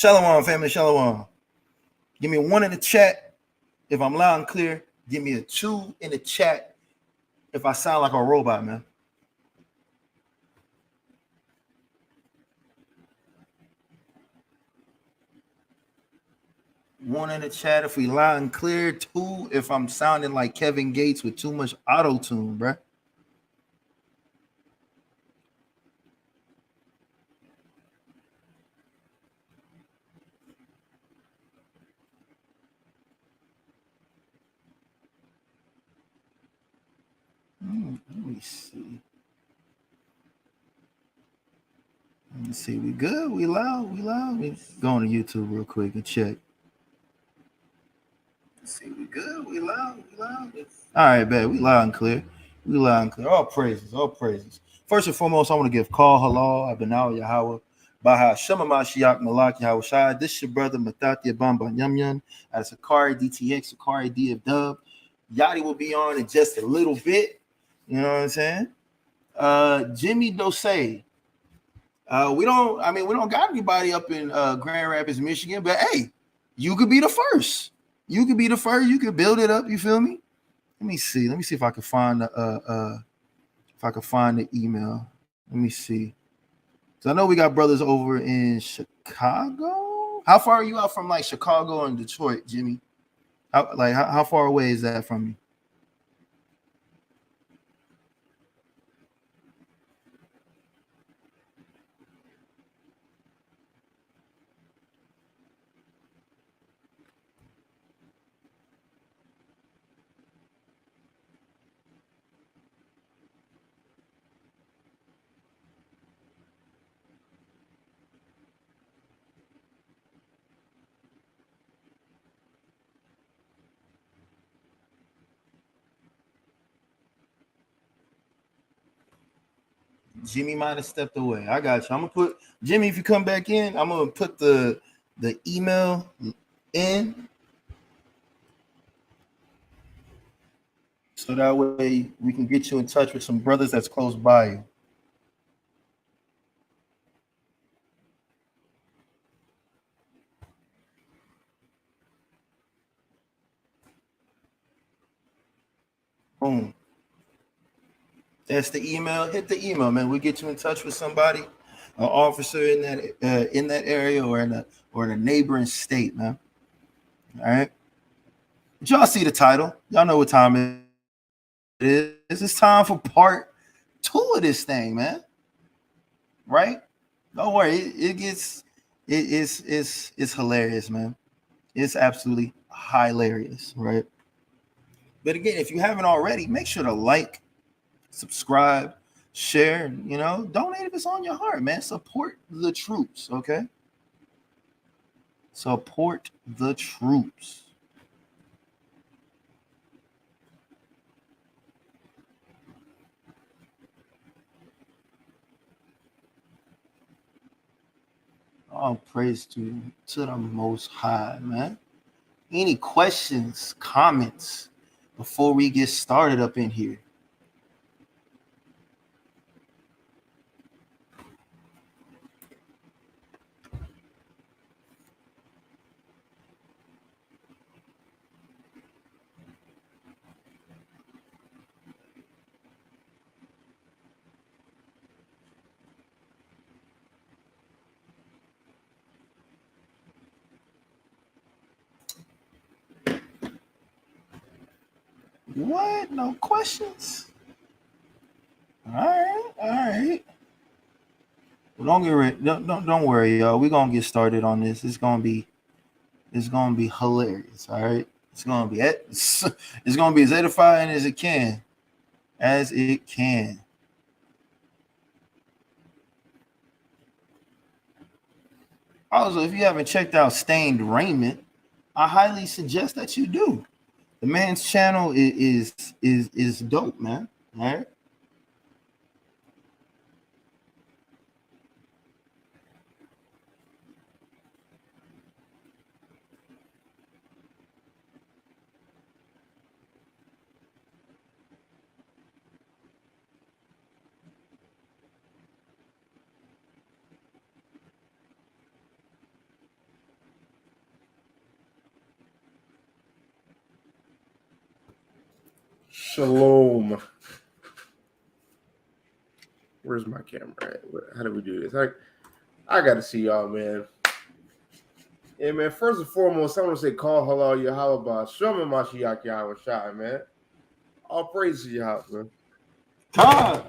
Shalom, family, shalom. Give me a 1 in the chat if I'm loud and clear. Give me a 2 in the chat if I sound like a robot, man. One in the chat if we loud and clear. 2 if I'm sounding like Kevin Gates with too much auto-tune, bruh. Let me see. Let me see. We good? We loud? We loud? We go on to YouTube real quick and check. Let's see. We good? We loud? We loud? All right, bet. We loud and clear. We loud and clear. All praises. All praises. First and foremost, I want to give call halal Abinau Yahweh Baha Shema Mashiach Malak Yahweh Shai. This is your brother Mathathia Bamba Yamyan at SICARII DTX, SICARII D of Dub. Yachty will be on in just a little bit. You know what I'm saying? Jimmy Dose. We don't got anybody up in Grand Rapids, Michigan, but hey, you could be the first. You could be the first. You could build it up. You feel me? Let me see. Let me see if I can find the email. Let me see. So I know we got brothers over in Chicago. How far are you out from like Chicago and Detroit, Jimmy? How far away is that from you? Jimmy might have stepped away. I got you. I'm gonna put Jimmy. If you come back in, I'm gonna put the email in, so that way we can get you in touch with some brothers that's close by you. Boom. That's the email. Hit the email, man. We'll get you in touch with somebody, an officer in that area or in a neighboring state, man. All right. But y'all see the title. Y'all know what time it is. It's time for part 2 of this thing, man. Right? Don't worry. It's hilarious, man. It's absolutely hilarious, right? But again, if you haven't already, make sure to like, subscribe, share, donate if it's on your heart, man. Support the troops, okay? Support the troops. All praise to the Most High, man. Any questions, comments before we get started up in here? What? No questions? All right. Well, don't worry, y'all. We're gonna get started on this. It's gonna be hilarious. All right. It's gonna be as edifying as it can. Also, if you haven't checked out Stained Raiment, I highly suggest that you do. The man's channel is dope, man. All right. Shalom. Where's my camera at? How do we do this? I got to see y'all, man. Yeah, man. First and foremost, I want to say, call halal Yahweh Shalom Mashiach Yahweh Shai, man. All praises to Yahweh, man. God.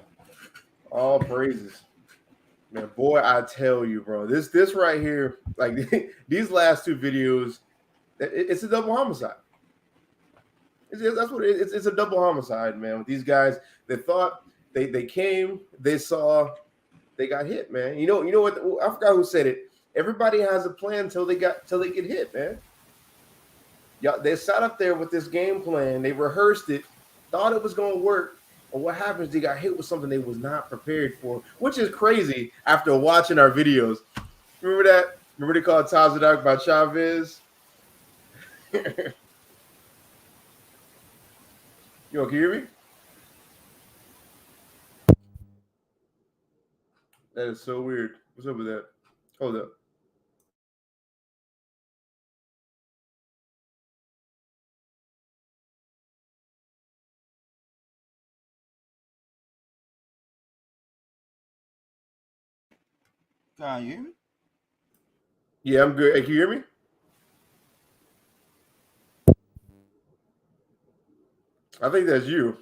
All praises. Man, boy, I tell you, bro. This right here, like these last two videos, it's a double homicide. That's what it is. It's a double homicide, man. With these guys, they thought they came, they saw, they got hit, man. You know what? I forgot who said it. Everybody has a plan till they get hit, man. Yeah, they sat up there with this game plan. They rehearsed it, thought it was going to work. And what happens? They got hit with something they was not prepared for, which is crazy. After watching our videos, remember that? Remember they called Tazadak by Chavez? Yo, can you hear me? That is so weird. What's up with that? Hold up. Can you hear me? Yeah, I'm good. Hey, can you hear me? I think that's you.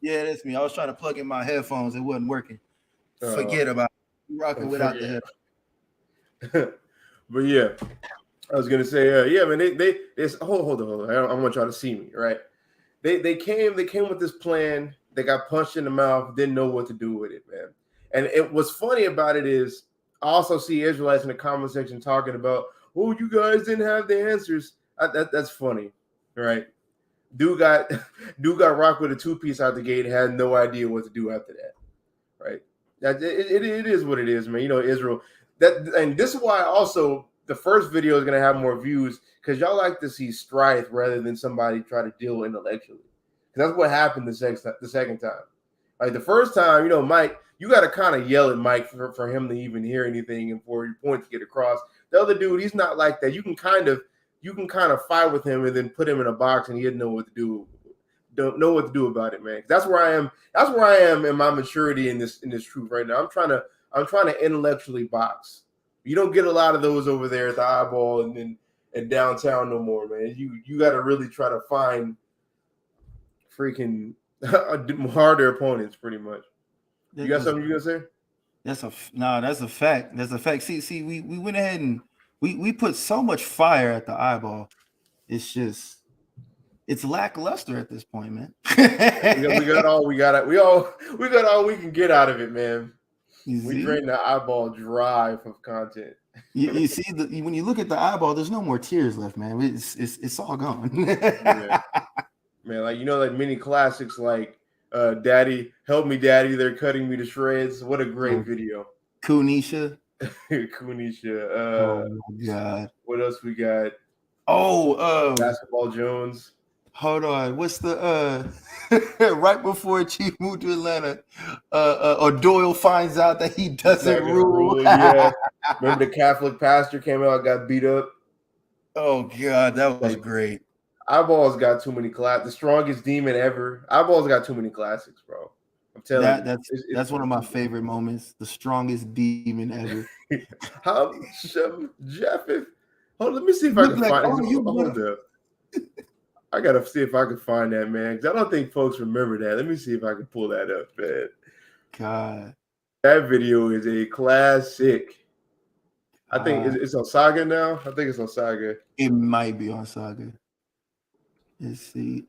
Yeah, that's me. I was trying to plug in my headphones. It wasn't working. Forget about it. Rocking without the headphones. But yeah, I was gonna say, yeah, man. They hold on. I want y'all to see me, right? They came with this plan. They got punched in the mouth. Didn't know what to do with it, man. And what's funny about it is I also see Israelites in the comment section talking about, oh, you guys didn't have the answers. That's funny, right? Dude got rocked with a 2-piece out the gate. Had no idea what to do after that, right? It is what it is, man. You know, Israel. And this is why also the first video is gonna have more views because y'all like to see strife rather than somebody try to deal intellectually. Because that's what happened the second time. Like the first time, you know, Mike, you got to kind of yell at Mike for him to even hear anything and for your point to get across. The other dude, he's not like that. You can kind of fight with him and then put him in a box and he didn't know what to do. Don't know what to do about it, man. That's where I am. That's where I am in my maturity in this truth right now. I'm trying to intellectually box. You don't get a lot of those over there at the eyeball and downtown no more, man. You got to really try to find freaking harder opponents, pretty much. You got something you gonna say? That's a fact. That's a fact. See, we went ahead and we put so much fire at the eyeball. It's lackluster at this point, man. we got all we can get out of it, man. We drain the eyeball dry of content. You see, when you look at the eyeball, there's no more tears left, man. It's all gone. Yeah. Man, like like mini classics like Daddy, Help Me Daddy, They're Cutting Me to Shreds. What a great video. Kunisha. Kunisha. Oh my God. What else we got? Basketball Jones. Hold on. What's the right before Chief moved to Atlanta, or Doyle finds out that he doesn't rule. Yeah. Remember the Catholic pastor came out, got beat up? Oh God, that was great. Eyeball's got too many the strongest demon ever. Eyeball's got too many classics, bro. I'm telling you. That's one of my favorite moments. The strongest demon ever. How Jeff? Let me see if I can find it. Hold up. I gotta see if I can find that, man. Because I don't think folks remember that. Let me see if I can pull that up, man. God, that video is a classic. I think it's on Saga now. I think it's on Saga. It might be on Saga. Let's see.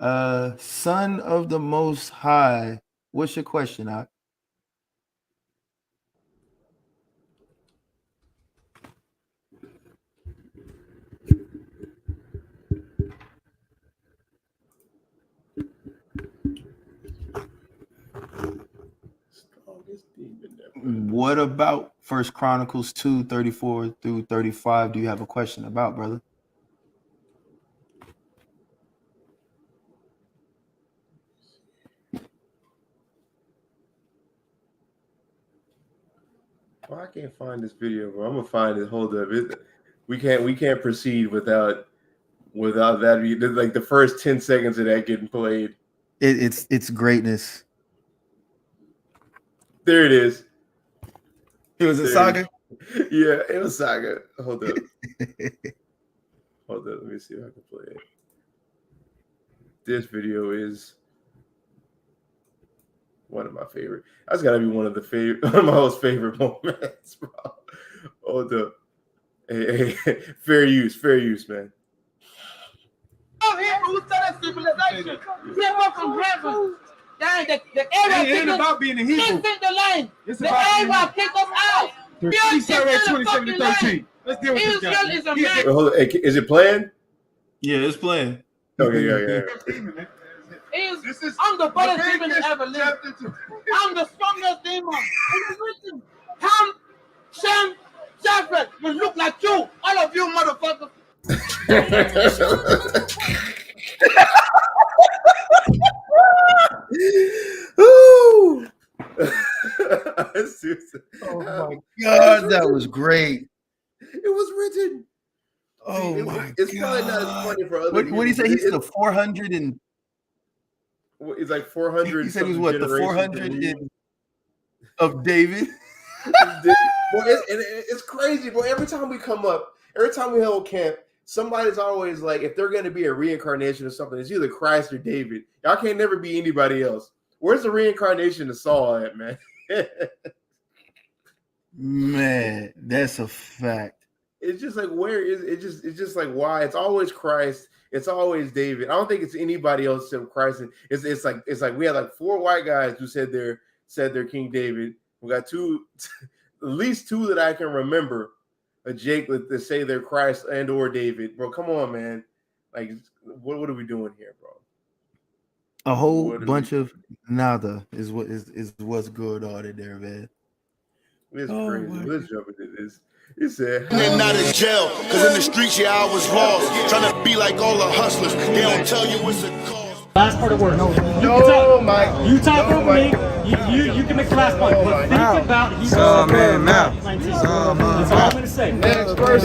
Son of the Most High. What's your question, Ak? What about 1 Chronicles 2:34 through 35? Do you have a question about, brother? Well, I can't find this video, bro. I'm gonna find it. Hold up. We can't proceed without that. Like the first 10 seconds of that getting played. It's greatness. There it is. It was a saga. Yeah, it was saga. Hold up. Hold up. Let me see if I can play it. This video is one of my favorite. That's got to be one of my most favorite moments, bro. Hold up. Hey, fair use, man. Civilization. From heaven. The area ain't about being a Hebrew. the line. It's the about area kick us out. He surveyed 2013. Let's deal with this guy. Israel is a man. Wait, hold on. Hey, is it playing? Yeah, it's playing. Okay, yeah. I'm the baddest demon ever lived. I'm the strongest demon. Ham, Shem, Japheth will look like you. All of you motherfuckers. Ooh. Oh my God, that was great. It was written. Oh See, my it's God. probably not as funny for other people. What did he say? He's the 400 and it's like 400. he said he was what, the 400 of David? Boy, it's crazy, bro. Every time we come up, every time we hold camp, somebody's always like, if they're going to be a reincarnation or something, it's either Christ or David. Y'all can't never be anybody else. Where's the reincarnation of Saul at, man? Man, that's a fact. It's just like, where is it? It's just like, why? It's always Christ. It's always David. I don't think it's anybody else except Christ. It's like we had like 4 white guys who said they're King David. We got 2, at least 2 that I can remember. Jake that say they're Christ and or David, bro. Come on, man. Like, what are we doing here, bro? A whole bunch of nada is what's good on it there, man. It's crazy. Let's jump into this. He said, "They're not in jail, cause in the streets, yeah, I was lost, trying to be like all the hustlers. They don't tell you what's the cause." Last part of work. Mike. You talk over me. You can make the last point. But think about Hebrews 19. That's all I'm going to say. Next verse.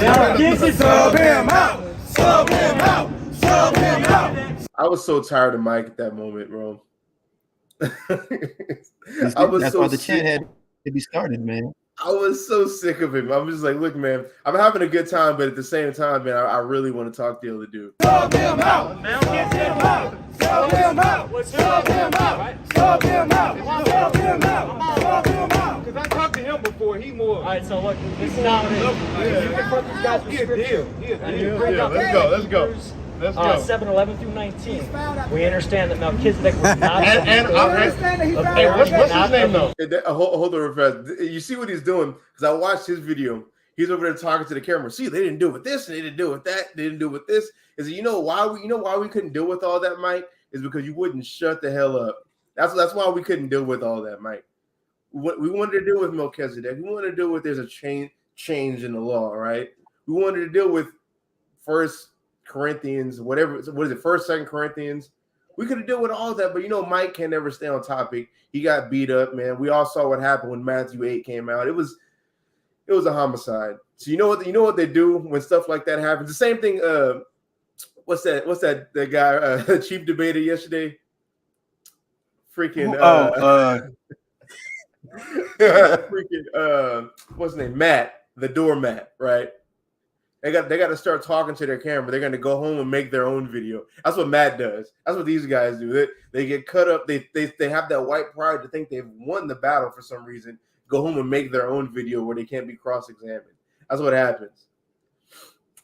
Sub him out. Sub him out. Sub him out. I was so tired of Mike at that moment, bro. That's why the chant had to be started, man. I was so sick of him. I'm just like, look, man, I'm having a good time, but at the same time, man, I really want to talk to the other dude. Sub him out. Get him out. Sub him out. Sub him out. Sub him out. Sub him out. Sub him out. Because I talked to him before. He more. All right, so look, this is not what it is. You confront these guys with scripture. Let's go. 7:11 through 19. We understand that Melchizedek was not. What's his name though? Hold on, Professor. You see what he's doing? Because I watched his video. He's over there talking to the camera. See, they didn't do it with this, and they didn't do it with that. They didn't do it with this. Is you know why we couldn't deal with all that, Mike? Is because you wouldn't shut the hell up. That's why we couldn't deal with all that, Mike. We wanted to deal with Melchizedek. We wanted to deal with there's a change in the law, right? We wanted to deal with 1 Corinthians, whatever. What is it? 1st, 2nd Corinthians. We could have dealt with all that, but Mike can never stay on topic. He got beat up, man. We all saw what happened when Matthew 8 came out. It was a homicide. So you know what they do when stuff like that happens. The same thing. What's that guy chief debater yesterday? Freaking what's his name? Matt, the doormat, right? They got to start talking to their camera. They're going to go home and make their own video. That's what Matt does. That's what these guys do. They get cut up. They have that white pride to think they've won the battle for some reason. Go home and make their own video where they can't be cross-examined. That's what happens.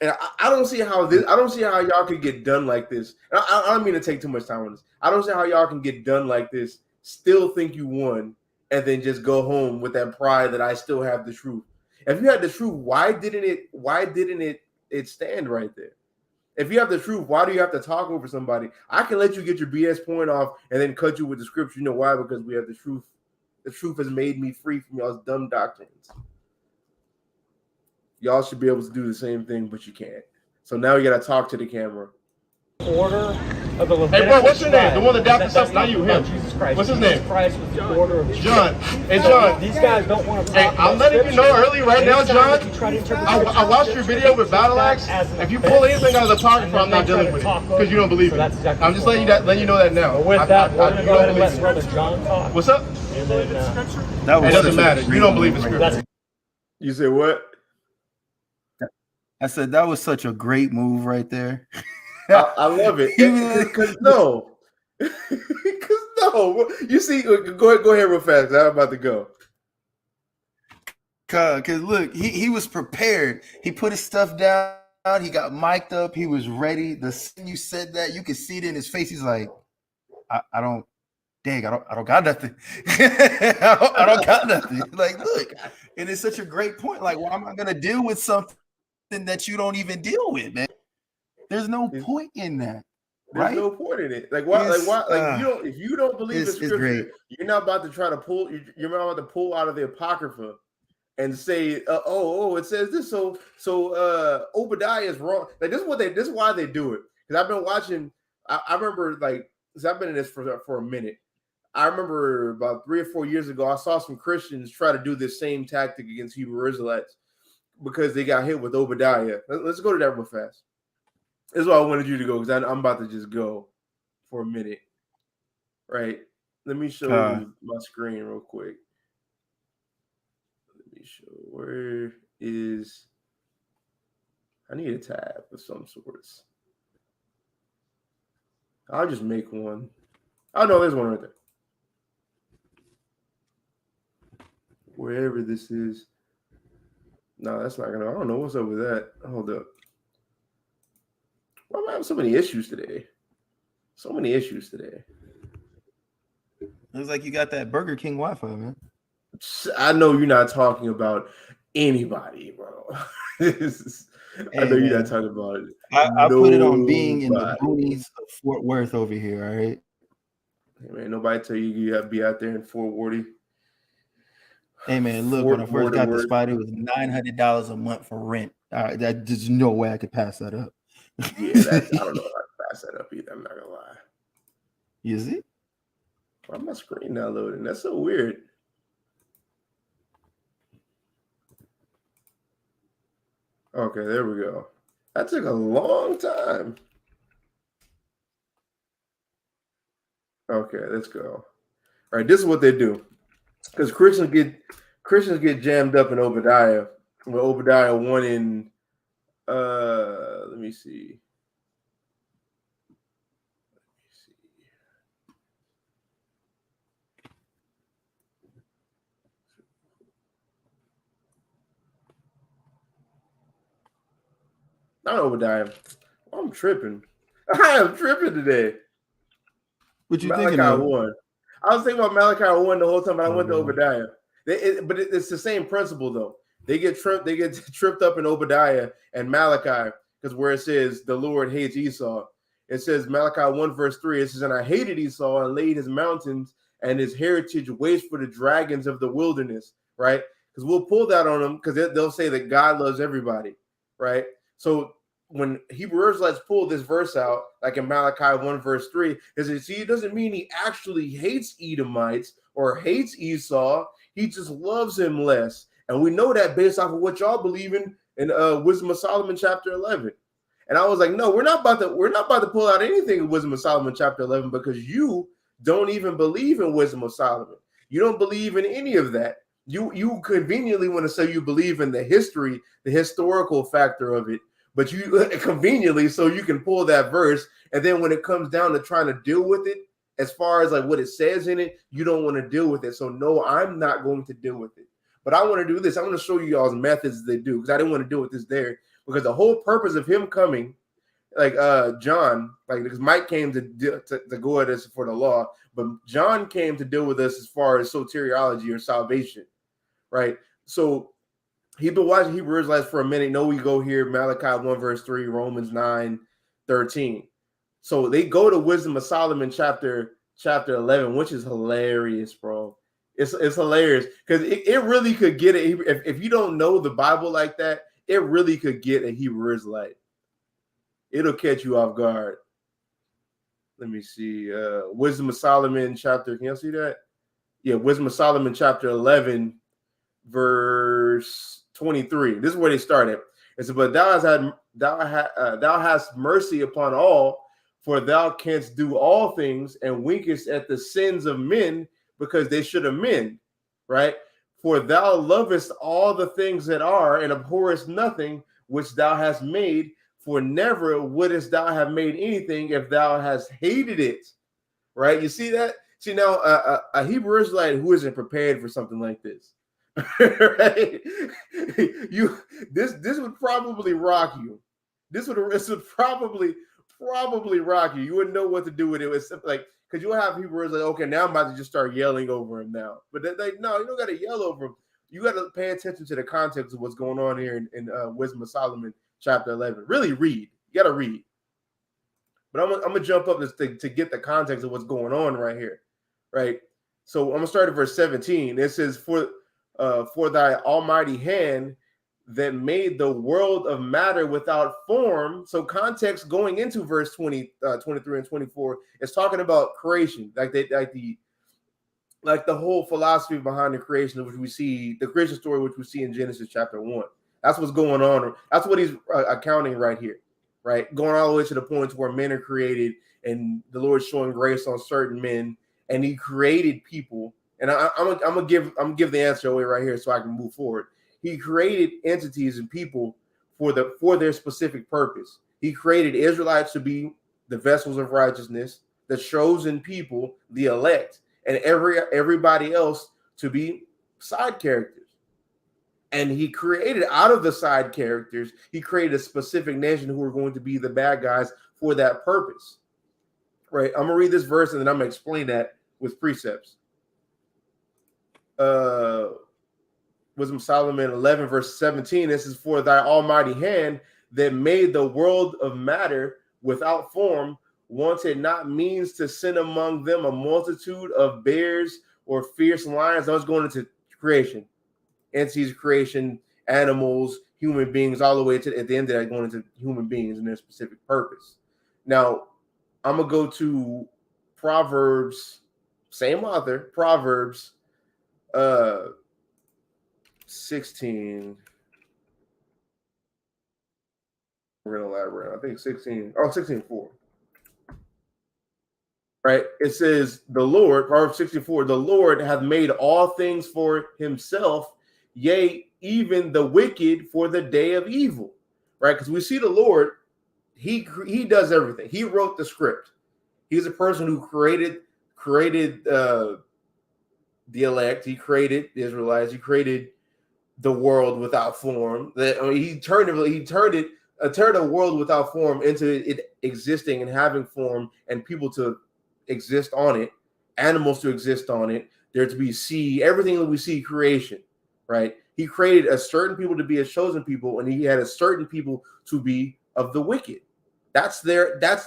And I don't see how y'all could get done like this. And I don't mean to take too much time on this. I don't see how y'all can get done like this, still think you won, and then just go home with that pride that I still have the truth. If you had the truth, why didn't it stand right there? If you have the truth, why do you have to talk over somebody? I can let you get your BS point off and then cut you with the scripture. You know why? Because we have the truth. The truth has made me free from y'all's dumb doctrines. Y'all should be able to do the same thing, but you can't. So now you got to talk to the camera. Order of the Levitical Hey, bro, what's your name? The one that doubted something, not you, him. Christ. What's his Jesus name? Christ was the order of John. Hey, John. These guys don't want to talk. Hey, I'm letting you know early right now, John. I watched your video with Battle Axe. If you pull anything out of the Apocrypha, I'm not dealing with it because you don't believe it. I'm just letting you know that now. With that, we're going to go ahead and let Brother John talk. What's up? And then, That was It doesn't matter. You don't believe in scripture. You said what? I said that was such a great move right there. I love it. Because no. Because no. You see, go ahead real fast. I'm about to go. Because look, he was prepared. He put his stuff down. He got mic'd up. He was ready. The second you said that, you could see it in his face. He's like, I don't got nothing. I don't got nothing. Like, look, and it's such a great point. Like, why am I gonna deal with something that you don't even deal with, man? There's no point in that. There's no point in it. Like why? You don't. If you don't believe in scripture, you're not about to try to pull. You're not about to pull out of the Apocrypha and say, it says this. So Obadiah is wrong. Like this is why they do it. Because I've been watching. I remember because I've been in this for a minute. I remember about 3 or 4 years ago, I saw some Christians try to do this same tactic against Hebrew Israelites because they got hit with Obadiah. Let's go to that real fast. This is why I wanted you to go, because I'm about to just go for a minute. Right? Let me show you my screen real quick. Let me show where is. I need a tab of some sorts. I'll just make one. Oh, no, there's one right there. Wherever this is. No, that's not gonna. I don't know what's up with that. Hold up. Why am I having so many issues today? So many issues today. Looks like you got that Burger King Wi-Fi, man. I know you're not talking about anybody, bro. I know you're not talking about it. I put it on being in the boonies of Fort Worth over here, all right? Hey, man, nobody tell you have to be out there in Fort Worth. Hey, man, look, when I first got the spot, it was $900 a month for rent. All right, there's no way I could pass that up. Yeah, I don't know if I can pass that up either. I'm not going to lie. Is it? Why am my screen not loading? That's so weird. Okay, there we go. That took a long time. Okay, let's go. All right, this is what they do. Because Christians get jammed up in Obadiah. Well, Obadiah 1 in let me see. Not Obadiah. I'm tripping. I am tripping today. What you Malachi thinking of? 1. I was thinking about Malachi 1 the whole time, but I went to Obadiah. But it's the same principle, though. They get tripped up in Obadiah and Malachi, because where it says the Lord hates Esau, it says Malachi 1 verse 3. It says, "And I hated Esau and laid his mountains and his heritage waste for the dragons of the wilderness." Right? Because we'll pull that on them, because they'll say that God loves everybody. Right? So when Hebrew Israelites pull this verse out, like in Malachi 1 verse 3, it doesn't mean he actually hates Edomites or hates Esau. He just loves him less. And we know that based off of what y'all believe in Wisdom of Solomon chapter 11. And I was like, no, we're not about to pull out anything in Wisdom of Solomon chapter 11, because you don't even believe in Wisdom of Solomon. You don't believe in any of that. You conveniently want to say you believe in the historical factor of it, but you conveniently so you can pull that verse, and then when it comes down to trying to deal with it, as far as like what it says in it, you don't want to deal with it. So no, I'm not going to deal with it. But I want to do this. I'm going to show you y'all's methods they do, because I didn't want to deal with this there, because the whole purpose of him coming, like John, like because Mike came to go at us for the law, but John came to deal with us as far as soteriology or salvation, right? So he's been watching Hebrew Israelites for a minute. No, we go here, Malachi 1 verse 3, Romans 9:13. So they go to Wisdom of Solomon chapter 11, which is hilarious, bro. It's hilarious, because it really could get it. If you don't know the Bible like that, it really could get a Hebrew Israelite. It'll catch you off guard. let me see. Wisdom of Solomon chapter. Can you see that? Yeah, Wisdom of Solomon chapter 11, verse 23. This is where they started. It said, "But thou hast mercy upon all, for thou canst do all things, and winkest at the sins of men, because they should amend." Right? "For thou lovest all the things that are, and abhorrest nothing which thou hast made. For never wouldest thou have made anything if thou hast hated it." Right? You see that? See now, a Hebrew Israelite who isn't prepared for something like this, right? This would probably rock you. This would probably rock you. You wouldn't know what to do with it. It's like, because you'll have people like, okay, now I'm about to just start yelling over him now. But they're like, no, you don't got to yell over him. You got to pay attention to the context of what's going on here in Wisdom of Solomon, chapter 11. Really read. You got to read. But I'm gonna jump up this thing to get the context of what's going on right here, right? So I'm gonna start at verse 17. It says, "For thy almighty hand that made the world of matter without form." So context going into verse 20, 23 and 24 is talking about creation, like the whole philosophy behind the creation of which we see, the creation story which we see in Genesis chapter 1. That's what's going on. That's what he's accounting right here, right? Going all the way to the point where men are created and the Lord's showing grace on certain men, and he created people. And I'm gonna give the answer away right here so I can move forward. He created entities and people for their specific purpose. He created Israelites to be the vessels of righteousness, the chosen people, the elect, and everybody else to be side characters. And he created out of the side characters, he created a specific nation who are going to be the bad guys for that purpose. Right? I'm gonna read this verse and then I'm gonna explain that with precepts. Wisdom of Solomon 11, verse 17. This is, "For thy almighty hand that made the world of matter without form, wanted not means to send among them a multitude of bears or fierce lions." I was going into creation, entities, creation, animals, human beings, all the way to at the end of that, going into human beings and their specific purpose. Now, I'm gonna go to Proverbs, same author, Proverbs 16. We're gonna elaborate. I think 16:4. Right? It says, "The Lord," Proverbs 64, "the Lord hath made all things for himself, yea, even the wicked for the day of evil." Right? Because we see the Lord, he does everything. He wrote the script. He's a person who created the elect. He created the Israelites. He created the world without form. He turned a world without form into it existing and having form, and people to exist on it, animals to exist on it, there to be sea, everything that we see creation, right? He created a certain people to be a chosen people, and he had a certain people to be of the wicked. That's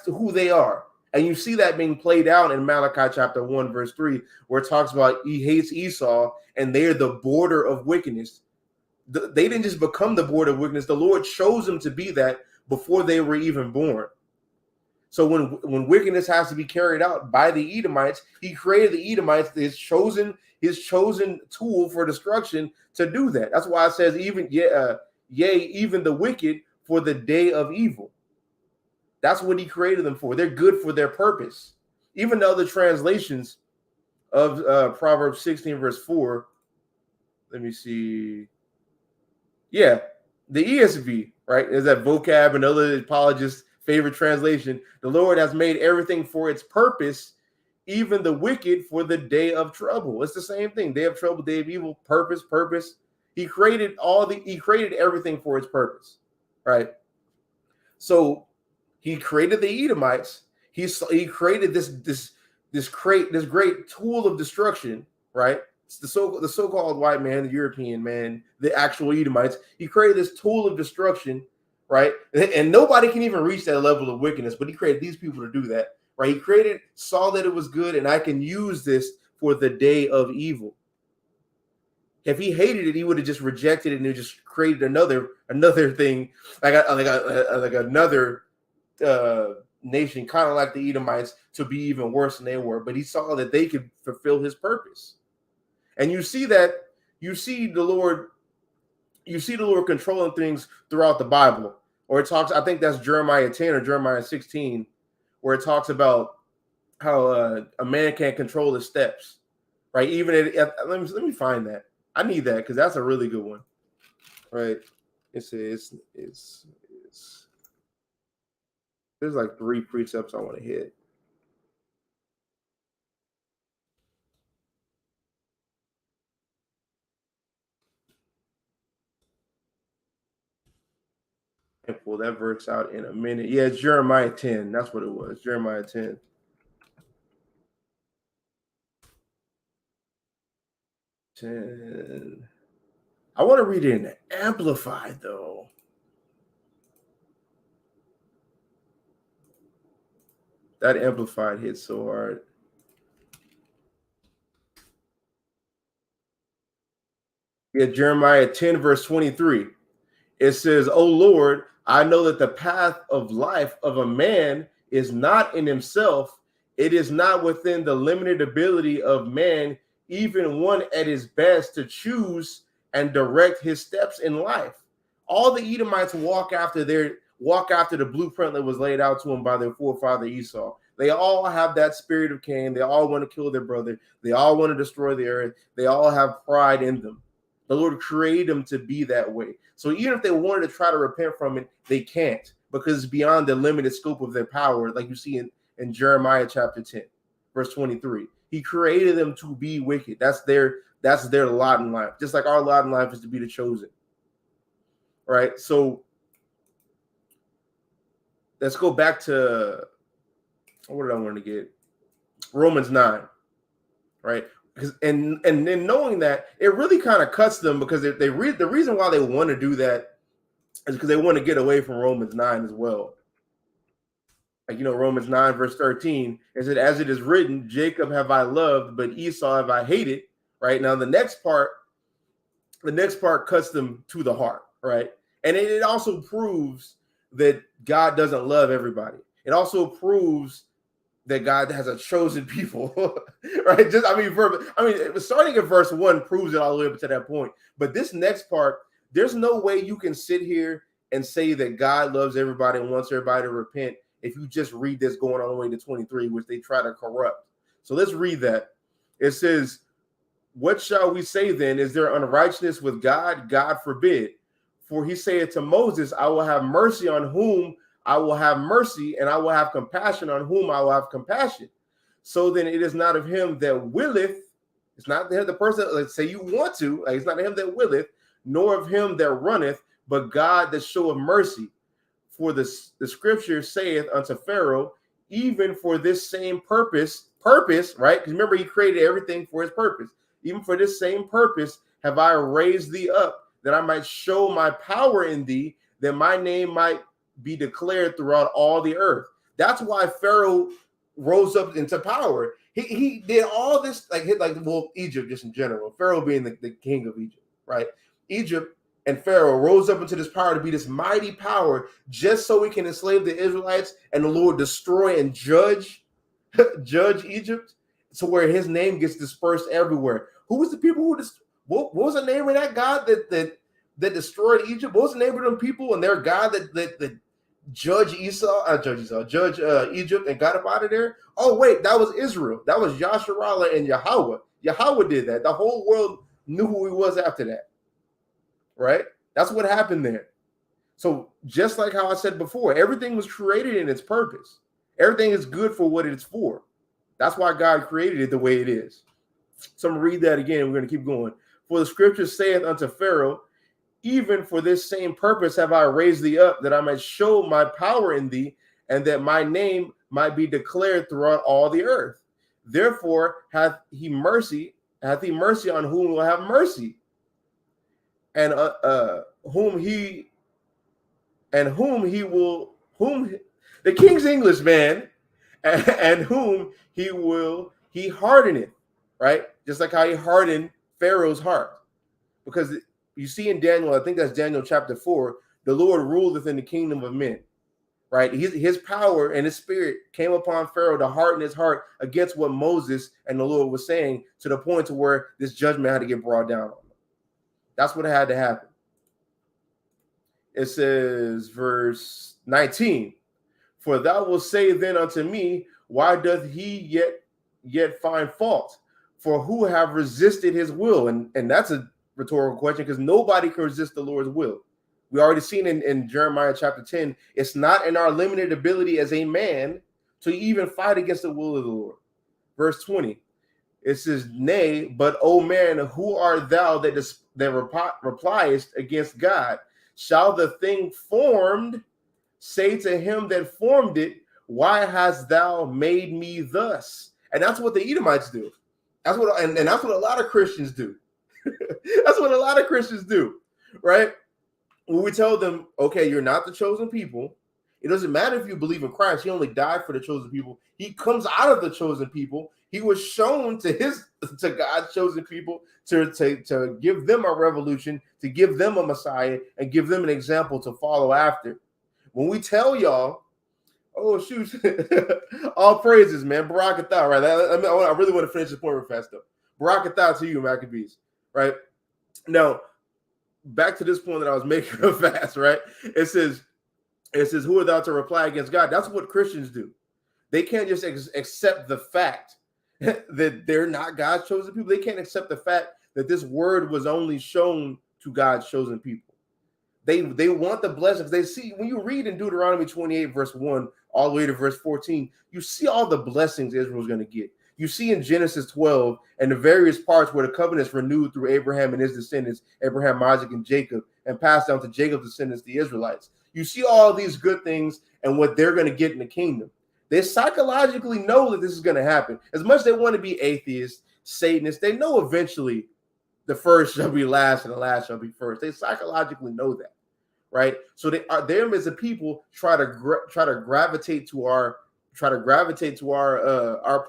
who they are. And you see that being played out in Malachi chapter 1, verse 3, where it talks about he hates Esau, and they're the border of wickedness. They didn't just become the border of wickedness. The Lord chose them to be that before they were even born. So when wickedness has to be carried out by the Edomites, he created the Edomites, his chosen tool for destruction, to do that. That's why it says, even even the wicked for the day of evil. That's what he created them for. They're good for their purpose. Even the other translations of Proverbs 16, verse 4. Let me see. Yeah, the ESV, right? Is that vocab and other apologists' favorite translation. "The Lord has made everything for its purpose, even the wicked for the day of trouble." It's the same thing. Day of trouble, day of evil, purpose. He created everything for its purpose, right? So he created the Edomites. He created this great tool of destruction, right? It's the so-called white man, the European man, the actual Edomites. He created this tool of destruction, right? And nobody can even reach that level of wickedness, but he created these people to do that, right? He saw that it was good, and I can use this for the day of evil. If he hated it, he would have just rejected it and just created another thing, like another nation, kind of like the Edomites, to be even worse than they were. But he saw that they could fulfill his purpose. And you see the Lord controlling things throughout the Bible. Or it talks, I think that's Jeremiah 10 or Jeremiah 16, where it talks about how a man can't control his steps, right? Even let me find that. I need that because that's a really good one, right? It's there's like 3 precepts I want to hit. And pull that verse out in a minute. Yeah, it's Jeremiah 10. That's what it was. Jeremiah 10. I want to read it in the Amplified, though. That Amplified hits so hard. Yeah, Jeremiah 10, verse 23. It says, "O Lord, I know that the path of life of a man is not in himself. It is not within the limited ability of man, even one at his best, to choose and direct his steps in life." All the Edomites walk after the blueprint that was laid out to them by their forefather Esau. They all have that spirit of Cain. They all want to kill their brother. They all want to destroy the earth. They all have pride in them. The Lord created them to be that way. So even if they wanted to try to repent from it, they can't, because it's beyond the limited scope of their power, like you see in Jeremiah chapter 10, verse 23. He created them to be wicked. That's their lot in life. Just like our lot in life is to be the chosen. Right? So let's go back to, what did I want to get? Romans 9. Right? And then knowing that, it really kind of cuts them, because they read the reason why they want to do that is because they want to get away from Romans 9 as well. Like, Romans 9 verse 13, it said, "As it is written, Jacob have I loved, but Esau have I hated." Right? Now the next part cuts them to the heart, right? And it also proves that God doesn't love everybody. It also proves that God has a chosen people, right? Starting at verse 1 proves it all the way up to that point. But this next part, there's no way you can sit here and say that God loves everybody and wants everybody to repent if you just read this going all the way to 23, which they try to corrupt. So let's read that. It says, "What shall we say then? Is there unrighteousness with God? God forbid. For he saith to Moses, I will have mercy on whom I will have mercy, and I will have compassion on whom I will have compassion. So then it is not of him that willeth," it's not the person, let's say you want to, like, it's not him that willeth, "nor of him that runneth, but God that showeth mercy. For the scripture saith unto Pharaoh, even for this same purpose," right? Because remember, he created everything for his purpose. "Even for this same purpose have I raised thee up, that I might show my power in thee, that my name might be declared throughout all the earth." That's why Pharaoh rose up into power. He did all this, Egypt just in general, Pharaoh being the king of Egypt, right? Egypt and Pharaoh rose up into this power to be this mighty power, just so he can enslave the Israelites and the Lord destroy and judge Egypt, to where his name gets dispersed everywhere. Who was the people who what was the name of that God that destroyed Egypt? What was the name of them people and their God that judge Egypt and got up out of there? Oh wait, that was Israel. That was Yasharallah and Yahweh. Yahweh did that. The whole world knew who he was after that. Right? That's what happened there. So just like how I said before, everything was created in its purpose. Everything is good for what it's for. That's why God created it the way it is. So I'm going to read that again. We're going to keep going. "For the scripture saith unto Pharaoh, even for this same purpose have I raised thee up, that I might show my power in thee, and that my name might be declared throughout all the earth. Therefore hath he mercy on whom will have mercy, and whom he the King's English, man, and whom he hardeneth," right? Just like how he hardened Pharaoh's heart. Because you see in Daniel, I think that's Daniel chapter 4, "the Lord ruleth in the kingdom of men," right? His power and his spirit came upon Pharaoh to harden his heart against what Moses and the Lord was saying, to the point to where this judgment had to get brought down on him. That's what had to happen. It says, verse 19, for thou wilt say then unto me, why doth he yet find fault? For who have resisted his will? And that's a rhetorical question, because nobody can resist the Lord's will. We already seen in Jeremiah chapter 10, it's not in our limited ability as a man to even fight against the will of the Lord. Verse 20, it says, nay, but O man, who art thou that repliest against God? Shall the thing formed say to him that formed it, why hast thou made me thus? And that's what the Edomites do. That's what, and that's what a lot of Christians do. That's what a lot of Christians do, right? When we tell them, okay, you're not the chosen people. It doesn't matter if you believe in Christ. He only died for the chosen people. He comes out of the chosen people. He was shown to God's chosen people to give them a revolution, to give them a Messiah, and give them an example to follow after. When we tell y'all, oh shoot, all praises, man, Barak Atah, right? I really want to finish this point real fast though. Barak Atah to you, Maccabees, right? Now, back to this point that I was making real fast, right? It says, who are thou to reply against God? That's what Christians do. They can't just accept the fact that they're not God's chosen people. They can't accept the fact that this word was only shown to God's chosen people. They want the blessings. They see, when you read in Deuteronomy 28, verse 1, all the way to verse 14, you see all the blessings Israel's going to get. You see in Genesis 12 and the various parts where the covenant is renewed through Abraham and his descendants, Abraham, Isaac, and Jacob, and passed down to Jacob's descendants, the Israelites. You see all these good things and what they're going to get in the kingdom. They psychologically know that this is going to happen. As much as they want to be atheists, Satanists, they know eventually the first shall be last and the last shall be first. They psychologically know that, right? So them as a people try to gravitate to our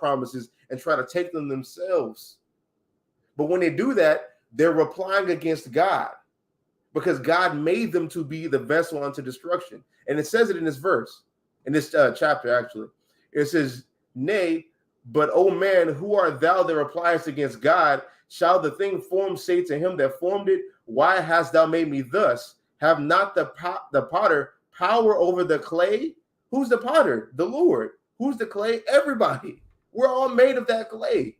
promises and try to take them themselves. But when they do that, they're replying against God, because God made them to be the vessel unto destruction. And it says it in this verse, in this chapter, actually. It says, nay, but O man, who art thou that repliest against God? Shall the thing formed say to him that formed it, why hast thou made me thus? Have not the potter power over the clay? Who's the potter? The Lord. Who's the clay? Everybody. We're all made of that clay.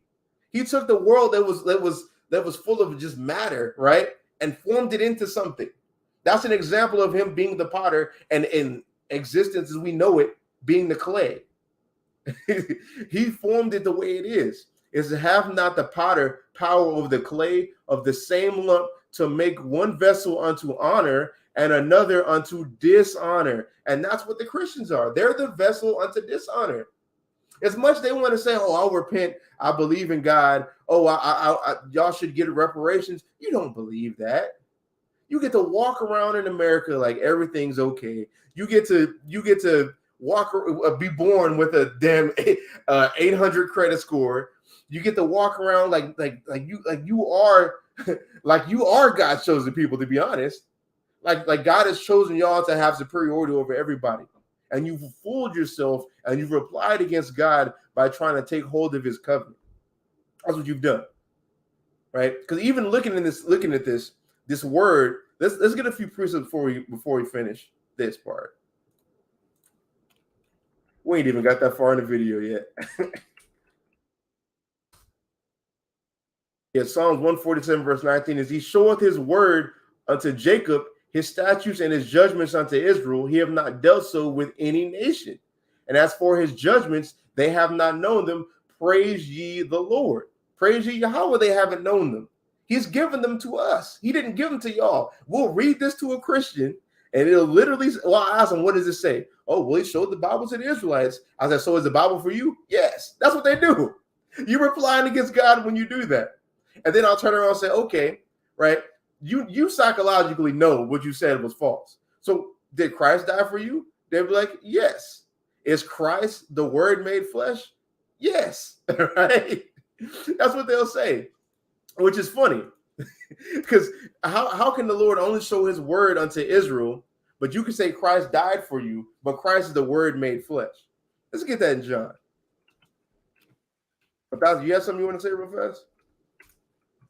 He took the world that was full of just matter, right, and formed it into something. That's an example of him being the potter, and in existence as we know it, being the clay. He formed it the way it is. Is to have not the potter power over the clay of the same lump, to make one vessel unto honor and another unto dishonor. And that's what the Christians are. They're the vessel unto dishonor. As much they want to say, oh, I'll repent, I believe in God, oh, I y'all should get reparations. You don't believe that. You get to walk around in America like everything's okay. You get to walk, be born with a damn 800 credit score. You get to walk around like you are like you are God's chosen people, to be honest. Like God has chosen y'all to have superiority over everybody. And you've fooled yourself and you've replied against God by trying to take hold of his covenant. That's what you've done. Right? Because even looking at this word, let's get a few precepts before we finish this part. We ain't even got that far in the video yet. Yeah, Psalms 147, verse 19 is, he showeth his word unto Jacob, his statutes and his judgments unto Israel. He have not dealt so with any nation. And as for his judgments, they have not known them. Praise ye the Lord. Praise ye Yahweh, they haven't known them. He's given them to us. He didn't give them to y'all. We'll read this to a Christian, and it'll literally, well, I ask them, what does it say? Oh, well, he showed the Bible to the Israelites. I said, so is the Bible for you? Yes, that's what they do. You're replying against God when you do that. And then I'll turn around and say, okay, right? You psychologically know what you said was false. So did Christ die for you? They'd be like, yes. Is Christ the word made flesh? Yes, right? That's what they'll say, which is funny. Because how can the Lord only show his word unto Israel, But you can say Christ died for you, but Christ is the Word made flesh. Let's get that in John. But you have something you want to say real fast?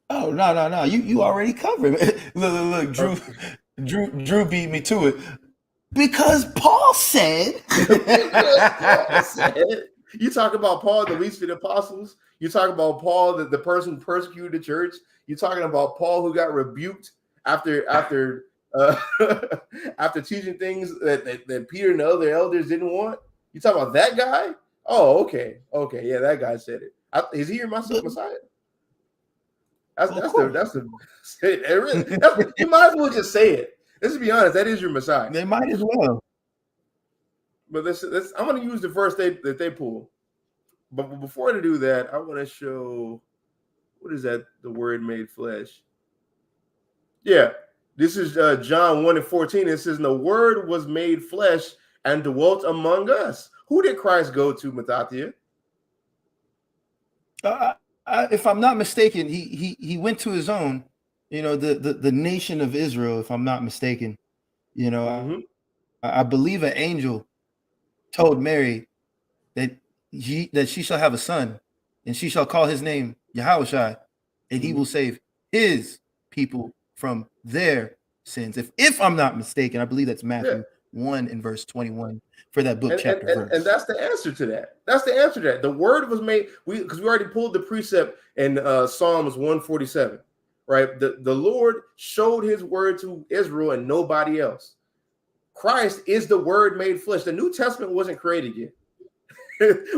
Oh, no. You already covered it. Look, Drew beat me to it. Because Paul said. You talk about Paul, the least of the apostles. You talk about Paul, the person who persecuted the church. You're talking about Paul who got rebuked after teaching things that Peter and the other elders didn't want. You talk about that guy? Oh, okay, yeah, that guy said it. Is he your Messiah? That's you might as well just say it. Let's be honest, that is your Messiah. They might as well. But I'm going to use the verse that they pull. But before I do that, I want to show, what is that? The Word made flesh. Yeah, this is John 1:14. It says, "The Word was made flesh and dwelt among us." Who did Christ go to, Mathathia? If I'm not mistaken, he went to his own, the nation of Israel, if I'm not mistaken. I believe an angel told Mary that she shall have a son, and she shall call his name Yahushua, and he will save his people from their sins. If I'm not mistaken, I believe that's Matthew 1 and verse 21 for that book chapter verse. And that's the answer to that. That's the answer to that. The Word was made, because we already pulled the precept in Psalms 147, right? The Lord showed his word to Israel and nobody else. Christ is the Word made flesh. The New Testament wasn't created yet.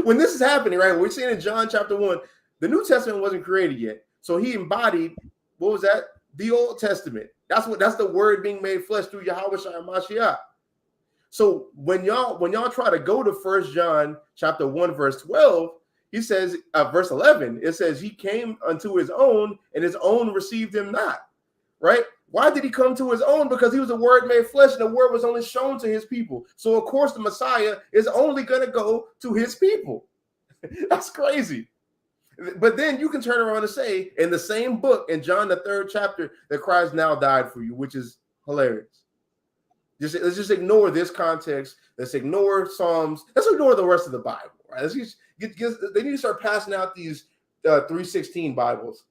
When this is happening, right? We're seeing in John chapter 1, the New Testament wasn't created yet. So he embodied, what was that? The Old Testament. That's the Word being made flesh through Yahushua and Mashiach. So when y'all try to go to 1 John chapter 1, verse 12, he says, verse 11, it says, "He came unto his own, and his own received him not." Right? Why did he come to his own? Because he was the Word made flesh, and the Word was only shown to his people. So of course the Messiah is only going to go to his people. That's crazy. But then you can turn around and say in the same book, in John the 3rd chapter, that Christ now died for you, which is hilarious. Let's just ignore this context. Let's ignore Psalms. Let's ignore the rest of the Bible. Right? Let's just they need to start passing out these 316 Bibles,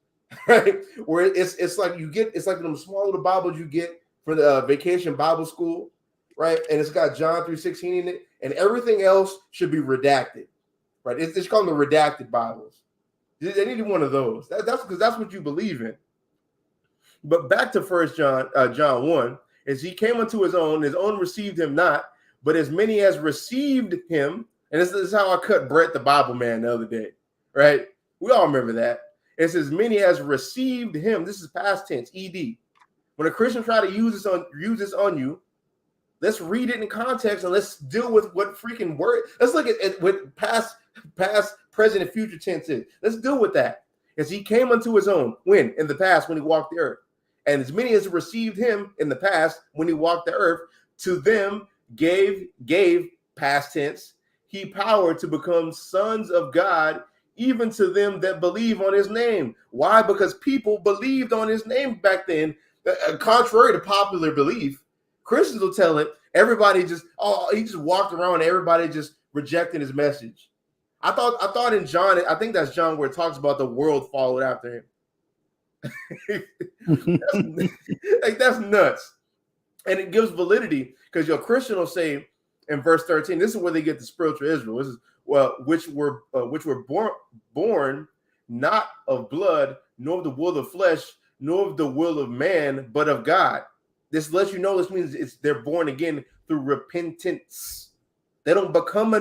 right? Where it's like them small little Bibles you get for the vacation Bible school, right? And it's got John 3:16 in it, and everything else should be redacted, right? It's called the redacted Bibles. They need one of those. That's because that's what you believe in. But back to 1 John 1. As he came unto his own received him not, but as many as received him, and this is how I cut Brett the Bible man the other day, right? We all remember that. It says, "Many as received him." This is past tense, ed. When a Christian try to use this on you, let's read it in context and let's deal with what freaking word. Let's look at what past, present, and future tense is. Let's deal with that. As he came unto his own, when? In the past, when he walked the earth. And as many as received him in the past, when he walked the earth, to them gave past tense, he power to become sons of God, even to them that believe on his name. Why? Because people believed on his name back then, contrary to popular belief. Christians will tell it. Everybody he just walked around, everybody just rejecting his message. I thought in John, I think that's John where it talks about the world followed after him. That's nuts. And it gives validity because your Christian will say in verse 13, this is where they get the spiritual Israel. This is which were born not of blood, nor of the will of flesh, nor of the will of man, but of God. This lets you know this means they're born again through repentance. They don't become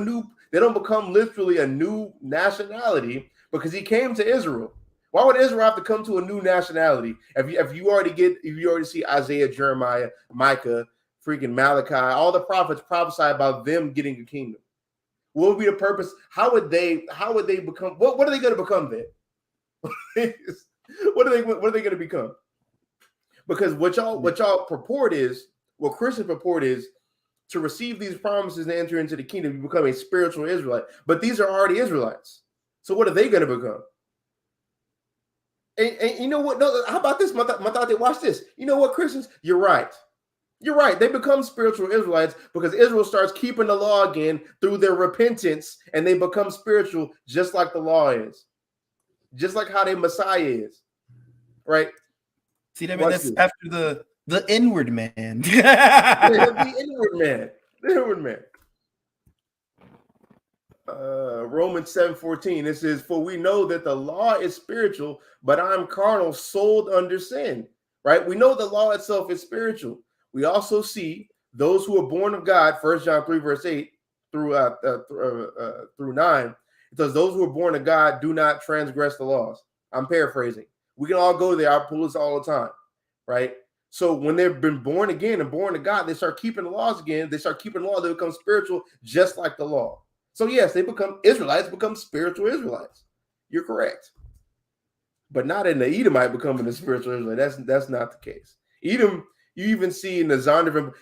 literally a new nationality because he came to Israel. Why would Israel have to come to a new nationality? If you already see Isaiah, Jeremiah, Micah, freaking Malachi, all the prophets prophesy about them getting a kingdom. What would be the purpose? How would they become? What are they going to become then? What are they going to become? Because what y'all purport is, what Christians purport is to receive these promises and enter into the kingdom, you become a spiritual Israelite. But these are already Israelites. So what are they going to become? And you know what? No, how about this, Matate? Watch this. You know what, Christians? You're right. You're right. They become spiritual Israelites because Israel starts keeping the law again through their repentance, and they become spiritual just like the law is, just like how their Messiah is, right? See, that man, that's after the inward man. Yeah, the inward man. The inward man. Romans 7:14, it says, "For we know that the law is spiritual, but I'm carnal, sold under sin." Right? We know the law itself is spiritual. We also see those who are born of God, 1 John 3, verse 8 through 9. It says, "Those who are born of God do not transgress the laws." I'm paraphrasing. We can all go there. I pull this all the time, right? So when they've been born again and born of God, they start keeping the laws again. They start keeping the law. They become spiritual, just like the law. So yes, they become Israelites, become spiritual Israelites. You're correct, but not in the Edomite becoming a spiritual Israelite. That's not the case. Edom, you even see in the Zondervan.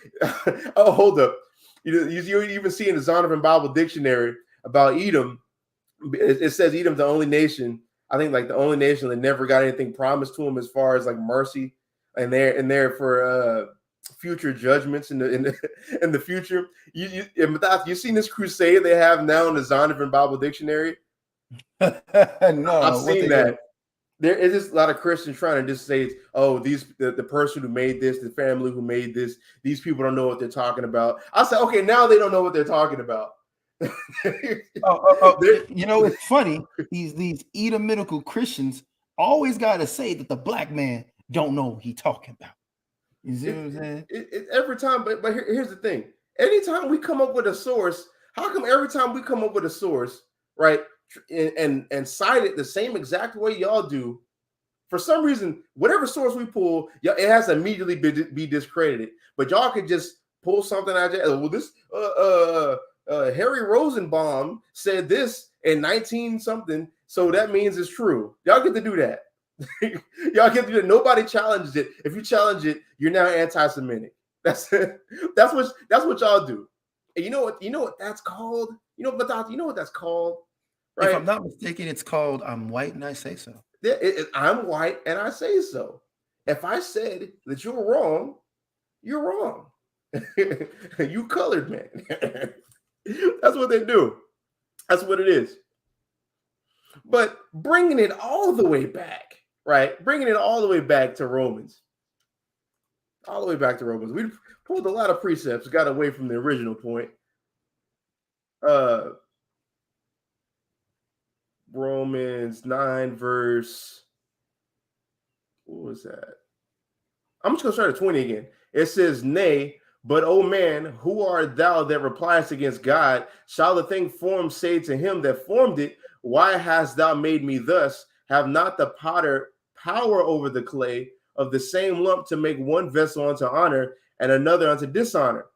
Oh, hold up. You even see in the Zondervan Bible Dictionary about Edom. It says Edom's the only nation. I think like the only nation that never got anything promised to them as far as like mercy, and they're for future judgments in the future. You seen this crusade they have now in the Zondervan Bible Dictionary? No, I've seen that. There is just a lot of Christians trying to just say, "Oh, the person who made this, the family who made this, these people don't know what they're talking about." I said, "Okay, now they don't know what they're talking about." You know, it's funny. These Edomitical Christians always got to say that the black man don't know what he talking about. You see what I'm saying? Every time, but here's the thing. Anytime we come up with a source, how come every time we come up with a source, right, and cite it the same exact way y'all do, for some reason, whatever source we pull, it has to immediately be discredited. But y'all could just pull something out there. Well, this Harry Rosenbaum said this in 19 something, so that means it's true. Y'all get to do that. Y'all get to do that. Nobody challenges it. If you challenge it, you're now anti-Semitic. That's what y'all do. And you know what that's called? You know what that's called? Right? If I'm not mistaken, it's called "I'm white and I say so." I'm white and I say so. If I said that you're wrong, you're wrong. You colored man. That's what they do. That's what it is. But bringing it all the way back, right? Bringing it all the way back to Romans. All the way back to Romans. We pulled a lot of precepts, got away from the original point. Romans 9, verse. What was that? I'm just going to start at 20 again. It says, "Nay, but, O man, who art thou that repliest against God? Shall the thing formed say to him that formed it, Why hast thou made me thus? Have not the potter power over the clay of the same lump to make one vessel unto honor and another unto dishonor?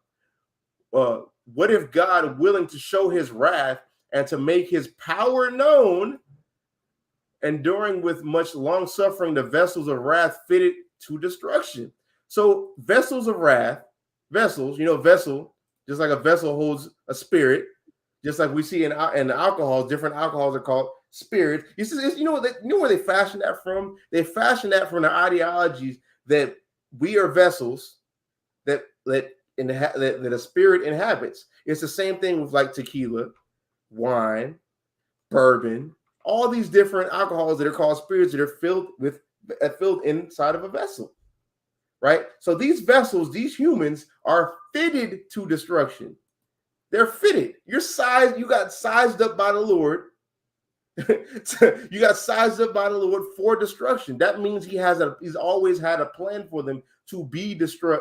What if God, willing to show his wrath and to make his power known, enduring with much long suffering the vessels of wrath fitted to destruction?" So vessels of wrath, vessels, vessel, just like a vessel holds a spirit, just like we see in alcohol, different alcohols are called spirits. You know where they fashion that from? They fashion that from the ideologies that we are vessels that a spirit inhabits. It's the same thing with like tequila, wine, bourbon, all these different alcohols that are called spirits that are filled inside of a vessel. Right? So these vessels, these humans are fitted to destruction. They're fitted. You got sized up by the Lord. You got sized up by the Lord for destruction. That means he's always had a plan for them to be destroyed.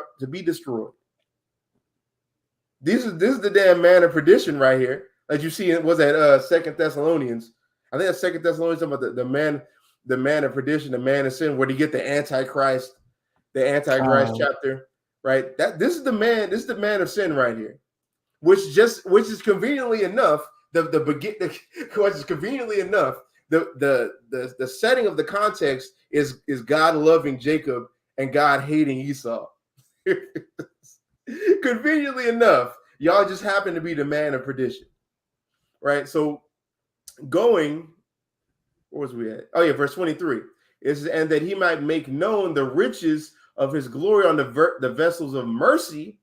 This is the damn man of perdition right here. As you see, it was at 2 Thessalonians. I think that's 2 Thessalonians about the man of perdition, the man of sin, where they get the Antichrist chapter, right? This is the man of sin right here, which is conveniently enough the setting of the context is God loving Jacob and God hating Esau. Conveniently enough, y'all just happen to be the man of perdition, right? So where was we at? Oh yeah, verse 23 is, "And that he might make known the riches of his glory on the vessels of mercy,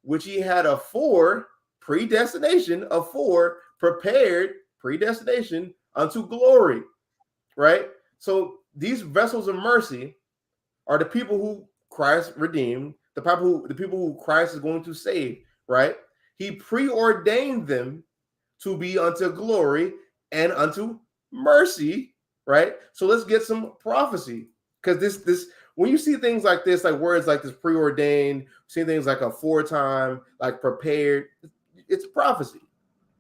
which he had afore predestination, afore prepared predestination unto glory. Right? So these vessels of mercy are the people who Christ redeemed, the people who Christ is going to save, right? He preordained them to be unto glory and unto mercy, right? So let's get some prophecy, because this when you see things like this, like words like this, preordained, see things like aforetime, like prepared, it's prophecy,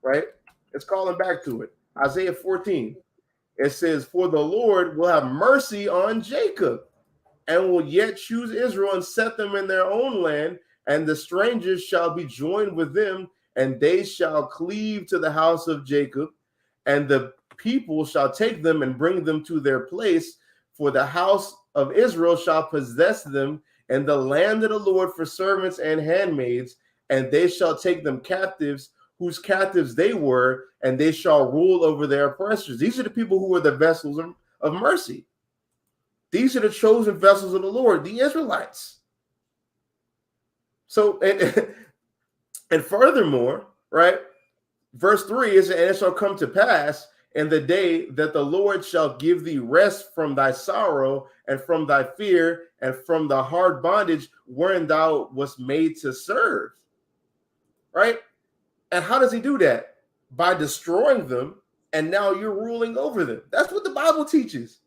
right? It's calling back to it. Isaiah 14, it says, "For the Lord will have mercy on Jacob, and will yet choose Israel and set them in their own land, and the strangers shall be joined with them, and they shall cleave to the house of Jacob, and the people shall take them and bring them to their place, for the house of Israel shall possess them, and the land of the Lord for servants and handmaids, and they shall take them captives, whose captives they were, and they shall rule over their oppressors." These are the people who are the vessels of mercy. These are the chosen vessels of the Lord, the Israelites. So, and furthermore, right, verse 3 is, "And it shall come to pass in the day that the Lord shall give thee rest from thy sorrow and from thy fear and from the hard bondage wherein thou wast made to serve." Right? And how does he do that? By destroying them, and now you're ruling over them. That's what the Bible teaches.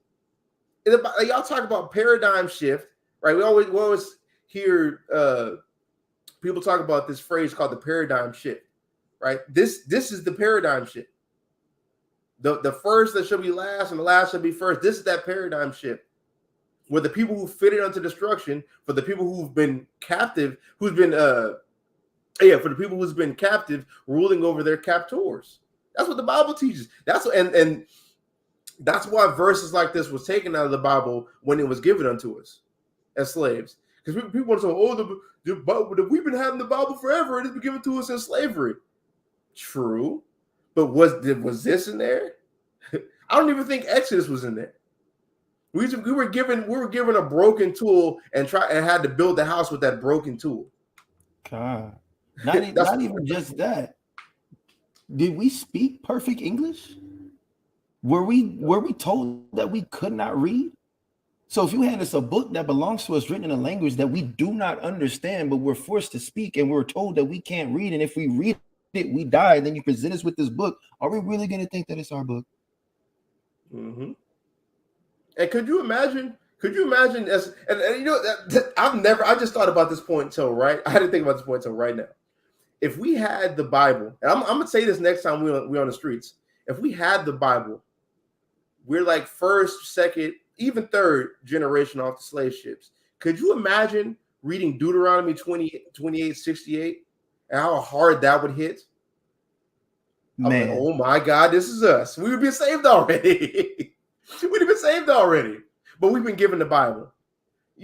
Y'all talk about paradigm shift, right? We always hear people talk about this phrase called the paradigm shift, right? This is the paradigm shift. The first that shall be last, and the last shall be first. This is that paradigm shift, where the people who fitted unto destruction, for the people who've been captive, for the people who's been captive, ruling over their captors. That's what the Bible teaches. And that's why verses like this was taken out of the Bible when it was given unto us as slaves. Because people want to say, we've been having the Bible forever, and it's been given to us in slavery. True. But was this in there? I don't even think Exodus was in there. We were given a broken tool and had to build the house with that broken tool. God. Not even just that. Did we speak perfect English? Were we told that we could not read? So if you hand us a book that belongs to us written in a language that we do not understand, but we're forced to speak, and we're told that we can't read, and if we read it, we die, and then you present us with this book, are we really going to think that it's our book? Mm-hmm. And could you imagine as, and you know, I just thought about this point until right. I didn't think about this point until right now. If we had the Bible, and I'm going to say this next time we're on the streets, if we had the Bible, we're like first, second, even third generation off the slave ships. Could you imagine reading Deuteronomy 28:68 and how hard that would hit? Man, like, oh my God, this is us. We would be saved already. We'd have been saved already. But we've been given the Bible.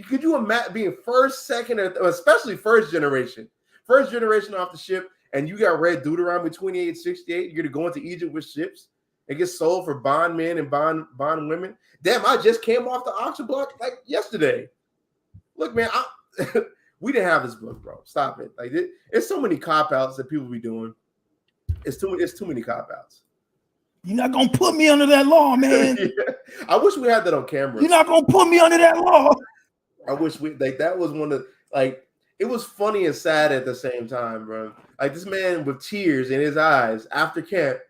Could you imagine being first, second, or especially first generation off the ship, and you got read Deuteronomy 28:68? You're going to go into Egypt with ships and get sold for bondmen and bond women. Damn, I just came off the auction block like yesterday. Look, man, we didn't have this book, bro. Stop it. Like it's so many cop-outs that people be doing. It's too many cop-outs. You're not gonna put me under that law, man. Yeah. I wish we had that on camera. You're not gonna put me under that law. I wish that was one of it was funny and sad at the same time, bro. Like this man with tears in his eyes after camp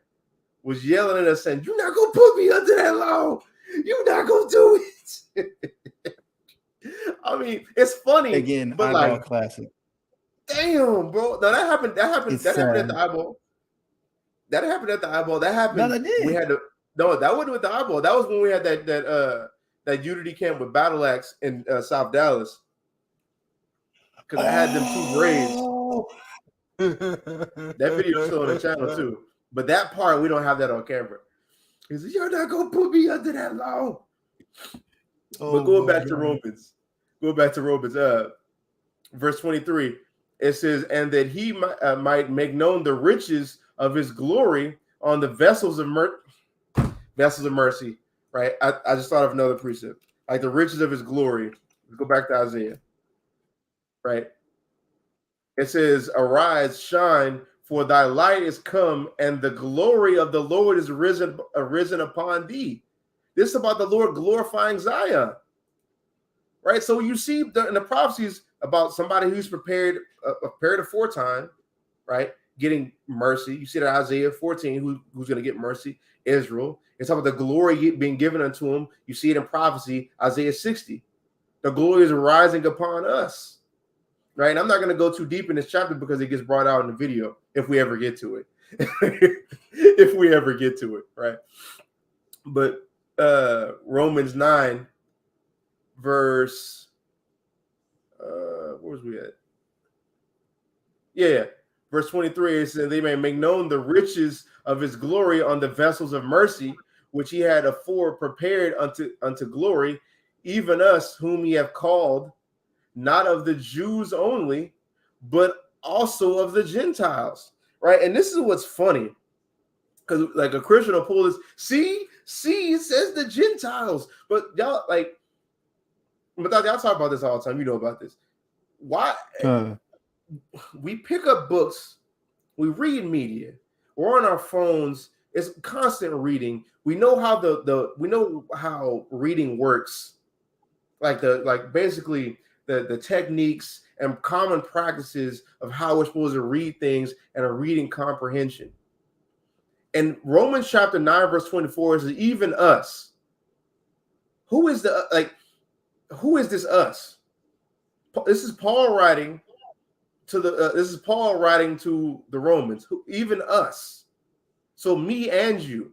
was yelling at us saying, "You're not gonna put me under that law. You're not gonna do it." I mean, it's funny Again, but eyeball like classic. Damn, bro. No, that happened at the eyeball. That happened at the eyeball. That happened. No, that did. That wasn't with the eyeball. That was when we had that Unity camp with Battle Axe in South Dallas. Because I had them two braids. That video is still on the channel too. But that part, we don't have that on camera. He said, "You're not gonna put me under that law." But going back to Romans, verse 23, it says, "And that he might make known the riches of his glory on the vessels of mercy." Right? I just thought of another precept, like the riches of his glory, Let's go back to Isaiah. Right? It says, arise, shine, for thy light is come, and the glory of the Lord is risen upon thee. This is about the Lord glorifying Zion. Right? So you see in the prophecies about somebody who's prepared aforetime, right? Getting mercy. You see that Isaiah 14, who's going to get mercy? Israel. It's about the glory being given unto him. You see it in prophecy, Isaiah 60. The glory is rising upon us. Right? And I'm not going to go too deep in this chapter because it gets brought out in the video if we ever get to it. If we ever get to it, right? But Romans 9, verse, where was we at? Yeah, verse 23, it says, they may make known the riches of his glory on the vessels of mercy, which he had afore prepared unto glory, even us whom he have called, not of the Jews only, but also of the Gentiles, right? And this is what's funny, because like a Christian will pull this, see, it says the Gentiles, but y'all y'all talk about this all the time. You know about this. Why? We pick up books, we read media, we're on our phones. It's constant reading. We know how we know how reading works, basically the techniques and common practices of how we're supposed to read things and a reading comprehension. And Romans chapter 9, verse 24 says, even us. Who is this us? This is Paul writing to the Romans, even us. So me and you,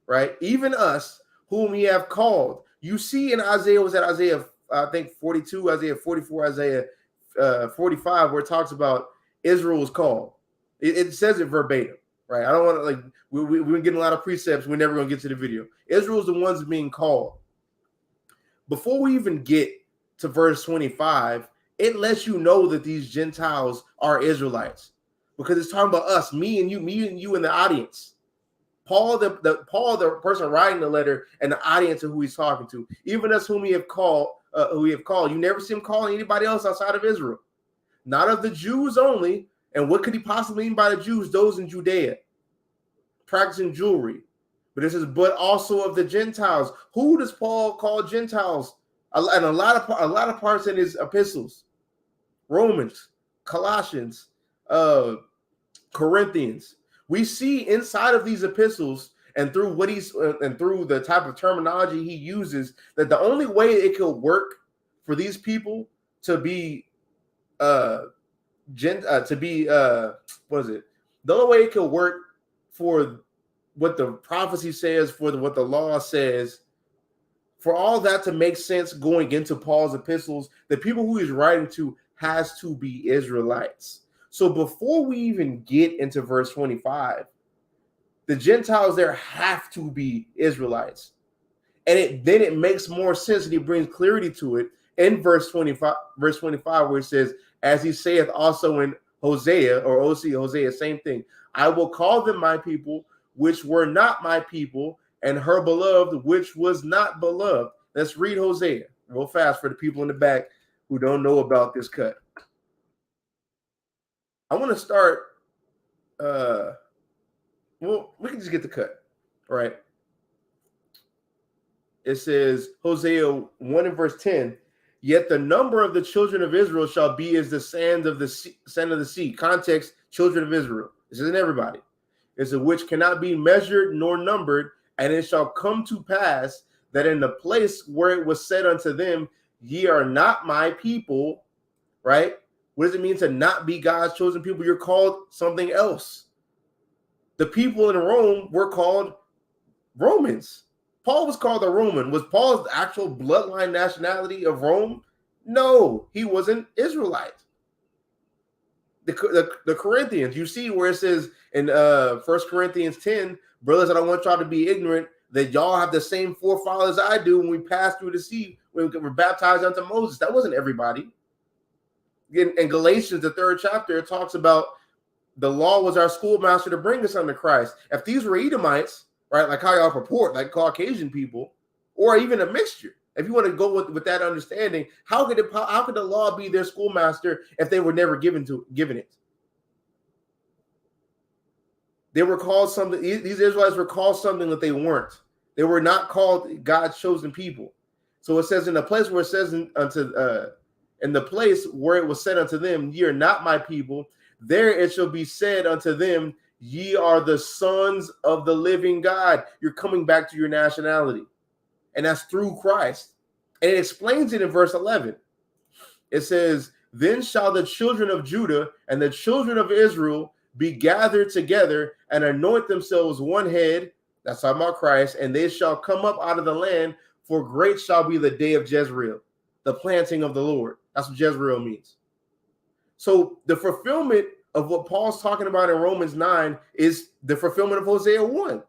right? Even us, whom he have called. You see in Isaiah, was that Isaiah, I think 42, Isaiah 44, Isaiah 45, where it talks about Israel is called. It says it verbatim, right? I don't want to we've been getting a lot of precepts. We're never going to get to the video. Israel's the ones being called. Before we even get to verse 25, it lets you know that these Gentiles are Israelites, because it's talking about us, me and you in the audience. Paul, the person writing the letter, and the audience of who he's talking to. Even us whom we have called. You never see him calling anybody else outside of Israel. Not of the Jews only. And what could he possibly mean by the Jews? Those in Judea, practicing jewelry. But it says, but also of the Gentiles. Who does Paul call Gentiles? And a lot of parts in his epistles. Romans, Colossians, Corinthians. We see inside of these epistles and through the type of terminology he uses, that the only way it could work for these people to be the only way it could work for what the prophecy says, for what the law says, for all that to make sense going into Paul's epistles, the people who he's writing to has to be Israelites. So before we even get into verse 25, the Gentiles there have to be Israelites. And then it makes more sense, and he brings clarity to it in verse 25, where it says, as he saith also in Hosea, same thing. I will call them my people, which were not my people, and her beloved, which was not beloved. Let's read Hosea real fast for the people in the back who don't know about this cut. I want to start, we can just get the cut, all right? It says, Hosea 1 and verse 10, yet the number of the children of Israel shall be as the sand of the sea. Context, children of Israel. This isn't everybody. It's a which cannot be measured nor numbered, and it shall come to pass that in the place where it was said unto them, ye are not my people, right? What does it mean to not be God's chosen people? You're called something else. The people in Rome were called Romans. Paul was called a Roman. Was Paul's actual bloodline nationality of Rome? No, he was an Israelite. The Corinthians, you see where it says in 1 Corinthians 10, brothers, I don't want y'all to be ignorant that y'all have the same forefathers I do when we passed through the sea, when we were baptized unto Moses. That wasn't everybody. In Galatians, the 3rd chapter, it talks about the law was our schoolmaster to bring us unto Christ. If these were Edomites, right, like how y'all purport, like Caucasian people, or even a mixture, If you want to go with that understanding, how could the law be their schoolmaster if they were never given it? They were called something. These Israelites were called something that they weren't. They were not called God's chosen people. So it says in the place where it says in the place where it was said unto them, ye are not my people, there it shall be said unto them, ye are the sons of the living God. You're coming back to your nationality. And that's through Christ. And it explains it in verse 11. It says, then shall the children of Judah and the children of Israel be gathered together and anoint themselves one head. That's talking about Christ. And they shall come up out of the land, for great shall be the day of Jezreel, the planting of the Lord. That's what Jezreel means. So the fulfillment of what Paul's talking about in Romans 9 is the fulfillment of Hosea 1.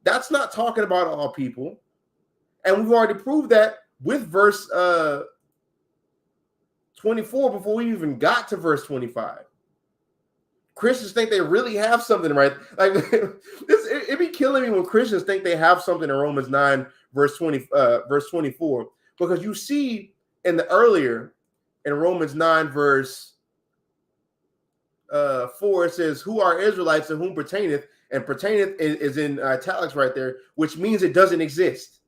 That's not talking about all people. And we've already proved that with verse 24 before we even got to verse 25. Christians think they really have something, right? Like it be killing me when Christians think they have something in Romans 9, verse 24, because you see in the earlier in Romans 9, verse 4, it says, who are Israelites to whom pertaineth, and pertaineth is in italics right there, which means it doesn't exist.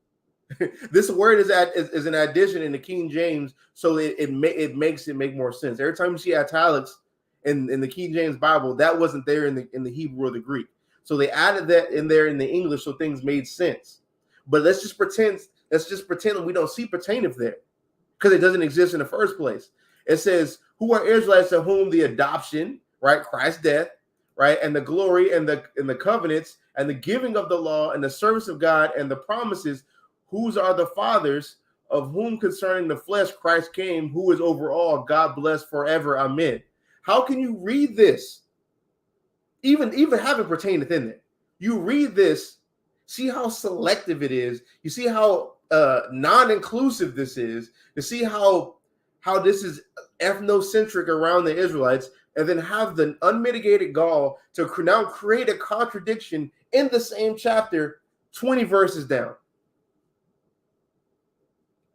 This word is an addition in the King James, so it makes it make more sense. Every time you see italics in the King James Bible, that wasn't there in the Hebrew or the Greek. So they added that in there in the English so things made sense. But let's just pretend that we don't see pertaineth there because it doesn't exist in the first place. It says, who are Israelites to whom the adoption, right, Christ's death, right, and the glory and the covenants and the giving of the law and the service of God and the promises, whose are the fathers, of whom concerning the flesh Christ came, who is over all, God bless forever. Amen. How can you read this? Even having pertaineth in it. You read this, see how selective it is. You see how non-inclusive this is. You see how this is ethnocentric around the Israelites, and then have the unmitigated gall to now create a contradiction in the same chapter, 20 verses down.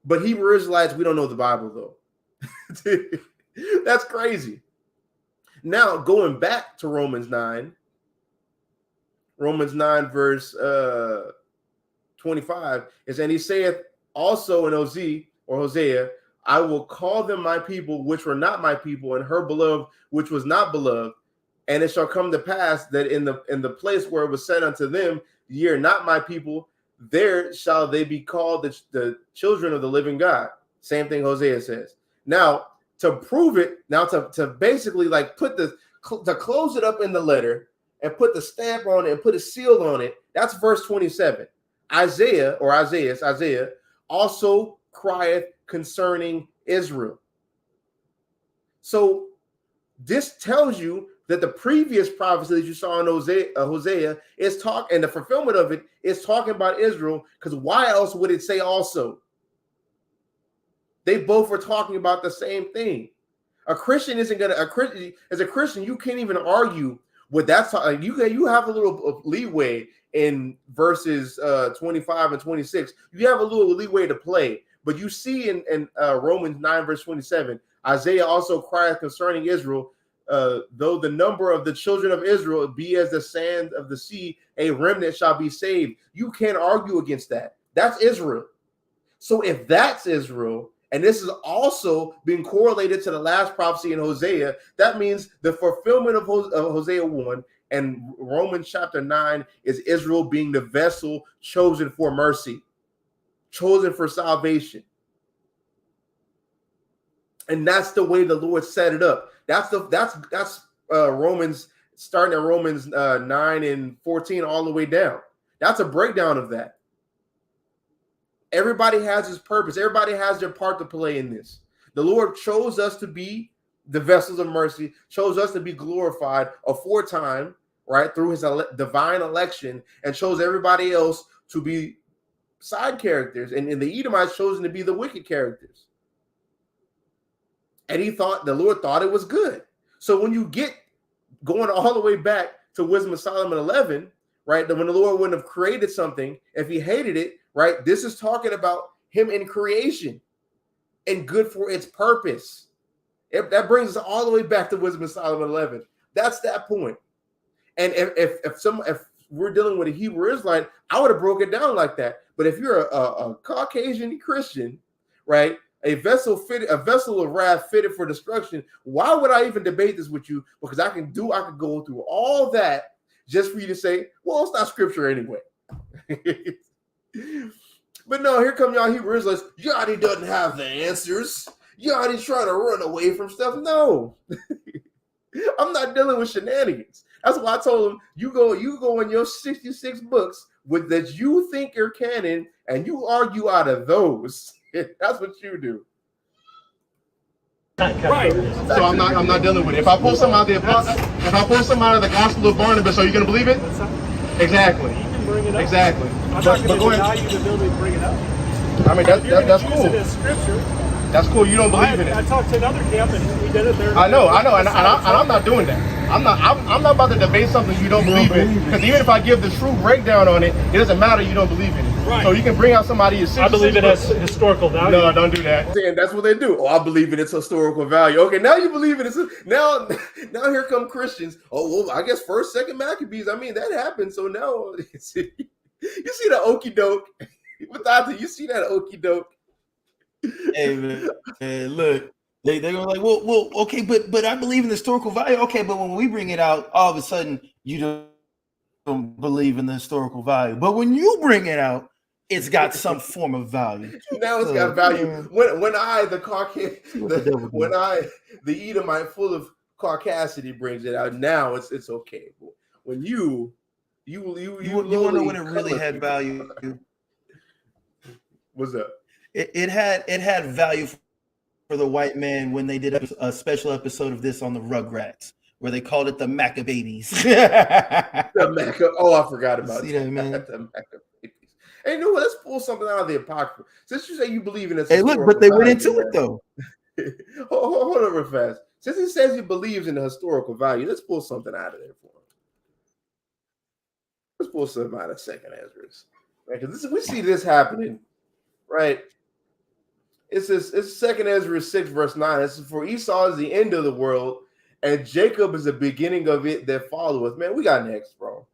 But Hebrew Israelites, we don't know the Bible, though. That's crazy. Now, going back to Romans 9, verse 25, is, and he saith also in Hosea, I will call them my people, which were not my people, and her beloved, which was not beloved. And it shall come to pass that in the place where it was said unto them, ye are not my people, there shall they be called the children of the living God. Same thing Hosea says. Now, to prove it, now to basically like to close it up in the letter and put the stamp on it and put a seal on it, that's verse 27. Isaiah also crieth concerning Israel. So this tells you that the previous prophecy that you saw in Hosea is and the fulfillment of it is talking about Israel, because why else would it say also? They both were talking about the same thing. A Christian isn't going to, as a Christian, you can't even argue with that. You have a little leeway in verses 25 and 26. You have a little leeway to play, but you see in Romans 9, verse 27, Isaiah also crieth concerning Israel, though the number of the children of Israel be as the sand of the sea, a remnant shall be saved. You can't argue against that. That's Israel. So if that's Israel, and this is also being correlated to the last prophecy in Hosea, that means the fulfillment of Hosea 1 and Romans chapter 9 is Israel being the vessel chosen for mercy, chosen for salvation. And that's the way the Lord set it up. That's Romans, starting at Romans 9 and 14 all the way down. That's a breakdown of that. Everybody has his purpose. Everybody has their part to play in this. The Lord chose us to be the vessels of mercy, chose us to be glorified aforetime, right, through his divine election, and chose everybody else to be side characters. And the Edomites chosen to be the wicked characters. And the Lord thought it was good. So when you get going all the way back to Wisdom of Solomon 11, right, that when the Lord wouldn't have created something if he hated it, right, this is talking about him in creation and good for its purpose. That brings us all the way back to Wisdom of Solomon 11. That's that point. And if we're dealing with a Hebrew Israelite, I would have broke it down like that. But if you're a Caucasian Christian, right, a vessel of wrath fitted for destruction, why would I even debate this with you? Because I could go through all that just for you to say, well, it's not scripture anyway. But no, here come y'all Hebrew Israelites. Yachty doesn't have the answers. Yachty's trying to run away from stuff. No, I'm not dealing with shenanigans. That's why I told him, you go in your 66 books with that you think are canon, and you argue out of those. That's what you do. Right. So I'm not dealing with it. If I pull something out of the Gospel of Barnabas, are you going to believe it? Exactly. You can bring it up. Exactly. I'm not But going go to deny ahead. you the ability to bring it up. I mean, that's Use cool. it as scripture. That's cool. You don't believe in I it. talked to another camp and we did it there. I know, and I'm not doing that. I'm not about to debate something you don't believe in. Because even if I give the true breakdown on it, it doesn't matter. You don't believe in it. Right. So you can bring out somebody who's 66 I believe it books. has historical value. No, don't do that. And that's what they do. Oh, I believe in its historical value. Okay, now you believe in it. Now here come Christians. Oh, well, I guess first, second Maccabees. I mean, that happened. So now you see that okie doke. You see that okie doke. Hey man, look, they're like, well, okay, but I believe in the historical value. Okay, but when we bring it out, all of a sudden you don't believe in the historical value. But when you bring it out, it's got some form of value. Now it's got value. When I, the Edomite full of caucasity brings it out, now it's okay. When you want to know when it really had value? What's up? It had value for the white man when they did a special episode of this on the Rugrats, where they called it the Maccabees. I forgot about See that, man? The Maccabees. Hey, you know what? Let's pull something out of the Apocrypha. Since you say you believe in it. Hey, look, but they went into it though. Hold on real fast. Since he says he believes in the historical value, let's pull something out of there for him. Let's pull something out of Second Ezra. Right? Because we see this happening, right? It's Second Ezra 6, verse 9. It says, for Esau is the end of the world, and Jacob is the beginning of it that followeth. Man, we got next, bro.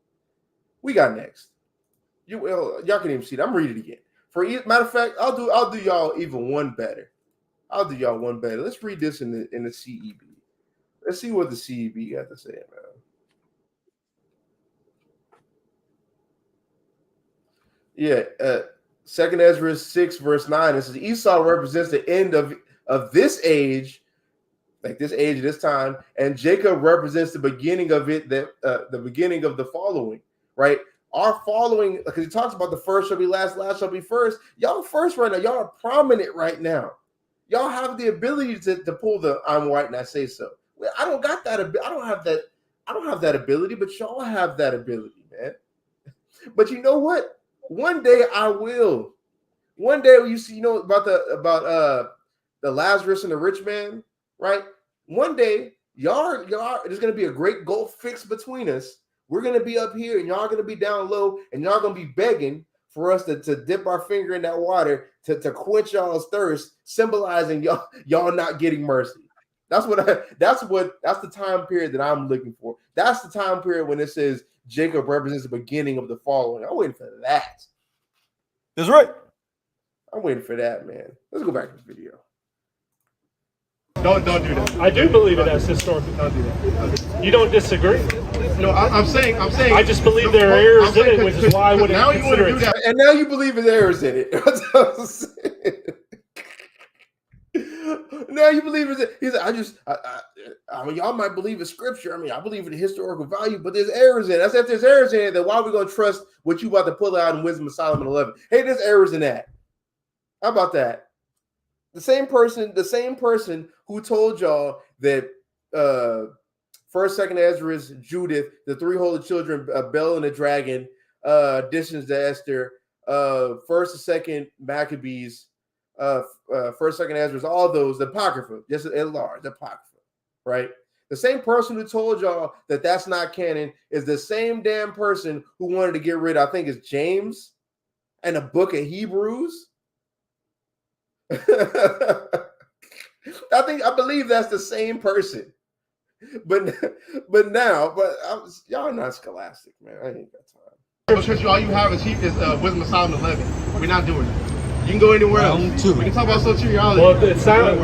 We got next. Y'all can even see it. I'm reading it again. Matter of fact, I'll do y'all even one better. I'll do y'all one better. Let's read this in the CEB. Let's see what the CEB got to say, man. Yeah, Second Ezra 6, verse 9. It says Esau represents the end of this age, like this age of this time, and Jacob represents the beginning of it, the beginning of the following, right? Our following, because he talks about the first shall be last, last shall be first. Y'all first right now. Y'all are prominent right now. Y'all have the ability to pull the I'm white and I say so. I don't got that. I don't have that ability, but y'all have that ability, man. But you know what? One day I will. One day you see, about the Lazarus and the rich man, right? One day y'all there's gonna be a great gulf fixed between us. We're gonna be up here and y'all gonna be down low, and y'all gonna be begging for us to dip our finger in that water to quench y'all's thirst, symbolizing y'all not getting mercy. That's the time period that I'm looking for. That's the time period when it says Jacob represents the beginning of the following. I'm waiting for that. That's right. I'm waiting for that, man. Let's go back to the video. Don't do that. I do believe it as historical. Don't do that. You don't disagree? No, I'm saying. I just believe there are errors in it, which is why I wouldn't now you want to consider do it. that. And now you believe in errors in it. That's what I'm saying. Now you believe in it. He said, I mean, y'all might believe in scripture. I mean, I believe in the historical value, but there's errors in it. I said, if there's errors in it, then why are we going to trust what you about to pull out in Wisdom of Solomon 11? Hey, there's errors in that. How about that? The same person who told y'all that First, Second Ezra, Judith, the three holy children, Bel and the dragon, additions to Esther, First and Second Maccabees, First, Second Ezra, all those, the Apocrypha, just at large, the Apocrypha, right? The same person who told y'all that that's not canon is the same damn person who wanted to get rid of, I think it's James and the book of Hebrews. I believe that's the same person. But y'all not scholastic, man. I ain't got time. Because all you have is Wisdom of Solomon 11. We're not doing it. You can go anywhere else. We can talk about soteriology. Well, it sounds.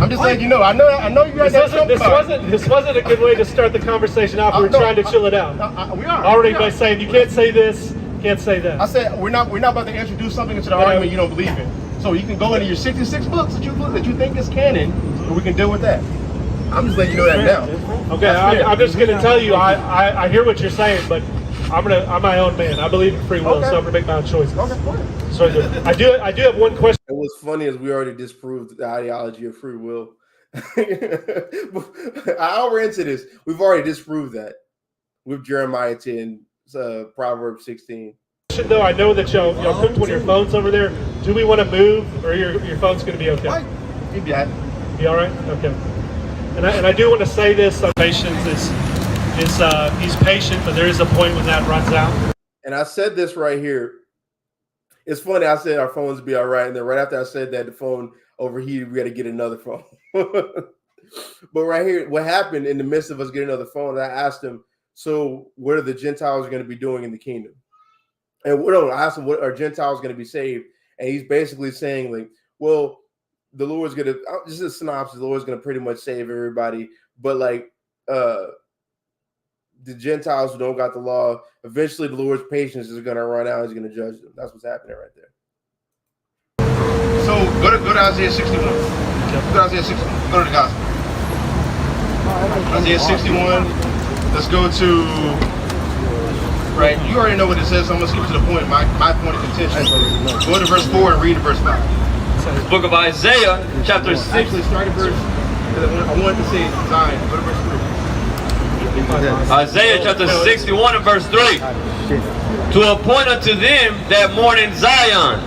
I'm just letting you know. I know you guys. This wasn't a good way to start the conversation out. We were trying to chill it out. We are Already by saying you can't say this, can't say that. I said we're not about to introduce something into the argument you don't believe in. So you can go into your 66 books that you think is canon, and we can deal with that. I'm just letting you know that now. Okay, I'm just going to tell you. I hear what you're saying, but I'm my own man. I believe in free will, so I'm going to make my own choices. Okay, so I do have one question. And what's funny is we already disproved the ideology of free will. I'll into this. We've already disproved that with Jeremiah 10, Proverbs 16. Though I know that y'all cooked one of your phones over there. Do we want to move, or your phone's going to be okay? You'd be all right. Be all right? Okay. And I do want to say this: patience is he's patient, but there is a point when that runs out. And I said this right here. It's funny. I said our phones be all right, and then right after I said that, the phone overheated. We got to get another phone. But right here, what happened in the midst of us getting another phone? I asked him, "So, what are the Gentiles going to be doing in the kingdom?" And I asked him, "What are Gentiles going to be saved?" And he's basically saying, like, "Well, the Lord's going to just a synopsis. The Lord's going to pretty much save everybody, but like the Gentiles who don't got the law, eventually the Lord's patience is going to run out. He's going to judge them." That's what's happening right there. So go to Isaiah 61. Go to Isaiah 61. Go to the gospel. Isaiah 61. Let's go to. Right, you already know what it says, so I'm going to skip to the point, my point of contention. Go to verse 4 and read verse 5. The book of Isaiah, chapter 6. Actually, start at verse, I wanted to say Zion. Go to verse 3. Isaiah chapter 61 and verse 3. To appoint unto them that mourn in Zion,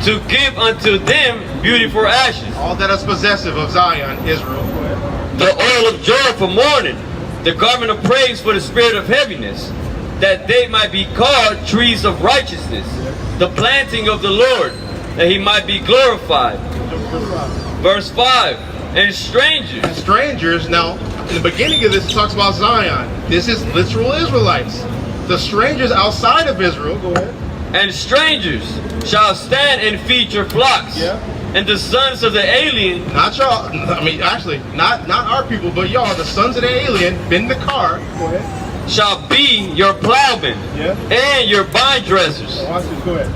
to give unto them beauty for ashes. All that is possessive of Zion, Israel. The oil of joy for mourning, the garment of praise for the spirit of heaviness, that they might be called trees of righteousness, the planting of the Lord, that he might be glorified. Verse 5, and strangers. And strangers, now, in the beginning of this, it talks about Zion. This is literal Israelites. The strangers outside of Israel, go ahead. And strangers shall stand and feed your flocks. And the sons of the alien. Not y'all, I mean, actually, not our people, but y'all, the sons of the alien, bend the car. Go ahead. Shall be your plowmen and your vine dressers.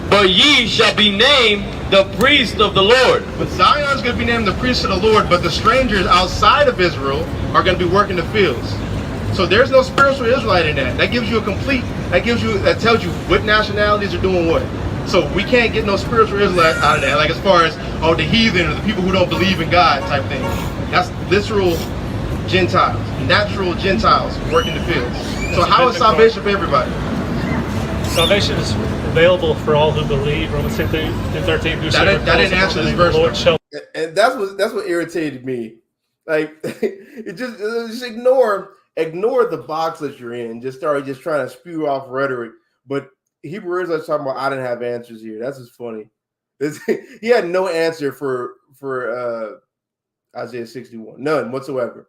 But ye shall be named the priest of the Lord. But Zion's going to be named the priest of the Lord, but the strangers outside of Israel are going to be working the fields. So there's no spiritual Israelite in that. That gives you that tells you what nationalities are doing what. So we can't get no spiritual Israelite out of that. Like as far as, the heathen or the people who don't believe in God type thing. That's literal Gentiles, natural Gentiles working the fields. So how is salvation for everybody? Salvation is available for all who believe. Romans 10:13. That didn't answer this verse. And that's what irritated me. Like, it just ignore the box that you're in. Just trying to spew off rhetoric. But Hebrew Israelites talking about, I didn't have answers here. That's just funny. He had no answer for Isaiah 61, none whatsoever.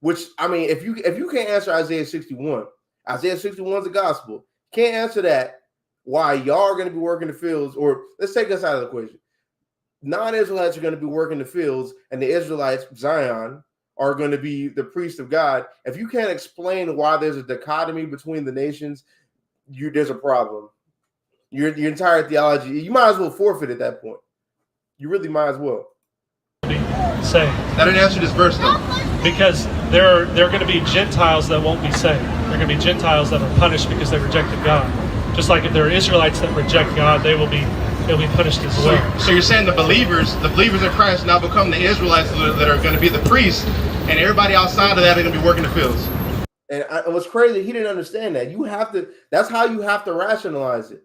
Which, I mean, if you can't answer Isaiah 61 is the gospel. Can't answer that. Why y'all are going to be working the fields? Or let's take us out of the equation. Non-Israelites are going to be working the fields, and the Israelites, Zion, are going to be the priest of God. If you can't explain why there's a dichotomy between the nations, there's a problem. Your entire theology, you might as well forfeit at that point. You really might as well. Say that didn't answer this verse though. Because there are going to be Gentiles that won't be saved. There are going to be Gentiles that are punished because they rejected God. Just like if there are Israelites that reject God, they'll be punished as well. So you're saying the believers in Christ now become the Israelites that are going to be the priests, and everybody outside of that are going to be working the fields. And what's crazy, he didn't understand that. That's how you have to rationalize it.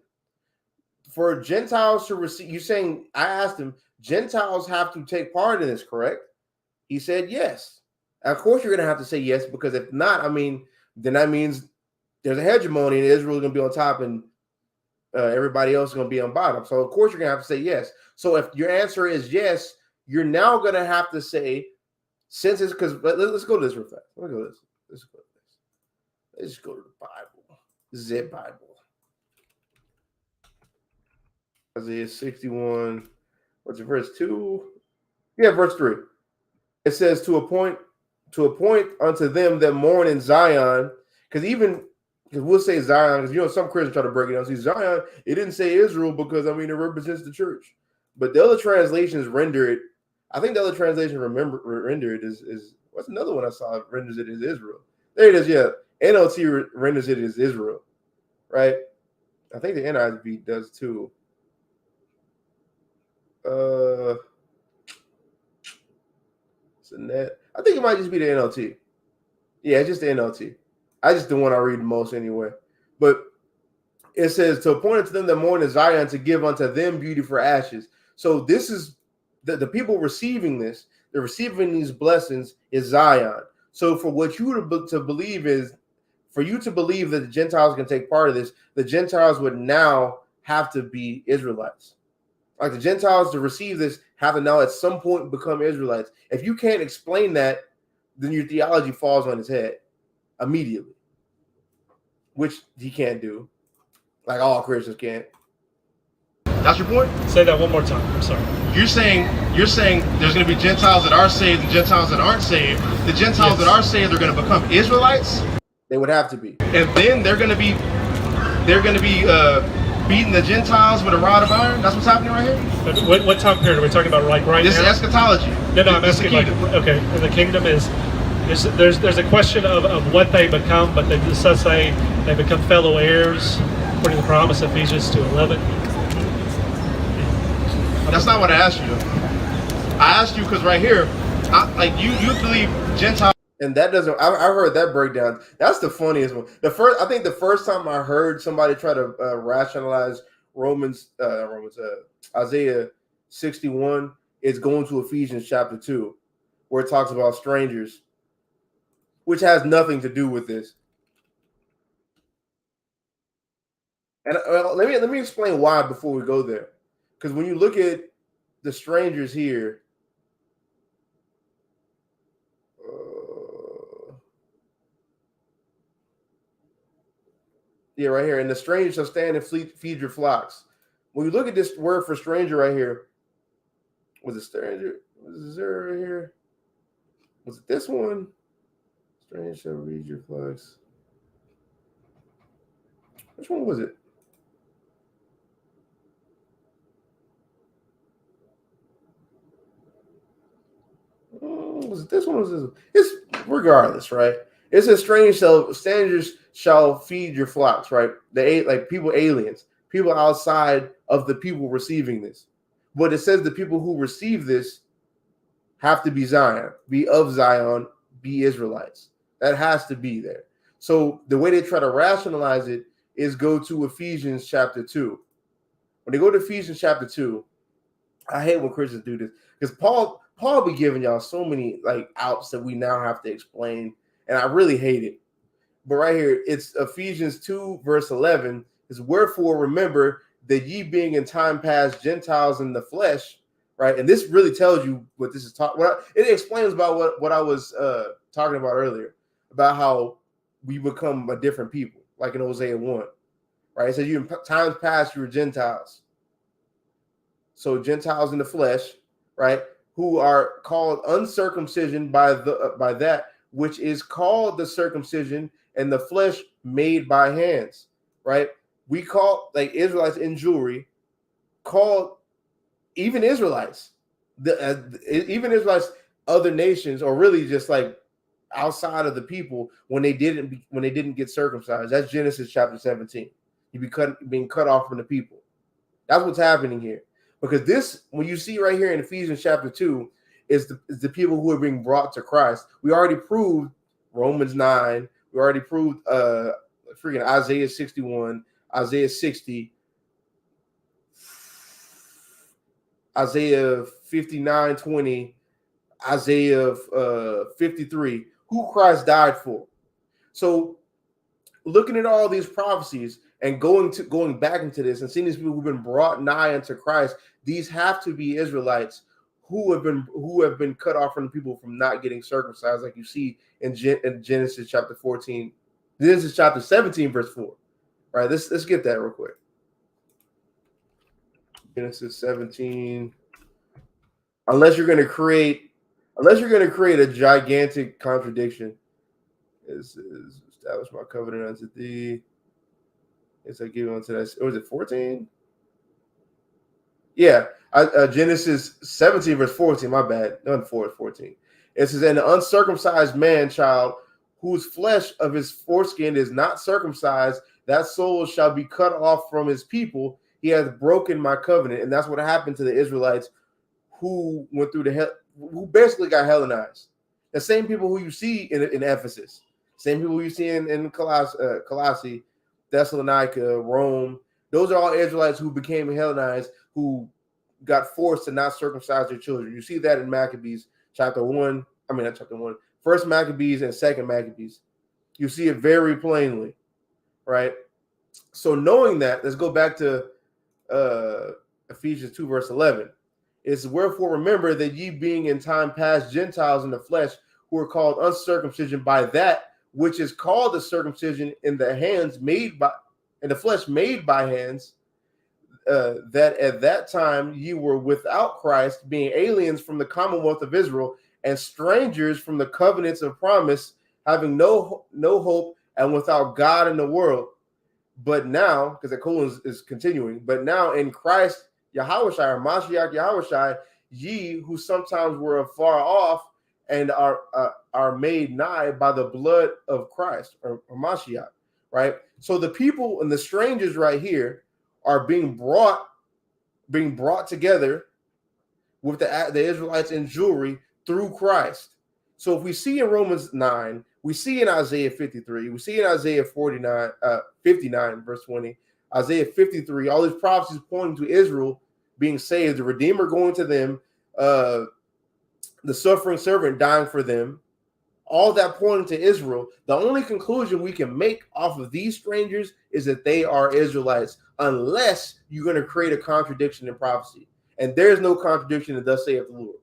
For Gentiles to receive, I asked him, Gentiles have to take part in this, correct? He said yes. Of course, you're going to have to say yes, because if not, then that means there's a hegemony and Israel is going to be on top, and everybody else is going to be on bottom. So of course you're going to have to say yes. So if your answer is yes, you're now going to have to say, since it's because let's go to this real fast. Let's go to this. Let's go to the Bible. This is it, Bible. Isaiah 61. What's it, verse 2? Yeah, verse 3. It says to appoint unto them that mourn in Zion, because we'll say Zion, because some Christians try to break it down. See, Zion, it didn't say Israel because it represents the church. But the other translations render it. I think the other translation render it is what's another one I saw renders it as Israel. There it is. Yeah, NLT renders it as Israel, right? I think the NIV does too. I think it might just be the NLT. Yeah, it's just the NLT. I just the one I read the most anyway. But it says to appoint to them that mourn in Zion, to give unto them beauty for ashes. So this is the people receiving this. They're receiving these blessings is Zion. So for what you to believe is, for you to believe that the Gentiles can take part of this, the Gentiles would now have to be Israelites. Like the Gentiles to receive this have to now at some point become Israelites. If you can't explain that, then your theology falls on its head immediately, which he can't do. Like all Christians can't. That's your point? Say that one more time. I'm sorry. You're saying there's going to be Gentiles that are saved and Gentiles that aren't saved. The Gentiles that are saved are going to become Israelites. They would have to be, and then they're going to be beating the Gentiles with a rod of iron. That's what's happening right here. What time period are we talking about? Like right this now? This is eschatology. No, I'm asking. Like, okay, and the kingdom is. There's a question of what they become, but it does say they become fellow heirs according to the promise, Ephesians 2:11. That's not what I asked you. I asked you because right here, you believe Gentiles. And that doesn't. I heard that breakdown. That's the funniest one. I think the first time I heard somebody try to rationalize Isaiah 61 is going to Ephesians chapter 2, where it talks about strangers, which has nothing to do with this. And let me explain why before we go there, because when you look at the strangers here. Yeah, right here. And the stranger shall stand and feed your flocks. When you look at this word for stranger right here, was it stranger? Was it right here? Was it this one? Stranger shall feed your flocks. Which one was it? Was it this one? Was this? It's regardless, right? It says strangers shall feed your flocks, right? People, aliens, people outside of the people receiving this. But it says the people who receive this have to be Zion, be of Zion, be Israelites. That has to be there. So the way they try to rationalize it is go to Ephesians chapter 2. When they go to Ephesians chapter 2, I hate when Christians do this because Paul be giving y'all so many outs that we now have to explain, and I really hate it. But right here, it's Ephesians 2, verse 11, is wherefore remember that ye being in time past Gentiles in the flesh, right? And this really tells you what this is talking. It explains about what I was talking about earlier, about how we become a different people, like in Hosea 1, right? It says you in times past you were Gentiles. So Gentiles in the flesh, right? Who are called uncircumcision by that which is called the circumcision and the flesh made by hands, right? We call Israelites in jewelry, called even Israelites, even Israelites, other nations, or really just outside of the people when they didn't get circumcised. That's Genesis chapter 17. You being cut off from the people. That's what's happening here. Because this, when you see right here in Ephesians chapter 2, is the people who are being brought to Christ. We already proved Romans 9. We already proved Isaiah 61, Isaiah 60, Isaiah 59:20, Isaiah 53, who Christ died for. So looking at all these prophecies and going back into this and seeing these people who've been brought nigh unto Christ, these have to be Israelites who have been cut off from the people from not getting circumcised, like you see in Genesis chapter 14, Genesis chapter 17, verse 4. Right, let's get that real quick. Genesis 17. Unless you're going to create a gigantic contradiction, is establish my covenant unto thee. It's like give unto that. Was it 14? Yeah, Genesis 17 verse 14. My bad, not 14. It says, "And the uncircumcised man child, whose flesh of his foreskin is not circumcised, that soul shall be cut off from his people. He has broken my covenant." And that's what happened to the Israelites who went through who basically got Hellenized. The same people who you see in Ephesus, same people you see in Colossae, Thessalonica, Rome. Those are all Israelites who became Hellenized, who got forced to not circumcise their children. You see that in Maccabees chapter 1. I mean, not chapter 1. First Maccabees and Second Maccabees. You see it very plainly, right? So knowing that, let's go back to Ephesians 2 verse 11. It's wherefore remember that ye being in time past Gentiles in the flesh, who are called uncircumcision by that which is called the circumcision in the flesh made by hands, that at that time ye were without Christ, being aliens from the commonwealth of Israel and strangers from the covenants of promise, having no hope and without God in the world. But now, because the colon is continuing, but now in Christ Yahushai, or Mashiach Yahushai, ye who sometimes were afar off and are made nigh by the blood of Christ, or Mashiach, right? So the people and the strangers right here are being brought together with the Israelites in Jewry through Christ. So if we see in Romans 9, we see in Isaiah 53, we see in Isaiah 59, verse 20, Isaiah 53, all these prophecies pointing to Israel being saved, the Redeemer going to them, the suffering servant dying for them, all that pointing to Israel. The only conclusion we can make off of these strangers is that they are Israelites, unless you're going to create a contradiction in prophecy. And there's no contradiction in thus saith the Lord.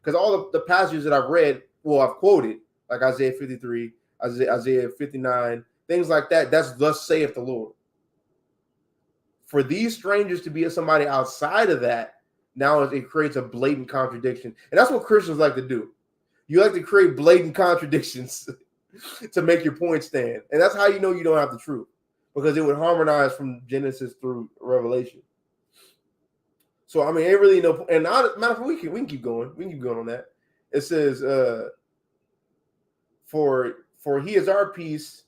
Because all of the passages that I've read, I've quoted, like Isaiah 53, Isaiah 59, things like that, that's thus saith the Lord. For these strangers to be somebody outside of that, now it creates a blatant contradiction. And that's what Christians like to do. You like to create blatant contradictions to make your point stand. And that's how you know you don't have the truth, because it would harmonize from Genesis through Revelation. So, I mean, ain't really no, and matter of fact, we can keep going. We can keep going on that. It says, for he is our peace,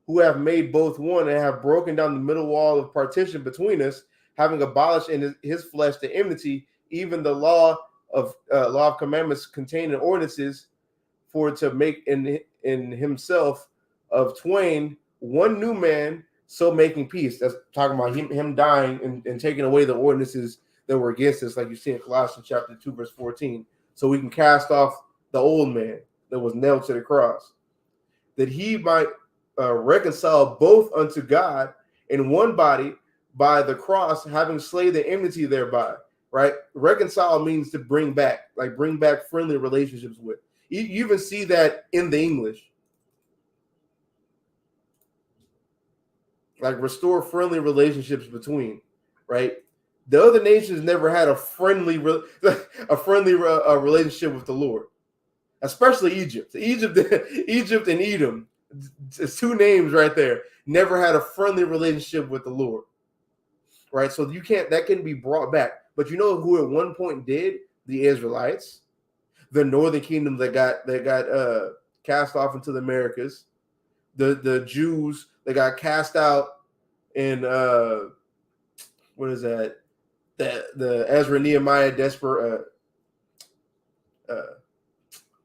who have made both one and have broken down the middle wall of partition between us, having abolished in his flesh the enmity, even the law of commandments contained in ordinances, for to make in himself of twain one new man, so making peace. That's talking about him dying and taking away the ordinances that were against us, like you see in Colossians chapter 2, verse 14. So we can cast off the old man that was nailed to the cross, that he might reconcile both unto God in one body by the cross, having slain the enmity thereby. Right? Reconcile means to bring back, like bring back friendly relationships with. You even see that in the English. Like restore friendly relationships between, right? The other nations never had a friendly relationship with the Lord, especially Egypt. Egypt and Edom, it's two names right there, never had a friendly relationship with the Lord, right? So that can be brought back. But you know who at one point did? The Israelites, the northern kingdom that got cast off into the Americas, the Jews that got cast out in what is that? The Ezra Nehemiah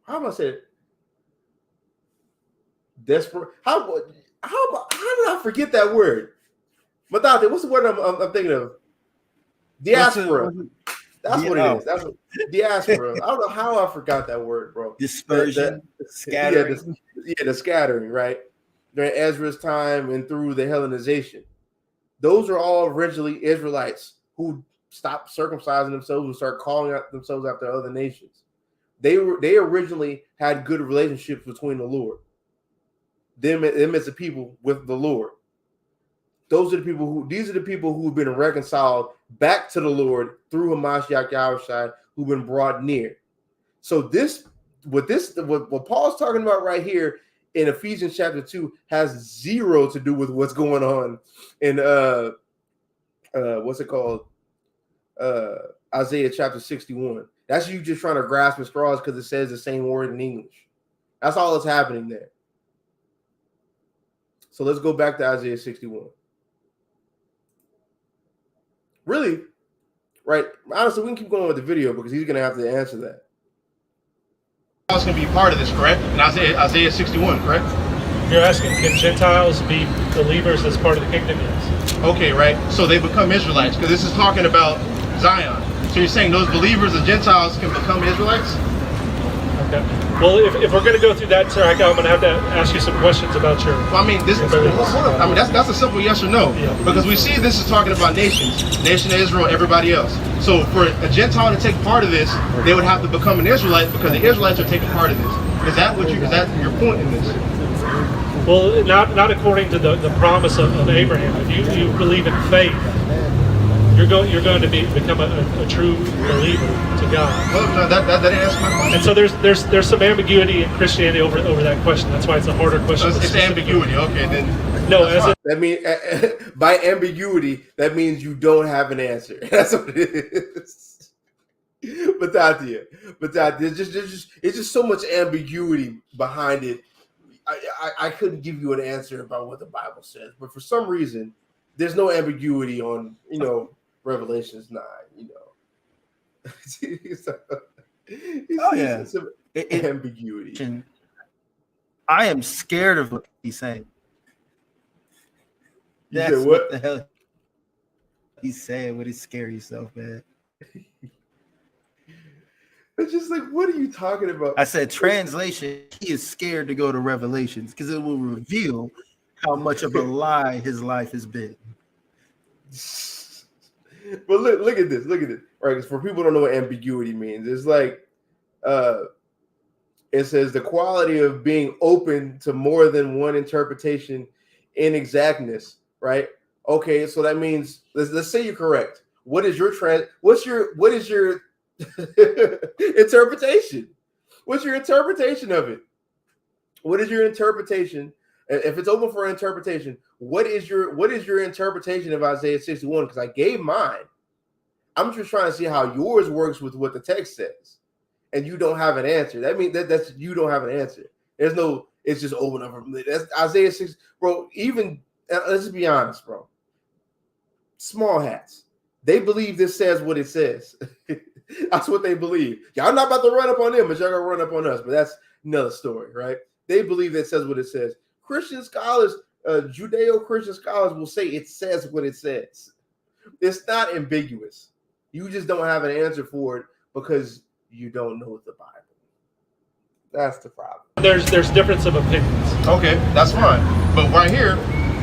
how am I saying it? Desperate. How did I forget that word? Madate, what's the word I'm thinking of? Diaspora. That's what it is. That's what, diaspora. I don't know how I forgot that word, bro. Dispersion, scattering. The scattering, right? During Ezra's time and through the Hellenization. Those are all originally Israelites who stopped circumcising themselves and start calling out themselves after other nations. They originally had good relationships between the Lord. Them as the people with the Lord. These are the people who've been reconciled back to the Lord through Hamashiach Yahushua, who've been brought near. So what Paul's talking about right here in Ephesians chapter 2 has zero to do with what's going on in Isaiah chapter 61. That's you just trying to grasp at straws because it says the same word in English. That's all that's happening there. So let's go back to Isaiah 61. Really, right? Honestly, we can keep going with the video because he's going to have to answer that. Gentiles can be part of this, correct? In Isaiah 61, correct? You're asking, can Gentiles be believers as part of the kingdom? Yes. Okay, right. So they become Israelites because this is talking about Zion. So you're saying those believers and Gentiles can become Israelites? Okay. Well, if we're going to go through that, sir, I'm going to have to ask you some questions about your. Well, I mean, that's a simple yes or no, because we see this is talking about nations, nation of Israel, everybody else. So for a Gentile to take part of this, they would have to become an Israelite because the Israelites are taking part of this. Is that your point in this? Well, not according to the promise of Abraham. If you believe in faith, you're going to become a true believer to God. Well, no, that didn't answer my question. And so there's some ambiguity in Christianity over that question. That's why it's a harder question. So it's ambiguity. Okay, then. No, that means by ambiguity that means you don't have an answer. That's what it is. But there's just so much ambiguity behind it. I couldn't give you an answer about what the Bible says, but for some reason, there's no ambiguity on Revelations 9. Ambiguity. I am scared of what he's saying. That's what the hell he's saying with his scary self, man. It's just like, what are you talking about? I said translation, he is scared to go to Revelations because it will reveal how much of a lie his life has been. But look at this. Right, because for people who don't know what ambiguity means, it's like it says the quality of being open to more than one interpretation, inexactness, right? Okay, so that means let's say you're correct. What is your interpretation? What's your interpretation of it? What is your interpretation? If it's open for interpretation, what is your interpretation of Isaiah 61? Because I gave mine. I'm just trying to see how yours works with what the text says, and you don't have an answer. That means that's you don't have an answer. There's no. It's just open up. That's Isaiah 6, bro. Even let's just be honest, bro. Small hats. They believe this says what it says. That's what they believe. Y'all not about to run up on them, but y'all gonna run up on us. But that's another story, right? They believe that says what it says. Christian scholars, Judeo-Christian scholars will say it says what it says. It's not ambiguous. You just don't have an answer for it because you don't know the Bible. That's the problem. There's difference of opinions. Okay, that's fine. But right here,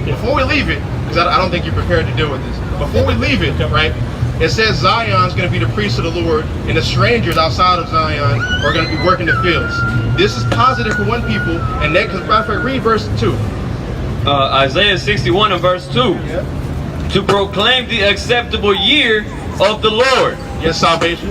before we leave it, because I don't think you're prepared to deal with this. Before we leave it, right? It says Zion's going to be the priest of the Lord, and the strangers outside of Zion are going to be working the fields. This is positive for one people, and that, because matter of fact, read verse 2. Isaiah 61 and verse 2. Yeah. To proclaim the acceptable year of the Lord. Yes, salvation.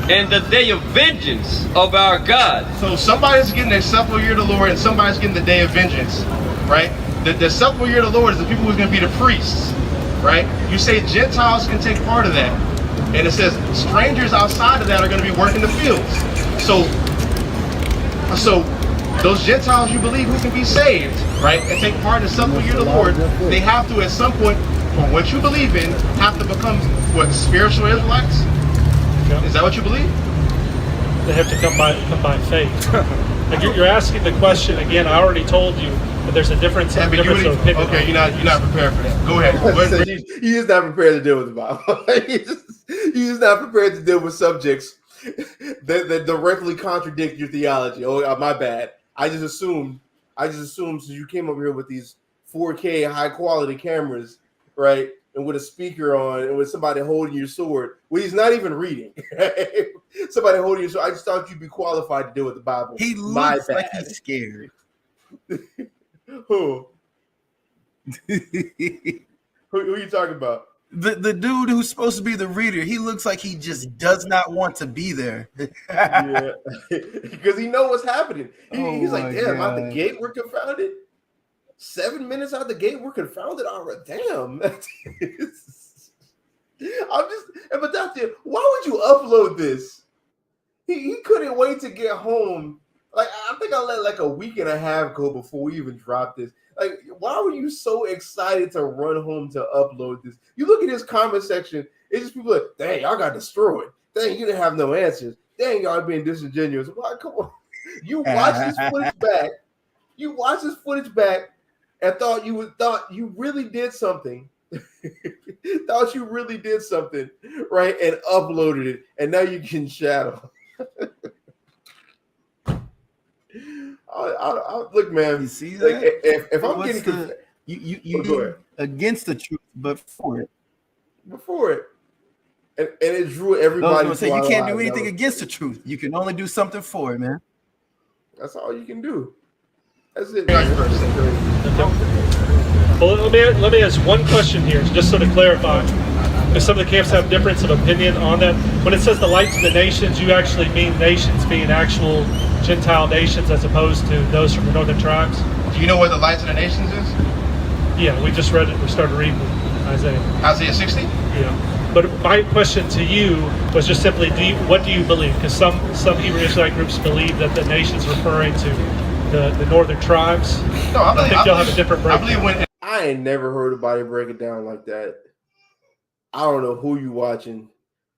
And the day of vengeance of our God. So somebody's getting the acceptable year of the Lord, and somebody's getting the day of vengeance, right? The acceptable year of the Lord is the people who's going to be the priests, right? You say Gentiles can take part of that. And it says strangers outside of that are going to be working the fields. So those Gentiles you believe who can be saved, right, and take part in the acceptable year of the Lord, they have to at some point, from what you believe in, have to become what, spiritual Israelites? Yeah. Is that what you believe? They have to come by faith. Like you're asking the question again. I already told you that there's a difference of opinion. Okay, you're not prepared for that. Go ahead. You're just not prepared to deal with the Bible. You're just not prepared to deal with subjects that directly contradict your theology. Oh, my bad. I just assumed since you came over here with these 4K high quality cameras, right, and with a speaker on and with somebody holding your sword. Well, he's not even reading. Somebody holding your sword. I just thought you'd be qualified to deal with the Bible. He looks like he's scared. Who? Who are you talking about? The dude who's supposed to be the reader, he looks like he just does not want to be there. Yeah, because he knows what's happening. He's like, damn, out the gate we're confounded. 7 minutes out the gate we're confounded already. Damn. But that's it. Why would you upload this? He couldn't wait to get home. Like, I think I let like a week and a half go before we even dropped this. Like, why were you so excited to run home to upload this? You look at his comment section, it's just people like, dang, y'all got destroyed. Dang, you didn't have no answers. Dang, y'all being disingenuous. Why, come on. You watched this footage back. You watched this footage back and thought you really did something. Thought you really did something, right? And uploaded it. And now you can shadow. Look, man. You see that? Like, if I'm getting you against the truth, but for it. Before it. And it drew everybody. You can't do anything against the truth. You can only do something for it, man. That's all you can do. That's it. Well, let me ask one question here, just so to clarify. Because some of the camps have difference of opinion on that. When it says the light to the nations, you actually mean nations being actual Gentile nations as opposed to those from the northern tribes? Do you know what the light to the nations is? Yeah, we just read it. We started reading Isaiah. Isaiah 60? Yeah. But my question to you was just simply, what do you believe? Because some Hebrew Israelite groups believe that the nation's referring to the northern tribes. No, I think you'll have a different breakdown. I ain't never heard anybody break it down like that. I don't know who you watching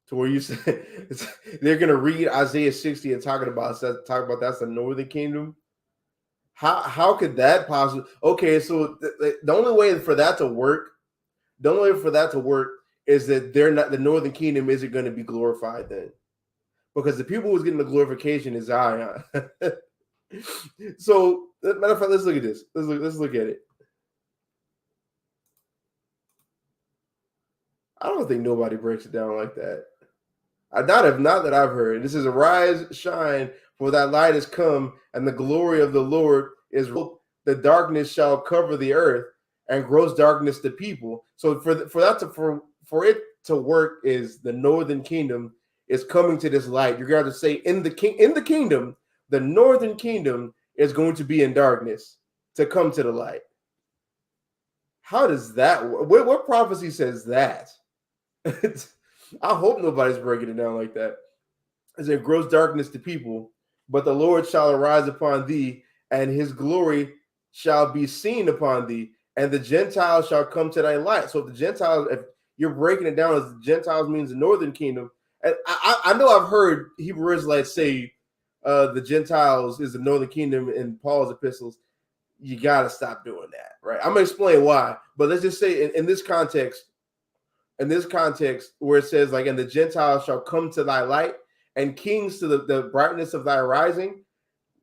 to where you say they're gonna read Isaiah 60 and talk about that's the northern kingdom. How could that possibly? Okay, so the only way for that to work, is that the northern kingdom isn't going to be glorified then, because the people who's getting the glorification is Zion. So, matter of fact, let's look at this. Let's look at it. I don't think nobody breaks it down like that. Not that I've heard. This is arise, shine, for that light has come, and the glory of the Lord is. The darkness shall cover the earth, and gross darkness the people. So for it to work, is the northern kingdom is coming to this light. You're going to say in the kingdom, the northern kingdom is going to be in darkness to come to the light. How does that work? What prophecy says that? I hope nobody's breaking it down like that. It's a gross darkness to people, but the Lord shall arise upon thee, and his glory shall be seen upon thee, and the Gentiles shall come to thy light. So if you're breaking it down as the Gentiles means the northern kingdom, and I know I've heard Hebrew Israelites say the Gentiles is the northern kingdom in Paul's epistles. You got to stop doing that, right? I'm going to explain why, but let's just say in this context, where it says like, and the Gentiles shall come to thy light, and kings to the brightness of thy rising,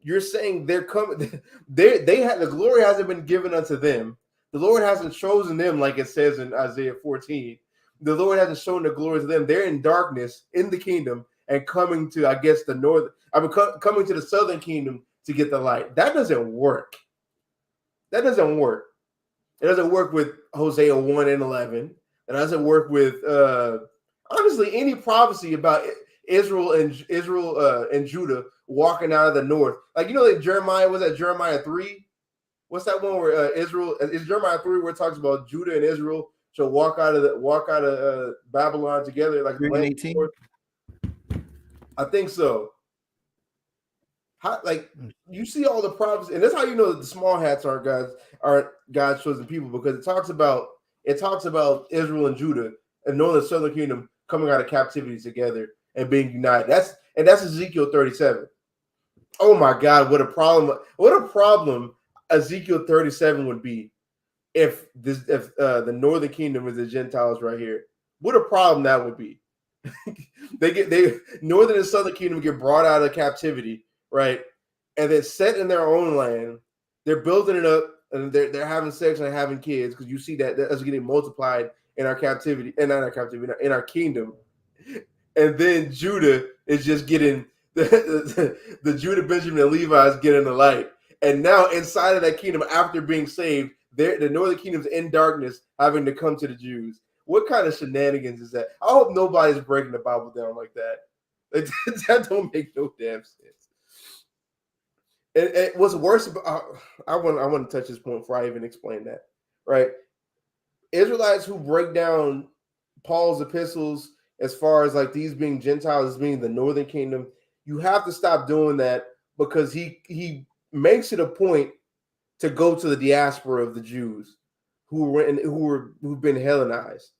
you're saying they're coming. They had the glory hasn't been given unto them. The Lord hasn't chosen them, like it says in Isaiah 14. The Lord hasn't shown the glory to them. They're in darkness in the kingdom and coming to, I guess, coming to the southern kingdom to get the light. That doesn't work. That doesn't work. It doesn't work with Hosea 1 and 11. It doesn't work with honestly any prophecy about Israel and Judah walking out of the north. Like, you know, like Jeremiah, was that Jeremiah 3? What's that one where Israel is Jeremiah 3 where it talks about Judah and Israel shall walk out of Babylon together, like 18? I think so. Like, you see all the prophecies, and that's how you know that the small hats aren't God's chosen people, because it talks about Israel and Judah and northern southern kingdom coming out of captivity together and being united. That's Ezekiel 37. Oh my God, what a problem Ezekiel 37 would be if the northern kingdom is the Gentiles right here. What a problem that would be. Northern and southern kingdom get brought out of captivity, right? And they're set in their own land. They're building it up, and they're having sex and having kids, because you see that's getting multiplied in our captivity, and not in our captivity, in our kingdom. And then Judah is just getting the Judah, Benjamin, and Levi is getting the light. And now inside of that kingdom, after being saved, the northern kingdom's in darkness, having to come to the Jews. What kind of shenanigans is that? I hope nobody's breaking the Bible down like that. That don't make no damn sense. And what's worse about, I want to touch this point before I even explain that. Right? Israelites who break down Paul's epistles as far as like these being Gentiles, as being the northern kingdom, you have to stop doing that, because he makes it a point to go to the diaspora of the Jews who've been Hellenized.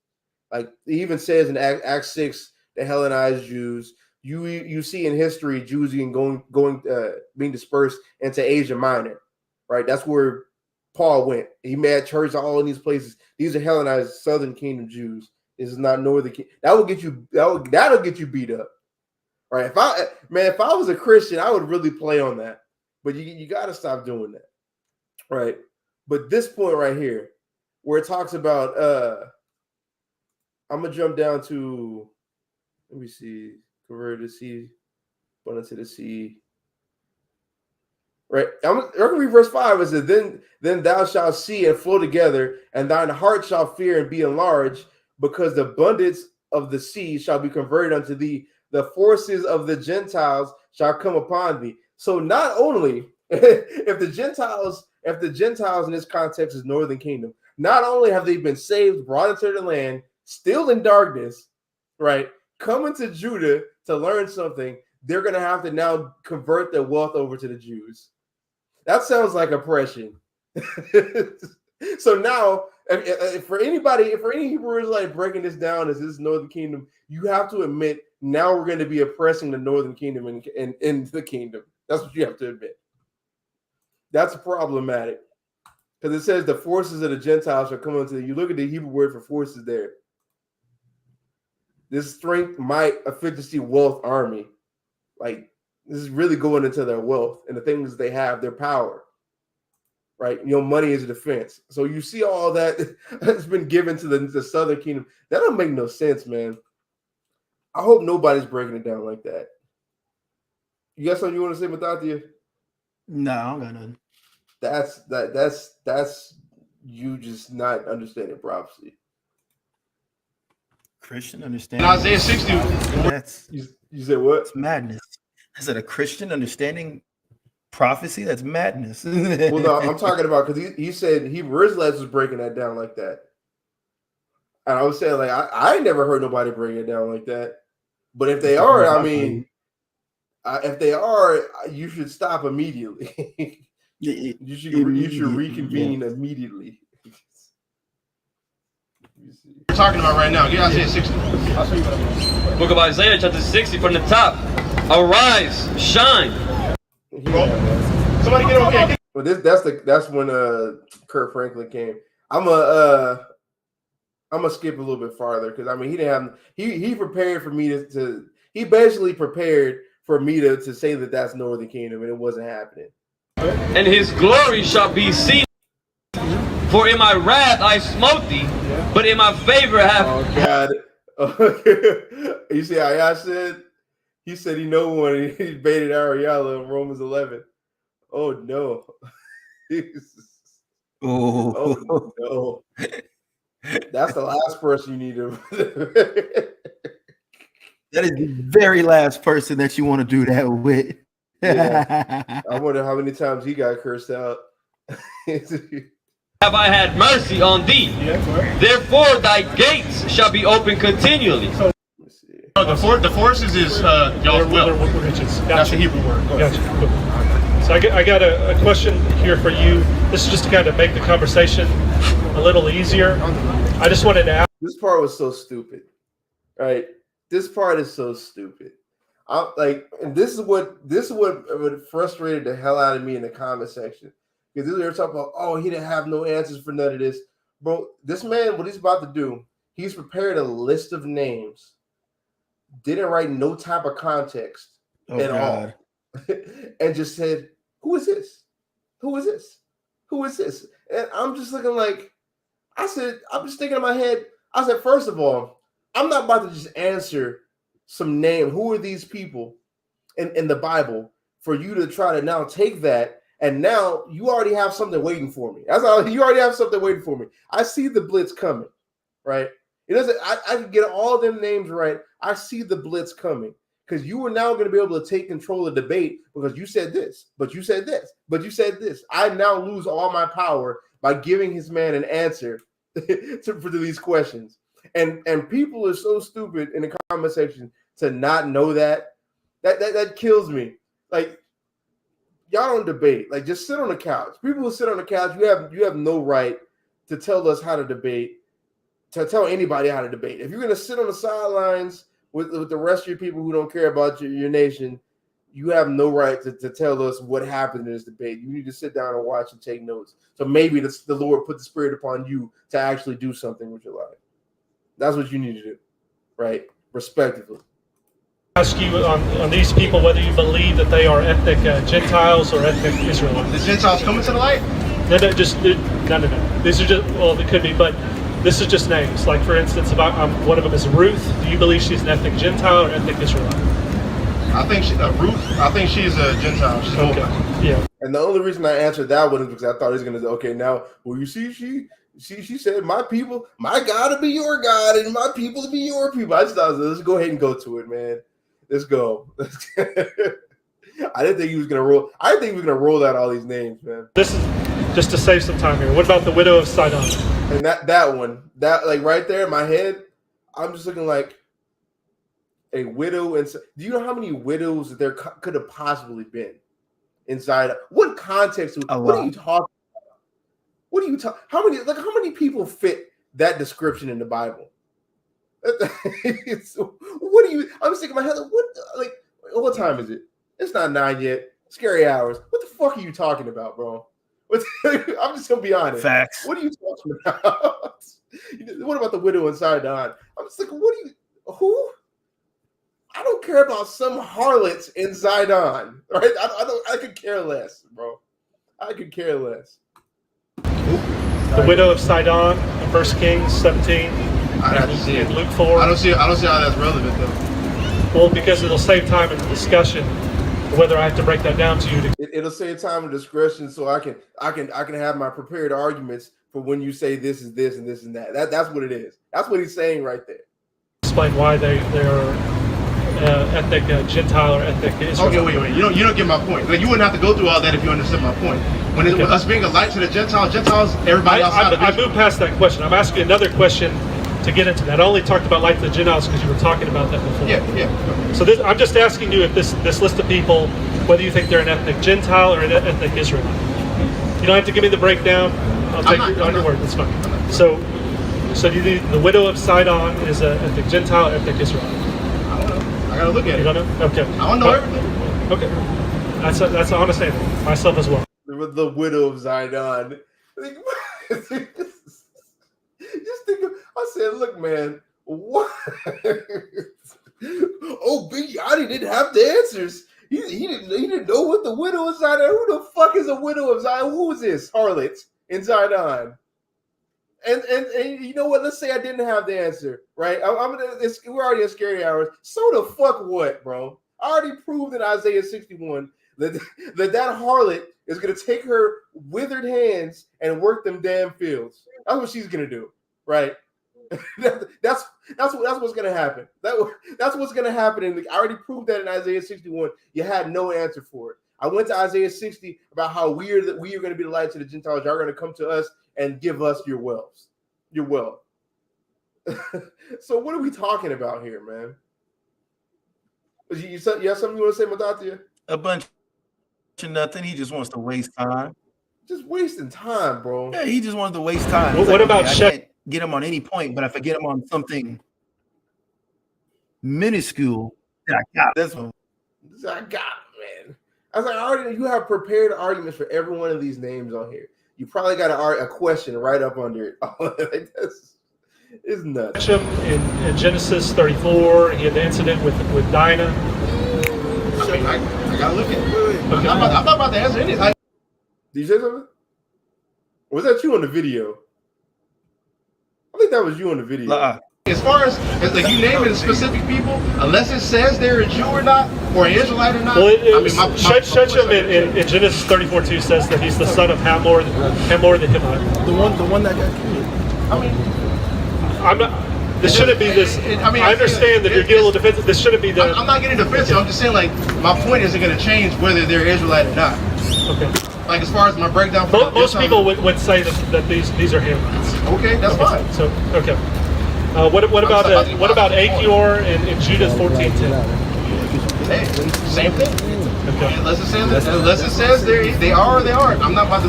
Like he even says in Acts 6, the Hellenized Jews. You see in history Jews being dispersed into Asia Minor, right? That's where Paul went. He made churches all in these places. These are Hellenized Southern Kingdom Jews. This is not Northern Kingdom. That'll get you beat up, right? If I was a Christian, I would really play on that. But you got to stop doing that, right? But this point right here, where it talks about, I'm gonna jump down to, let me see, converted the sea, born into the sea. Right, I'm gonna read verse 5. It says, then thou shalt see and flow together, and thine heart shall fear and be enlarged, because the abundance of the sea shall be converted unto thee. The forces of the Gentiles shall come upon thee. So not only if the Gentiles in this context is northern kingdom, not only have they been saved, brought into the land, still in darkness, right, coming to Judah to learn something, they're going to have to now convert their wealth over to the Jews. That sounds like oppression. So now, for any Hebrew Israelite breaking this down as this northern kingdom, you have to admit now we're going to be oppressing the northern kingdom in the kingdom. That's what you have to admit. That's problematic, because it says the forces of the Gentiles shall come unto you. You look at the Hebrew word for forces there. This strength, might, efficiency, wealth, army. Like, this is really going into their wealth and the things they have, their power. Right? You know, money is a defense. So you see all that that's been given to the southern kingdom. That don't make no sense, man. I hope nobody's breaking it down like that. You got something you want to say, Mathathia? No, I don't got nothing. That's you just not understanding prophecy. Christian In understanding. Isaiah 60, That's You said what? it's madness. I said a Christian understanding prophecy. That's madness. Well, no, I'm talking about, because he said Hebrew Israelites was breaking that down like that, and I was saying like I never heard nobody break it down like that. But if they are, I mean, if they are, you should stop immediately. You should reconvene immediately. we're talking about right now. Get Isaiah 60. I'll show you what I mean. Book of Isaiah, chapter 60, from the top. Arise, shine. Somebody get over here. Well, that's when Kurt Franklin came. I'm gonna skip a little bit farther, because I mean he didn't have he prepared for me to he basically prepared for me to say that that's Northern Kingdom, and it wasn't happening. And his glory shall be seen. For in my wrath I smote thee, but in my favor have. Oh God! You see how I said? He said he know one. He baited Ariella in Romans 11. Oh no! Oh no! That's the last person you need to. That is the very last person that you want to do that with. Yeah. I wonder how many times he got cursed out. Have I had mercy on thee? Therefore thy gates shall be open continually. The forces is y'all's will. That's the Hebrew word. Gotcha. So I got a question here for you. This is just to kind of make the conversation a little easier. I just wanted to ask. This part was so stupid, right? This part is so stupid. And this is what frustrated the hell out of me in the comment section, because they were talking about, oh, he didn't have no answers for none of this, bro. This man, what he's about to do, he's prepared a list of names, didn't write no type of context at all, and just said, "Who is this? Who is this? Who is this?" And I'm just looking like, I'm just thinking in my head, I said, first of all, I'm not about to just answer some name. Who are these people in the Bible for you to try to now take that, and now you already have something waiting for me. That's all. You already have something waiting for me. I see the blitz coming, right? It doesn't. I can get all them names right. I see the blitz coming because you are now going to be able to take control of the debate because you said this, but you said this, but you said this. I now lose all my power by giving his man an answer for these questions. And people are so stupid in the comment section to not know that kills me. Like, y'all don't debate. Like, just sit on the couch. People who sit on the couch, you have no right to tell us how to debate, to tell anybody how to debate. If you're gonna sit on the sidelines with the rest of your people who don't care about your nation, you have no right to tell us what happened in this debate. You need to sit down and watch and take notes. So maybe the Lord put the Spirit upon you to actually do something with your life. That's what you need to do, right? Respectively. Ask you on these people whether you believe that they are ethnic Gentiles or ethnic Israelites. The Gentiles coming to the light? No. These are just, well, it could be, but this is just names. Like, for instance, about one of them is Ruth. Do you believe she's an ethnic Gentile or ethnic Israelite? I think Ruth. I think she's a Gentile. She's okay. Yeah. And the only reason I answered that one is because I thought he was going to say, okay, now, well, you see, she said, my people, my God to be your God, and my people to be your people. I just thought, let's go ahead and go to it, man. Let's go. I didn't think he was going to roll. I didn't think he was going to roll out all these names, man. This is just to save some time here. What about the widow of Sidon? And that one, that like right there in my head, I'm just looking like a widow. And do you know how many widows that there could have possibly been inside? What context? What are you talking about? What are you talking? How many people fit that description in the Bible? What do you? I'm sick of my head. What time is it? It's not 9 yet. Scary hours. What the fuck are you talking about, bro? I'm just gonna be honest. Facts. What are you talking about? What about the widow in Sidon? I'm just like, who? I don't care about some harlots in Sidon, right? I could care less, bro. I could care less. The widow of Sidon in 1 Kings 17. I'd have to see it. Luke 4. I don't see how that's relevant though. Well, because it'll save time in the discussion. Whether I have to break that down to you. It'll save time and discretion, so I can have my prepared arguments for when you say this is this and this and that. That's what it is. That's what he's saying right there. Explain why they are ethnic Gentile or ethnic Israelite. Okay, wait. You don't get my point. Like, you wouldn't have to go through all that if you understood my point. When with us being a light to the Gentiles, everybody outside I moved past that question. I'm asking another question to get into that. I only talked about light to the Gentiles because you were talking about that before. Yeah. So I'm just asking you if this list of people, whether you think they're an ethnic Gentile or an ethnic Israelite. You don't have to give me the breakdown. I'll take your word. That's fine. So do you think the widow of Sidon is an ethnic Gentile or ethnic Israelite? I don't know. I gotta look at it. You don't know? Okay. I don't know everything. Okay. That's an honest answer. Myself as well. The widow of Sidon. Just think of, I said, look, man, what? Oh, Big Yachty didn't have the answers. He didn't know what the widow of Sidon. Who the fuck is a widow of Sidon? Who is this harlot in Sidon? And you know what? Let's say I didn't have the answer, right? We're already at scary hours. So the fuck what, bro? I already proved in Isaiah 61 that harlot is going to take her withered hands and work them damn fields. That's what she's going to do, right? That's what's going to happen. That's what's going to happen. And I already proved that in Isaiah 61. You had no answer for it. I went to Isaiah 60 about how weird that we are going to be the light to the Gentiles. Y'all are going to come to us and give us your wealth. So what are we talking about here, man? You have something you want to say, Madatia? A bunch of nothing. He just wants to waste time. Just wasting time, bro. Yeah, he just wants to waste time. What about I can't get him on any point, but if I get him on something minuscule, then I got this one. I got it, man. I was like, you have prepared arguments for every one of these names on here. You probably got a question right up under it. It's nuts. In Genesis 34, he had the incident with Dinah. I gotta look at it. Okay. I'm not about to answer anything. Did you say something? Or was that you on the video? I think that was you in the video. As far as like you naming specific people, unless it says they're a Jew or not, or an Israelite or not. Well, Shechem in Genesis 34:2 says that he's the son of Hamor the Hivite. The one that got killed. I mean, I'm not. This shouldn't be this. I understand that you're getting a little defensive. This shouldn't be the. I'm not getting defensive. I'm just saying, like, my point isn't going to change whether they're Israelite or not. Okay. Like, as far as my breakdown. Most people would say that these are Hamites. Okay, that's fine. So okay. What about Achior in Judah 14:10? Hey, same thing. Okay. Unless it says they are or they aren't. I'm not about to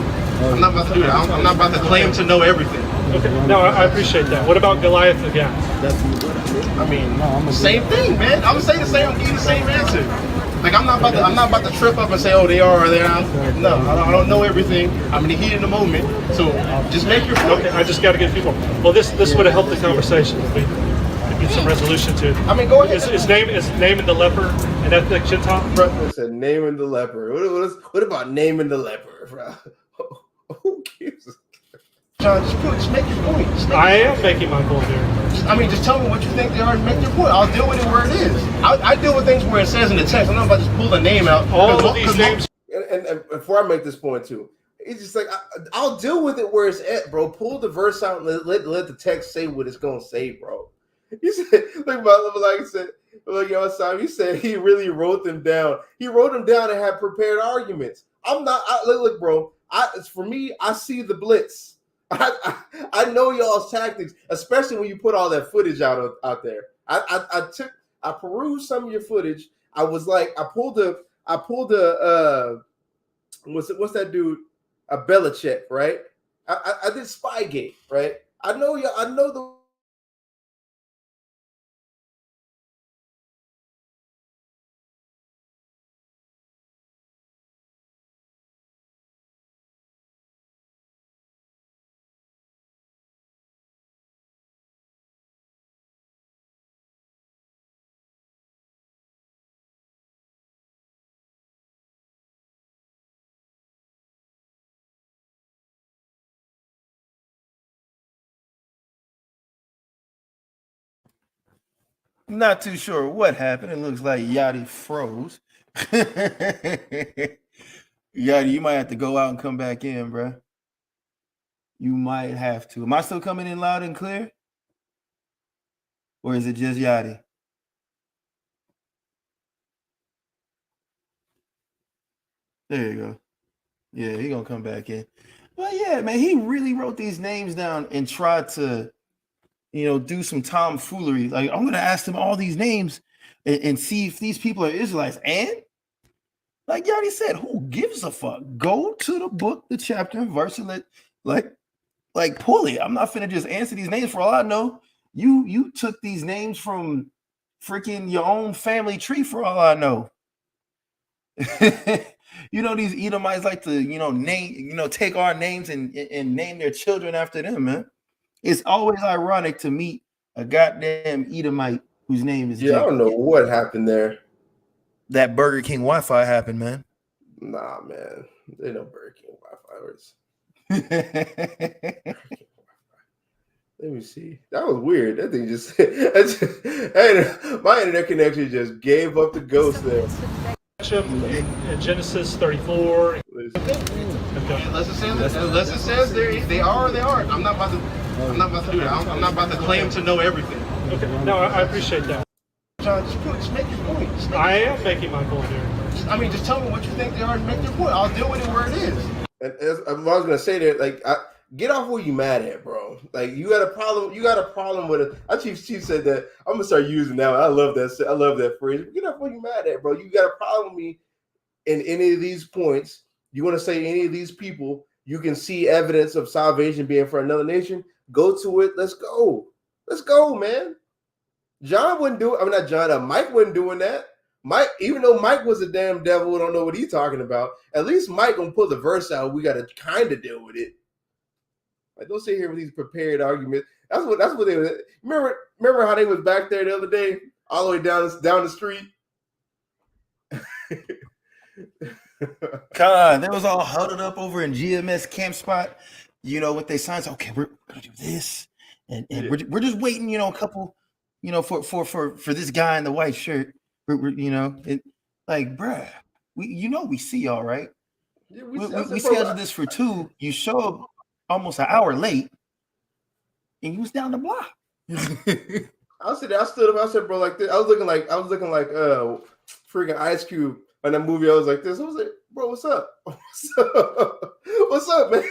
do that. I'm not about to claim to know everything. Okay. No, I appreciate that. What about Goliath the Gath? I mean, same thing, man. I'm gonna say the same. I'm giving the same answer. Like I'm not about to trip up and say, oh, they are or they're not. No, I don't know everything. I'm in the heat of the moment. So just make your point. Okay, I just got to get a few more. Well, this would have helped the conversation if we could get some resolution to it. I mean, go ahead. Is naming the leper an ethnic Gentile? Listen, naming the leper. What about naming the leper, bro? Who gives? John, just make your point. I am making my point here. Just tell me what you think they are and make your point. I'll deal with it where it is. I deal with things where it says in the text. I'm not about to just pull the name out. All of these names. And before I make this point too, it's just like I'll deal with it where it's at, bro. Pull the verse out and let the text say what it's gonna say, bro. You said, like I said, like y'all saw, he said he really wrote them down. He wrote them down and had prepared arguments. Look, bro. For me, I see the blitz. I know y'all's tactics, especially when you put all that footage out there. I perused some of your footage. I was like, I pulled a what's that dude? A Belichick, right? I did Spygate, right? I know the. Not too sure what happened. It looks like Yachty froze. Yachty, you might have to go out and come back in, bro. You might have to. Am I still coming in loud and clear? Or is it just Yachty? There you go. Yeah, he gonna come back in. But yeah, man, he really wrote these names down and tried to, do some tomfoolery. Like, I'm gonna ask them all these names and see if these people are Israelites. And like Yachty said, who gives a fuck? Go to the book, the chapter and verse, and like pull it. I'm not finna just answer these names. For all I know, you took these names from freaking your own family tree. For all I know. These Edomites like to, name, take our names and name their children after them, man. It's always ironic to meet a goddamn Edomite whose name is Jacob. I don't know what happened there. That Burger King Wi-Fi happened, man. Nah, man. There's no Burger King Wi-Fi. Let me see. That was weird. That thing just my internet connection just gave up the ghost there. In Genesis 34. Okay. Unless it says they are or they aren't. I'm not about to do that. I'm not about to claim to know everything. Okay. No, I appreciate that. John, just make your point. I am making my point here. Just tell me what you think they are and make your point. I'll deal with it where it is. And I was gonna say that, like, get off where you mad at, bro. Like, you got a problem with it. Our chief said that. I'm gonna start using that. I love that phrase. Get off where you mad at, bro. You got a problem with me in any of these points. You want to say any of these people you can see evidence of salvation being for another nation? Go to it. Let's go, man. John wouldn't do it. I mean, not John. Mike wasn't doing that. Mike, even though Mike was a damn devil, don't know what he's talking about. At least Mike gonna pull the verse out. We got to kind of deal with it. Like, don't sit here with these prepared arguments. That's what they were. Remember how they was back there the other day, all the way down the street. God, they was all huddled up over in GMS camp spot. With their signs. Okay, we're gonna do this and we're just waiting, you know, a couple, you know, for this guy in the white shirt, you know, like, bruh, we see y'all, right? Yeah, We scheduled this for 2. You show up almost an hour late, and you was down the block. I stood up. I said, bro, like this. I was looking like freaking Ice Cube in that movie. I was like this. I was like, bro, what's up? What's up, man?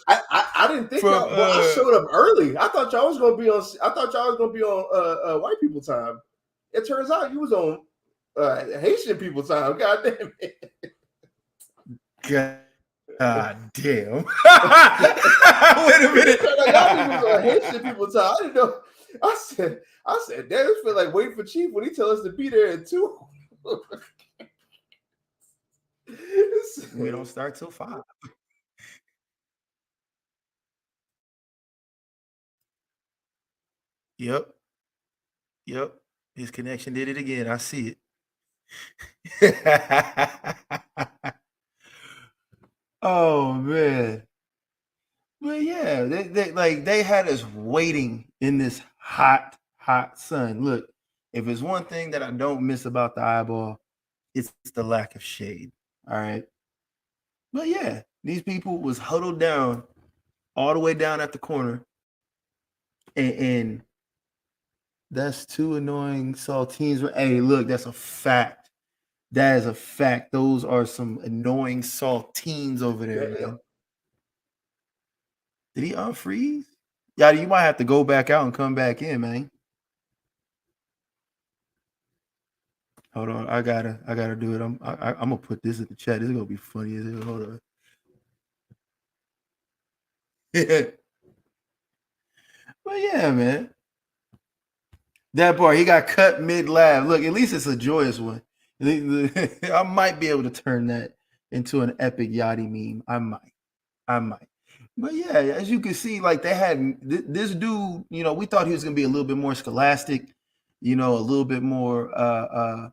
I didn't think y'all. Bro, I showed up early. I thought y'all was gonna be on. White people time. It turns out you was on Haitian people time. God damn it. God damn. Wait a minute. Y'all was on Haitian people time. I didn't know. I said, damn, it feel like waiting for Chief when he tell us to be there at 2. We don't start till 5. Yep. His connection did it again. I see it. Oh man. But yeah, they had us waiting in this hot sun. Look, if it's one thing that I don't miss about the eyeball, it's the lack of shade. All right. But yeah, these people was huddled down all the way down at the corner. And that's 2 annoying saltines. Hey, look, that's a fact. That is a fact. Those are some annoying saltines over there, man. Did he unfreeze? Yeah, you might have to go back out and come back in, man. Hold on, I gotta do it. I'm gonna put this in the chat. This is gonna be funny as hell. Hold on. But yeah, man. That part, he got cut mid-laugh. Look, at least it's a joyous one. I might be able to turn that into an epic Yachty meme. I might. But yeah, as you can see, like they had this dude, you know, we thought he was going to be a little bit more scholastic, you know, a little bit more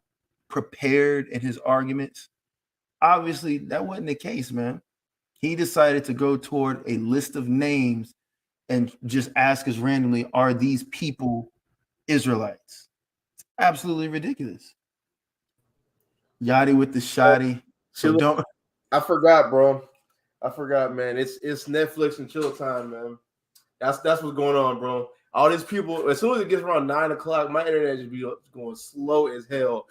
prepared in his arguments. Obviously, that wasn't the case, man. He decided to go toward a list of names and just ask us randomly, are these people Israelites? It's absolutely ridiculous. Yachty with the shoddy. So don't. I forgot, bro. I forgot, man. It's Netflix and chill time, man. That's what's going on, bro. All these people, as soon as it gets around 9 o'clock, my internet just be going slow as hell.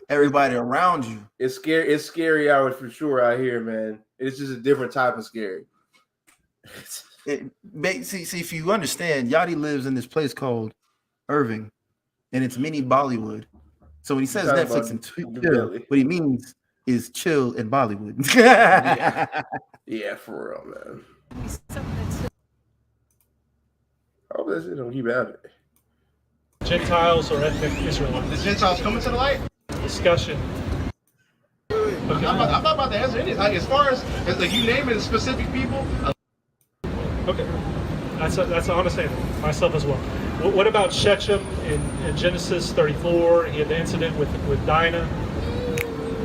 Everybody around you. It's scary. It's scary hours for sure out here, man. It's just a different type of scary. See, if you understand, Yachty lives in this place called Irving, and it's mini Bollywood. So when he says Netflix and chill, what he means is chill in Bollywood. Yeah, for real, man. I hope this don't keep happening. Gentiles or ethnic Israelites? The Gentiles coming to the light? Discussion. Okay. I'm not about to answer any. Like, as far as like you name it, specific people. Okay, that's an honest answer. Myself as well. What about Shechem in Genesis 34? He had the incident with Dinah.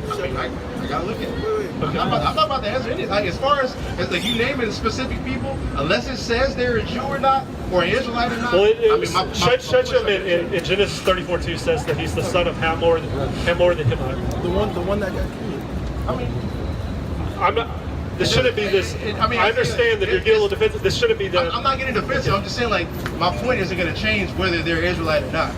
I gotta look at it. Okay. I'm not about to answer anything. Like, as far as like you name it, specific people, unless it says they're a Jew or not, or an Israelite or not. Well, Shechem in Genesis 34:2 says that he's the son of Hamor the Hivite. The one that got killed. I mean, I'm not. This shouldn't be this. I understand that you're getting a little defensive. This shouldn't be that. I'm not getting defensive. I'm just saying, like, my point isn't going to change whether they're Israelite or not.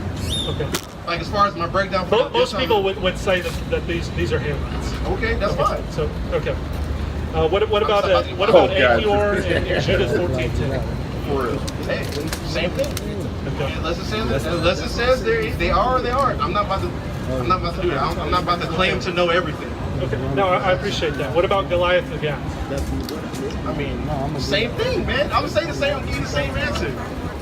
Okay. Like, as far as my breakdown. Most people would say that these are Hamites. Okay, that's fine. So okay. What about Achior and Judas 14:10? For real. Hey, same thing. Okay. Unless it says they are or they aren't. I'm not about to do that. I'm not about to claim to know everything. Okay. No, I appreciate that. What about Goliath the Gath? I mean, same thing, man. I'm saying the same. I'm giving the same answer.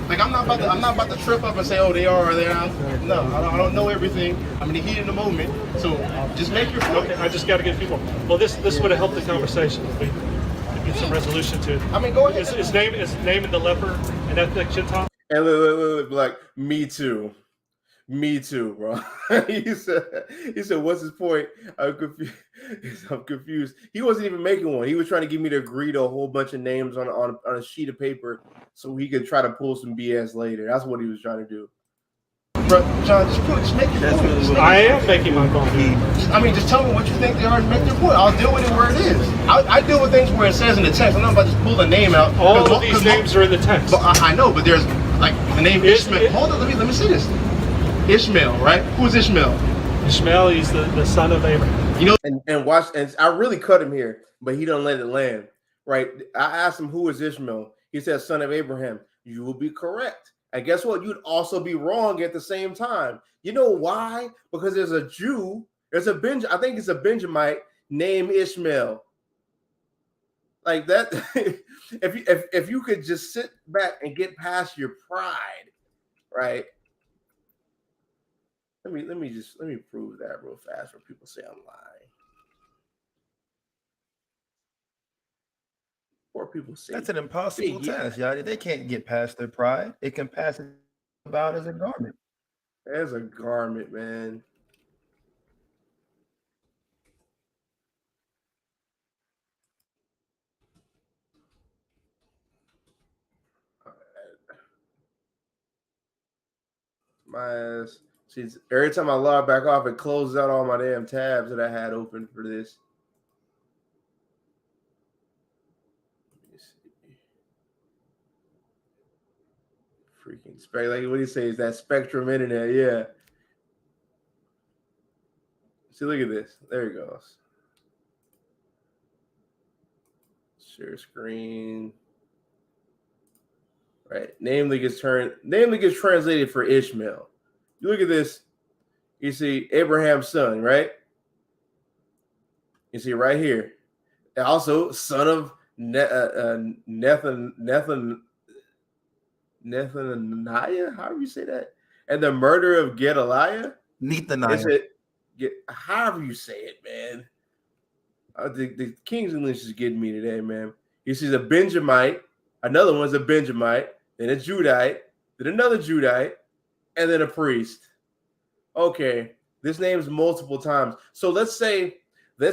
Like, I'm not about to trip up and say, oh, they are or they're not. No, I don't know everything. I'm in the heat of the moment. So just make your point. Okay, I just got to get a few more. Well, this would have helped the conversation if we could get some resolution to it. I mean, go ahead. Is naming the leper an ethnic Gentile? And look, like, me too. Me too, bro. he said, what's his point? I'm confused. He wasn't even making one. He was trying to get me to agree to a whole bunch of names on a sheet of paper so he could try to pull some BS later. That's what he was trying to do. Bro, John, just make your point. I am making my point. Just tell me what you think they are and make your point. I'll deal with it where it is. I deal with things where it says in the text. I'm not about to just pull the name out. All of these names are in the text. But I know, but there's like the name Ishmael. Hold on, let me see this. Ishmael, right? Who's Ishmael? Ishmael, he's the son of Abraham. You know, and watch, and I really cut him here, but he don't let it land. Right? I asked him who is Ishmael. He said, son of Abraham. You will be correct. And guess what? You'd also be wrong at the same time. You know why? Because there's a Jew, I think it's a Benjamite named Ishmael. Like that, if you could just sit back and get past your pride, right? Let me prove that real fast where people say I'm lying. Or people say that's an impossible task, y'all. They can't get past their pride. It can pass it about as a garment. As a garment, man. My ass. See, every time I log back off, it closes out all my damn tabs that I had open for this. Freaking like what do you say? Is that Spectrum internet? Yeah. See, look at this. There it goes. Share screen. Right. Namely gets translated for Ishmael. You look at this. You see Abraham's son, right? You see right here. And also, son of Nethaniah, however you say that, and the murder of Gedaliah. Nethaniah. However you say it, man. The King's English is getting me today, man. You see a Benjamite, another one's a Benjamite, then a Judite, then another Judite, and then a priest. Okay, this name's multiple times. So let's say he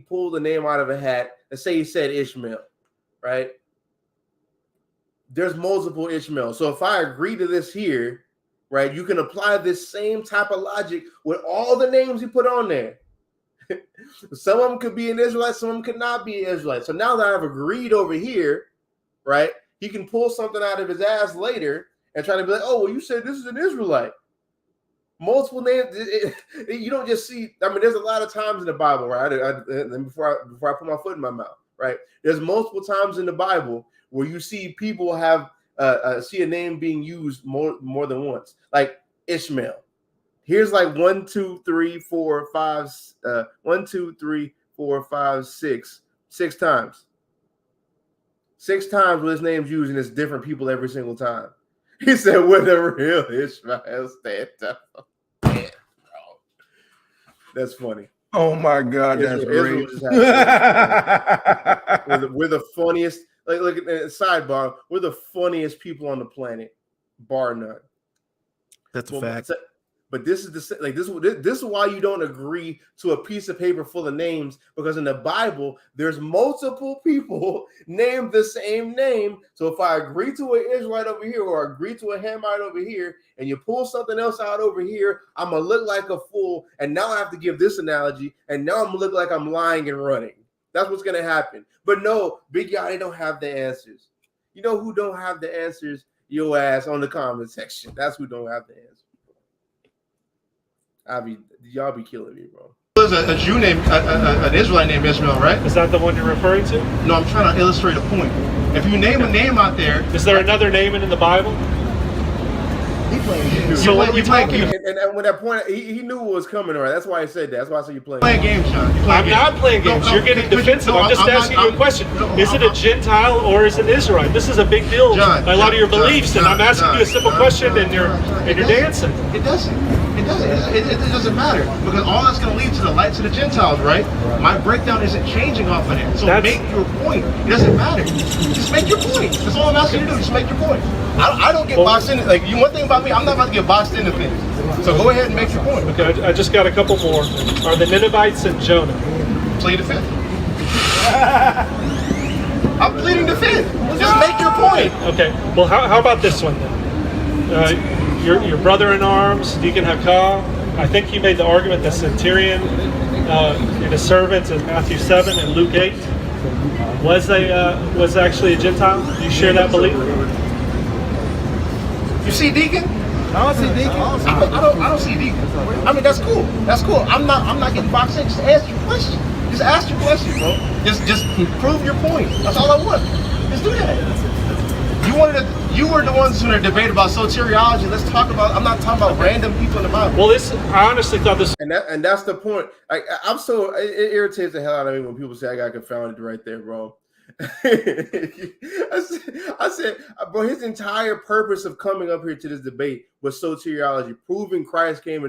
pulled the name out of a hat. Let's say he said Ishmael, right? There's multiple Ishmael. So if I agree to this here, right, you can apply this same type of logic with all the names he put on there. Some of them could be an Israelite, some of them could not be an Israelite. So now that I've agreed over here, right, he can pull something out of his ass later and try to be like, oh, well, you said this is an Israelite. Multiple names. You don't just see. I mean, there's a lot of times in the Bible, right? Before I put my foot in my mouth, right? There's multiple times in the Bible where you see people have see a name being used more than once, like Ishmael. Here's like 1, 2, 3, 4, 5, 1, 2, 3, 4, 5, 6 times. 6 times where his name's used, and it's different people every single time. He said, "With a real Ishmael stand up." Yeah, bro. That's funny. Oh my God, that's great. We're the funniest. Like, look at the sidebar. We're the funniest people on the planet, bar none. That's a fact. But this is this is why you don't agree to a piece of paper full of names, because in the Bible there's multiple people named the same name. So if I agree to an Israelite over here or agree to a Hamite over here, and you pull something else out over here, I'm gonna look like a fool. And now I have to give this analogy, and now I'm gonna look like I'm lying and running. That's what's gonna happen. But no, Big Y'all, they don't have the answers. You know who don't have the answers? Your ass on the comment section. That's who don't have the answers. Y'all be killing me, bro. There's a Jew named, an Israelite named Ishmael, right? Is that the one you're referring to? No, I'm trying to illustrate a point. If you name a name out there, is there another name in the Bible? He playing games. So what are you talking about? And when that point, he knew what was coming, right? That's why I said that. That's why I said you're playing games, John. I'm not playing games. You're getting defensive. I'm just asking you a question. Is it a Gentile or is it Israelite? This is a big deal by a lot of your beliefs, and I'm asking you a simple question, and you're dancing. It doesn't. It doesn't matter, because all that's going to lead to the light to the Gentiles, right? My breakdown isn't changing off of that. So make your point. It doesn't matter. Just make your point. That's all I'm asking you to do. Just make your point. I don't get boxed in. Like one thing about me, I'm not about to get boxed into things. So go ahead and make your point. Okay, I just got a couple more. Are the Ninevites and Jonah? Plead the fifth. I'm pleading the fifth. Just make your point. Okay. Well, how about this one then? Your brother in arms, Deacon Hakah. I think you made the argument that centurion and a servant in Matthew 7 and Luke 8 was actually a Gentile. Do you share that belief? You see Deacon? I don't see Deacon. I don't see Deacon. I mean, that's cool. That's cool. I'm not getting boxed in. Just ask your question. Just ask your question, bro. Just prove your point. That's all I want. Just do that. You were the ones who were debate about soteriology. Let's talk about. I'm not talking about random people in the Bible. Well, I honestly thought this. And that's the point. I'm so it irritates the hell out of me when people say I got confounded right there, bro. I said, bro, his entire purpose of coming up here to this debate was soteriology, proving Christ came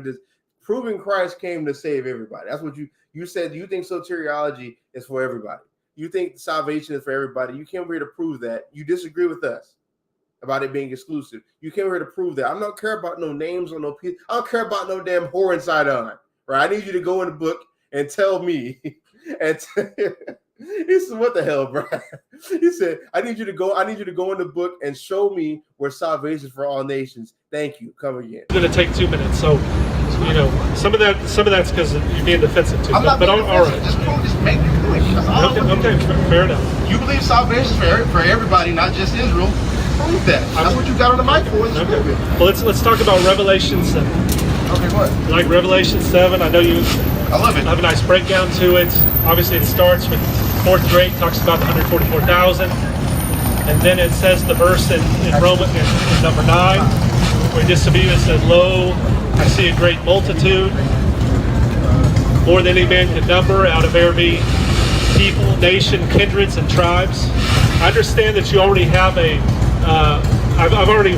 to save everybody. That's what you said. You think soteriology is for everybody. You think salvation is for everybody. You came here to prove that. You disagree with us about it being exclusive. You came here to prove that. I don't care about no names or no people. I don't care about no damn whore inside on. Right? I need you to go in the book and tell me. And he said, "What the hell, bro?" He said, "I need you to go in the book and show me where salvation is for all nations. Thank you. Come again." It's going to take 2 minutes, so some of that's because you're being defensive too. I'm not being all right. Just make your point. That's all. Okay, fair enough. You believe salvation for everybody, not just Israel. Prove that. That's what you got on the mic for. Okay. Well, let's talk about Revelation 7. Okay, go ahead. Like Revelation 7, I know you. I love it. Have a nice breakdown to it. Obviously, it starts with fourth grade, talks about the 144,000, and then it says the verse in Romans in number 9, where disobedience said, "Lo, I see a great multitude, more than any man can number, out of every people, nation, kindreds, and tribes." I understand that you already have I've already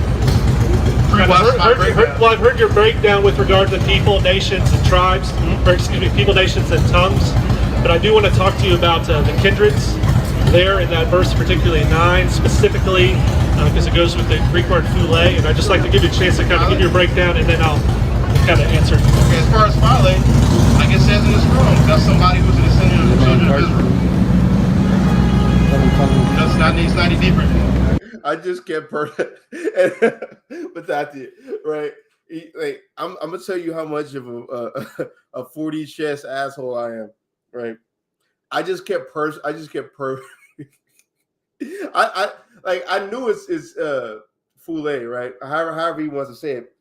I've heard your breakdown with regard to people, nations, and tribes, or excuse me, people, nations, and tongues. But I do want to talk to you about the kindreds there in that verse, particularly 9 specifically, because it goes with the Greek word phule. And I'd just like to give you a chance to kind of give your breakdown, and then I'll kind of answer. Okay, as far as phule, like it says in the Strong's, that's somebody who's a descendant of the children of Israel. That's not needs 90 deeper. I just kept but that's it, right? Like I'm gonna tell you how much of a 40 chest asshole I am, right? I knew it's phule, right? However he wants to say it.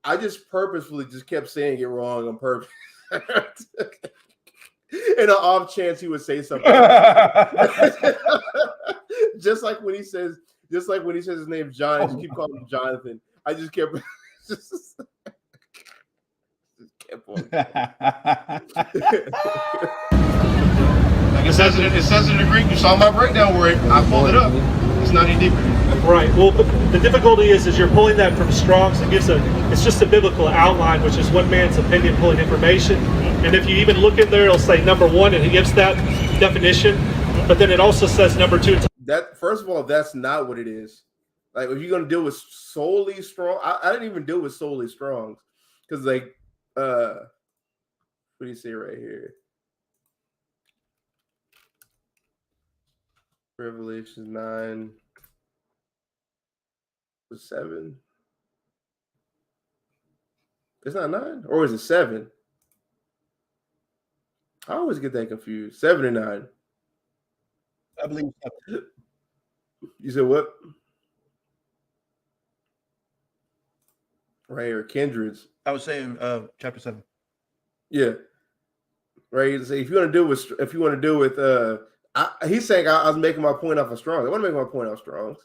I just purposefully just kept saying it wrong on purpose. In an off chance he would say something. just like when he says his name John, I just keep calling him Jonathan. I just kept on. Like it says it in the Greek. You saw my breakdown where I pulled it up. It's not any deeper. Right. Well, but the difficulty is you're pulling that from Strong's. It's just a biblical outline, which is one man's opinion pulling information. And if you even look in there, it'll say number 1, and he gives that definition. But then it also says number 2. That first of all, that's not what it is. Like if you're gonna deal with solely strong, I didn't even deal with solely Strong's because like what do you say right here? Revelation 9 7. It's not 9, or is it 7? I always get that confused. 7 and 9. I believe. You said what? Right here, kindreds. I was saying chapter 7. Yeah. Right. So if you want to deal with he's saying I was making my point off of Strong's. I want to make my point off Strong's.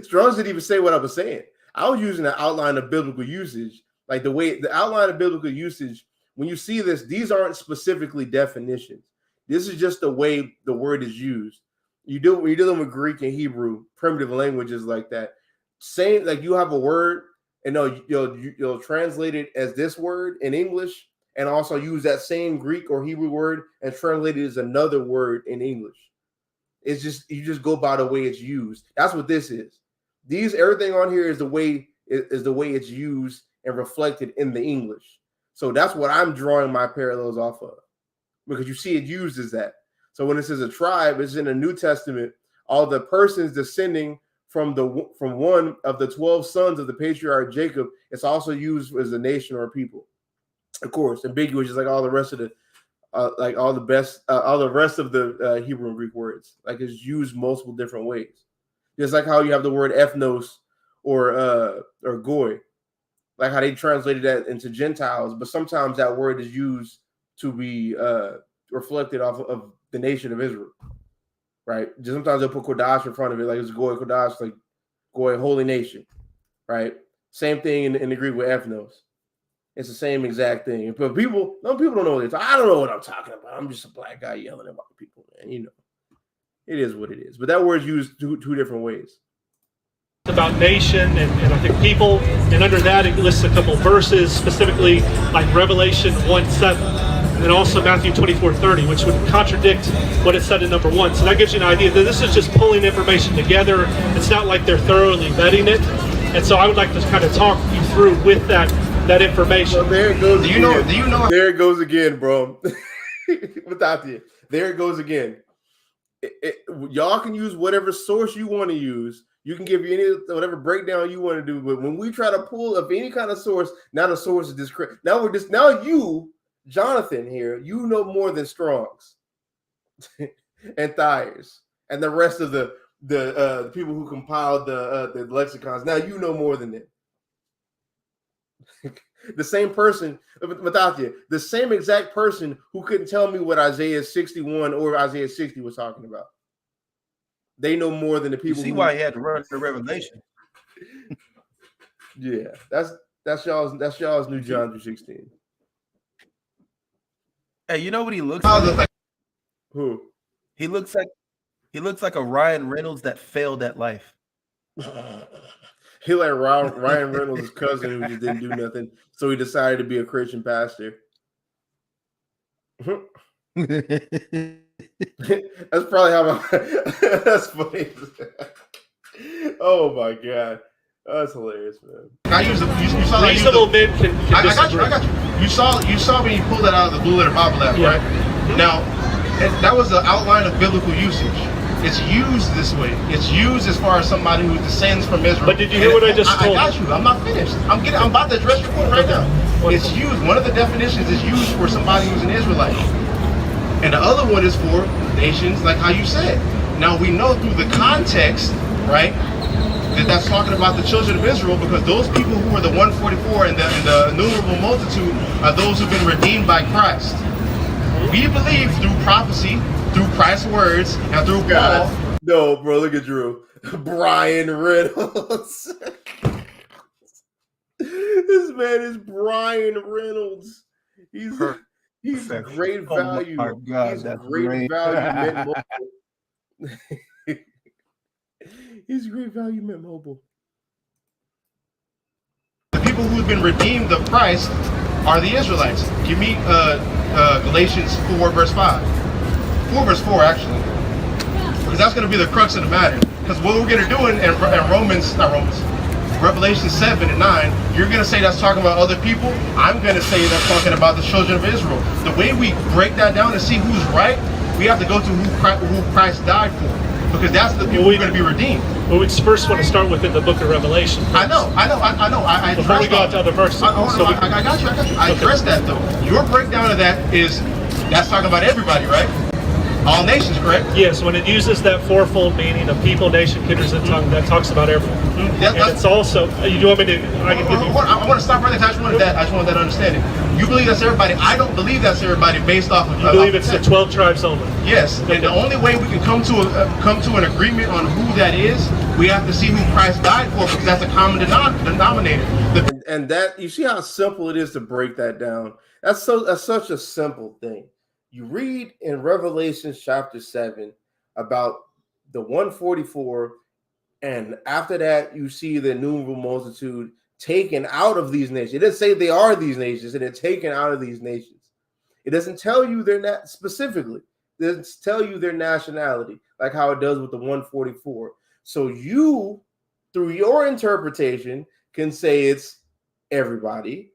Strong's didn't even say what I was saying. I was using the outline of biblical usage, like the outline of biblical usage. When you see this, these aren't specifically definitions. This is just the way the word is used. When you're dealing with Greek and Hebrew, primitive languages like that. Same, like you have a word, and you'll translate it as this word in English, and also use that same Greek or Hebrew word and translate it as another word in English. It's just you just go by the way it's used. That's what this is. Everything on here is the way it's used and reflected in the English. So that's what I'm drawing my parallels off of, because you see it used as that. So when it says a tribe, it's in the New Testament, all the persons descending from one of the 12 sons of the patriarch Jacob. It's also used as a nation or a people. Of course, ambiguous, just like all the rest of the all the rest of the Hebrew and Greek words. Like, it's used multiple different ways. Just like how you have the word ethnos or goy, like how they translated that into Gentiles, but sometimes that word is used to be reflected off of the nation of Israel, right? Just sometimes they'll put Kodash in front of it, like it's goy Kodash, like goy, holy nation, right? Same thing in the Greek with ethnos. It's the same exact thing. But some people don't know what it's. I don't know what I'm talking about. I'm just a black guy yelling at white people, man. You know, it is what it is. But that word's used two different ways. About nation and I think people, and under that it lists a couple verses, specifically like Revelation 1:7, and then also Matthew 24:30, which would contradict what it said in number 1. So that gives you an idea that this is just pulling information together. It's not like they're thoroughly vetting it. And so I would like to kind of talk you through with that information. So there it goes. Do you know? There it goes again, bro. Without you, there it goes again. Y'all can use whatever source you want to use. You can give you whatever breakdown you want to do. But when we try to pull up any kind of source, now the source is discredited. Now you, Jonathan here, you know more than Strong's and Thayer's and the rest of the people who compiled the lexicons. Now you know more than them. The same person, without you, the same exact person who couldn't tell me what Isaiah 61 or Isaiah 60 was talking about. They know more than the people. You see why he had to run the Revelation. Yeah, that's y'all's new John 3:16. Hey, you know what he looks like? Who? He looks like a Ryan Reynolds that failed at life. He like Ryan Reynolds' cousin who just didn't do nothing, so he decided to be a Christian pastor. That's probably how that's funny. Oh my god, that's hilarious, man. You saw reasonable men can I got you. You saw when you pulled that out of the Blue Letter Bible app, right? Now, that was the outline of biblical usage. It's used this way. It's used as far as somebody who descends from Israel. But did you hear what I just told you? I got you. I'm not finished. I'm about to address your point right now. It's used. One of the definitions is used for somebody who's an Israelite, and the other one is for nations, like how you said. Now we know through the context, right, that's talking about the children of Israel, because those people who are the 144 and the innumerable multitude are those who've been redeemed by Christ. We believe through prophecy, through Christ's words, and through Paul. No, bro, look at Drew. Brian Reynolds. This man is Brian Reynolds. He's great value. Oh my God, he's great value. He's great value Mint Mobile. The people who have been redeemed of Christ are the Israelites. Give me Galatians 4 verse 5. 4 verse 4 actually, because that's going to be the crux of the matter. Because what we're going to do in Revelation 7 and 9, you're going to say that's talking about other people. I'm going to say that's talking about the children of Israel. The way we break that down and see who's right, we have to go to who Christ died for, because that's the people who are going to be redeemed. Well, we first want to start within the book of Revelation. I know. Before we go to other verses. I got you. I addressed that though. Your breakdown of that is, that's talking about everybody, right? All nations, correct? Yes, when it uses that fourfold meaning of people, nation, kindred, and tongue, that talks about everyone. And it's also, you want me to, I want to stop right there. I just wanted that understanding. You believe that's everybody. I don't believe that's everybody based off of... You believe it's the 12 tribes only? Yes, and the only way we can come to an agreement on who that is, we have to see who Christ died for, because that's a common denominator. And that, you see how simple it is to break that down. That's such a simple thing. You read in Revelation chapter 7 about the 144, and after that you see the innumerable multitude taken out of these nations. It doesn't say they are these nations, and they're taken out of these nations. It doesn't tell you they're not specifically. It doesn't tell you their nationality, like how it does with the 144. So you through your interpretation, can say it's everybody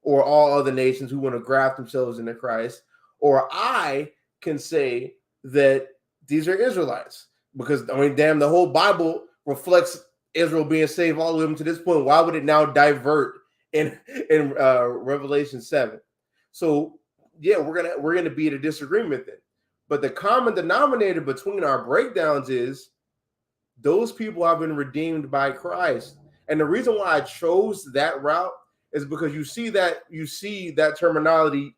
or all other nations who want to graft themselves into Christ, or I can say that these are Israelites, because I mean, damn, the whole Bible reflects Israel being saved all the way to this point. Why would it now divert in Revelation 7? So yeah, we're gonna be at a disagreement then. But the common denominator between our breakdowns is those people have been redeemed by Christ. And the reason why I chose that route is because you see that terminology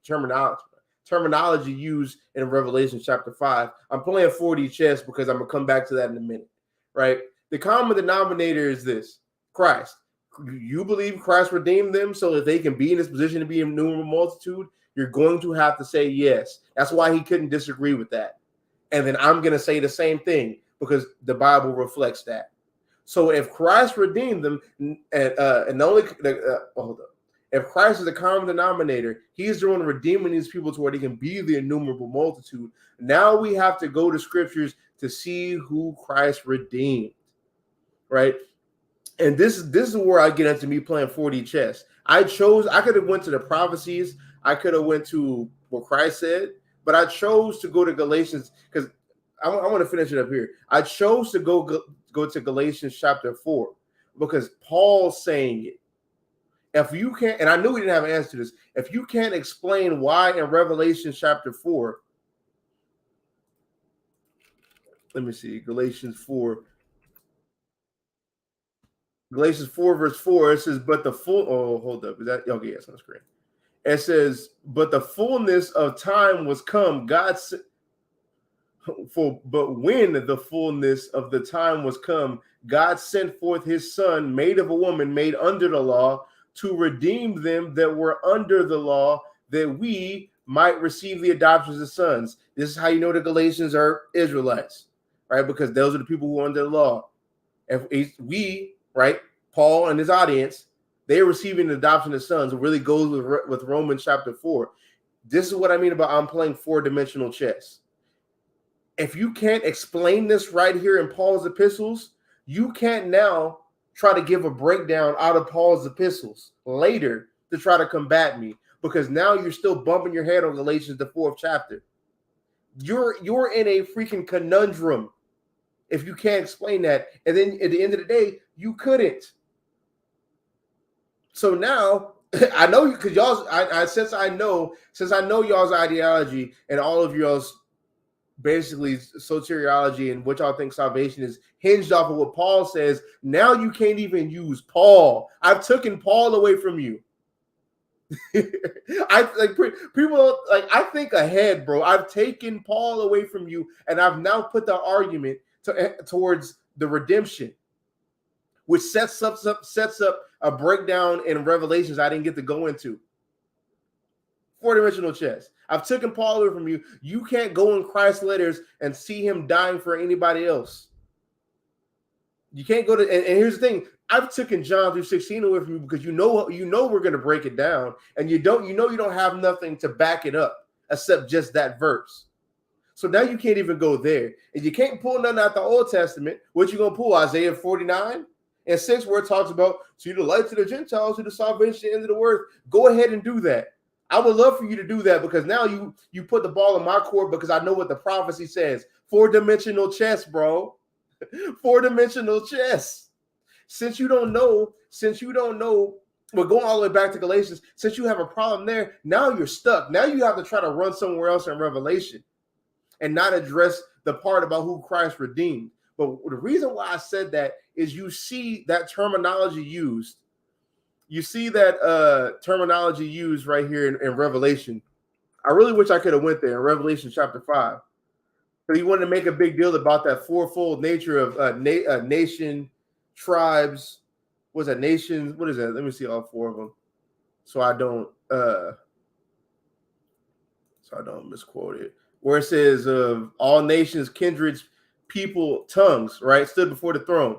used in Revelation chapter 5. I'm playing 4D chess because I'm gonna come back to that in a minute, right? The common denominator is this: Christ. You believe Christ redeemed them so that they can be in this position to be a innumerable multitude. You're going to have to say yes. That's why he couldn't disagree with that. And then I'm going to say the same thing because the Bible reflects that. So if Christ redeemed them, if Christ is the common denominator, he's the one redeeming these people to where they can be the innumerable multitude. Now we have to go to scriptures to see who Christ redeemed, right? And this is where I get into me playing 4D chess. I could have went to the prophecies. I could have went to what Christ said, but I chose to go to Galatians because I want to finish it up here. I chose to go to Galatians chapter 4 because Paul's saying it. If you can't, and I knew we didn't have an answer to this, if you can't explain why in Revelation chapter 4, let me see, Galatians 4 verse 4, it says, but the full, oh, hold up, is that, okay, yes, on the screen. It says, but the fullness of time was come, but when the fullness of the time was come, God sent forth his son, made of a woman, made under the law, to redeem them that were under the law, that we might receive the adoption as sons. This is how you know the Galatians are Israelites, right? Because those are the people who are under the law. If we, right, Paul and his audience, they're receiving the adoption as sons. It really goes with Romans chapter 4. This is what I mean about I'm playing 4-dimensional chess. If you can't explain this right here in Paul's epistles, you can't now try to give a breakdown out of Paul's epistles later to try to combat me, because now you're still bumping your head on Galatians, the 4th chapter. You're in a freaking conundrum if you can't explain that. And then at the end of the day, you couldn't. So now I know you, because y'all, since I know y'all's ideology and all of y'all's basically soteriology and what y'all think salvation is hinged off of what Paul says, now you can't even use Paul. I've taken Paul away from you. People I think ahead, bro. I've taken Paul away from you, and I've now put the argument towards the redemption, which sets up a breakdown in Revelations I didn't get to go into. 4-dimensional chess. I've taken Paul away from you. You can't go in Christ's letters and see him dying for anybody else. You can't go to, and here's the thing. I've taken John 3:16 away from you because you know we're going to break it down, and you don't have nothing to back it up except just that verse. So now you can't even go there, and you can't pull nothing out the Old Testament. What you gonna pull? Isaiah 49:6, where it talks about see the light to the Gentiles, to the salvation to the end of the earth. Go ahead and do that. I would love for you to do that, because now you put the ball in my court, because I know what the prophecy says. 4-dimensional chess, bro. 4-dimensional chess. Since you don't know, we're going all the way back to Galatians. Since you have a problem there, now you're stuck. Now you have to try to run somewhere else in Revelation and not address the part about who Christ redeemed. But the reason why I said that is you see that terminology used. You see that terminology used right here in Revelation. I really wish I could have went there in Revelation chapter 5. But he wanted to make a big deal about that fourfold nature of nation, tribes. What's that? Nations. What is that? Let me see all 4 of them, so I don't misquote it. Where it says of all nations, kindreds, people, tongues, right, stood before the throne.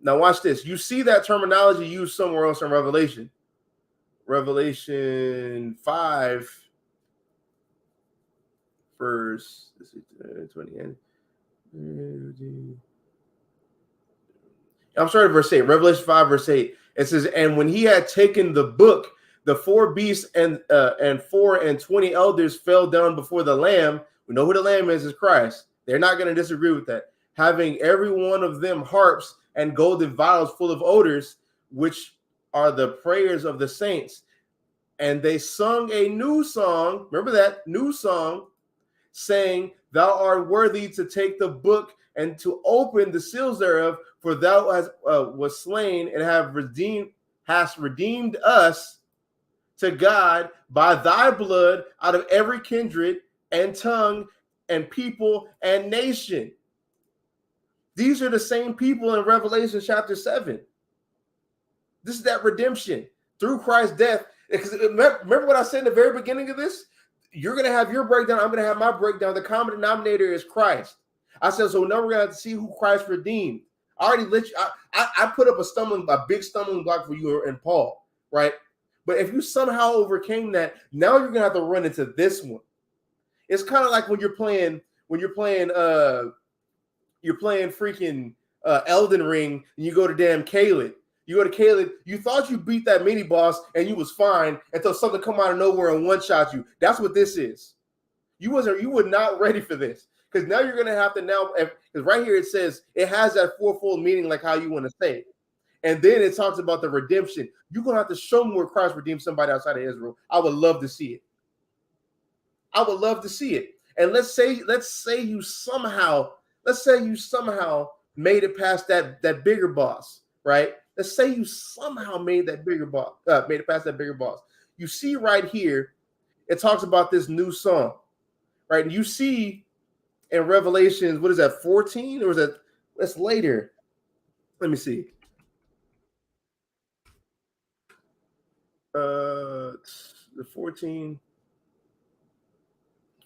Now watch this. You see that terminology used somewhere else in Revelation. Revelation 5. Verse 20. I'm sorry, verse 8, Revelation 5, verse 8. It says, and when he had taken the book, the 4 beasts and 4 and 20 elders fell down before the Lamb. We know who the Lamb is Christ. They're not going to disagree with that. Having every one of them harps and golden vials full of odors, which are the prayers of the saints. And they sung a new song. Remember that new song, saying, thou art worthy to take the book and to open the seals thereof, for thou hast was slain and hast redeemed us to God by thy blood out of every kindred and tongue and people and nation. These are the same people in Revelation chapter 7. This is that redemption through Christ's death. Because remember what I said in the very beginning of this? You're going to have your breakdown. I'm going to have my breakdown. The common denominator is Christ. I said, so now we're going to have to see who Christ redeemed. I already let you, I put up a big stumbling block for you and Paul, right? But if you somehow overcame that, now you're going to have to run into this one. It's kind of like when you're playing freaking Elden Ring and you go to damn Caleb. You go to Caleb, you thought you beat that mini boss and you was fine until something come out of nowhere and one-shot you. That's what this is. You were not ready for this. Because now you're going to have to because right here it says it has that fourfold meaning like how you want to say it. And then it talks about the redemption. You're going to have to show me where Christ redeemed somebody outside of Israel. I would love to see it. I would love to see it. And let's say you somehow made it past that bigger boss, right? Let's say you somehow made it past that bigger boss. You see right here, it talks about this new song, right? And you see in Revelations, what is that, 14? Or is that's later? Let me see. The 14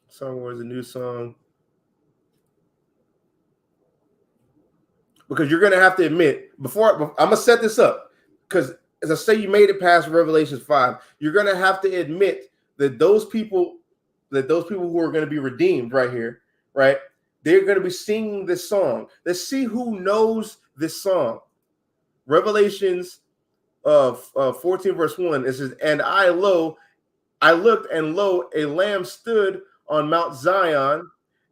song was a new song. Because you're going to have to admit, I'm going to set this up, because as I say, you made it past Revelation 5, you're going to have to admit that those people who are going to be redeemed right here, right, they're going to be singing this song. Let's see who knows this song. Revelations 14 verse 1, it says, and I looked, and lo, a lamb stood on Mount Zion,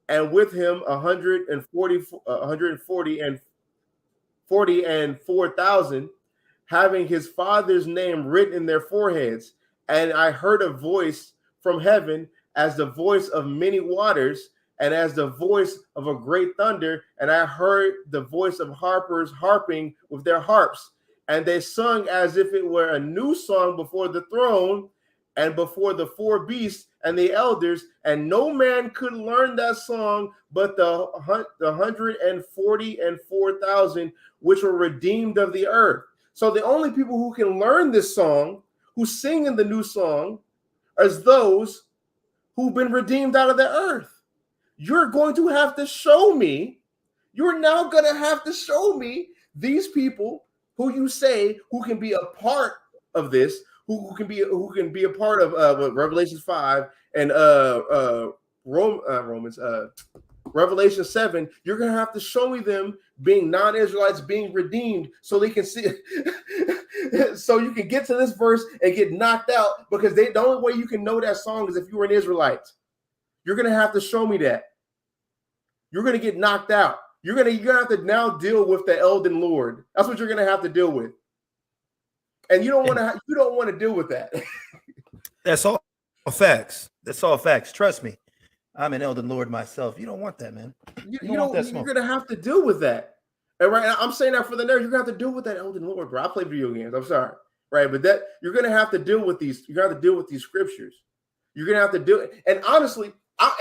and with him 144,000, having his father's name written in their foreheads. And I heard a voice from heaven as the voice of many waters, and as the voice of a great thunder. And I heard the voice of harpers harping with their harps. And they sung as if it were a new song before the throne and before the 4 beasts and the elders. And no man could learn that song but the 144,000 which were redeemed of the earth. So the only people who can learn this song, who sing in the new song, is those who've been redeemed out of the earth. You're going to have to show me. You're now going to have to show me these people who you say who can be a part of this, who can be a part of Revelation 5 and Romans Revelation 7. You're going to have to show me them being non-Israelites being redeemed, so they can see so you can get to this verse and get knocked out, because the only way you can know that song is if you were an Israelite. You're going to have to show me that. You're going to get knocked out. You're going to have to now deal with the Elden Lord. That's what you're going to have to deal with. And you don't want to deal with that. That's all facts. That's all facts. Trust me. I'm an Elden Lord myself. You don't want that, man. You're going to have to deal with that. And right now, I'm saying that for the nerds, you're going to have to deal with that Elden Lord, bro. I play video games. I'm sorry. Right. But that you're going to have to deal with these. You're going to have to deal with these scriptures. You're going to have to do it. And honestly,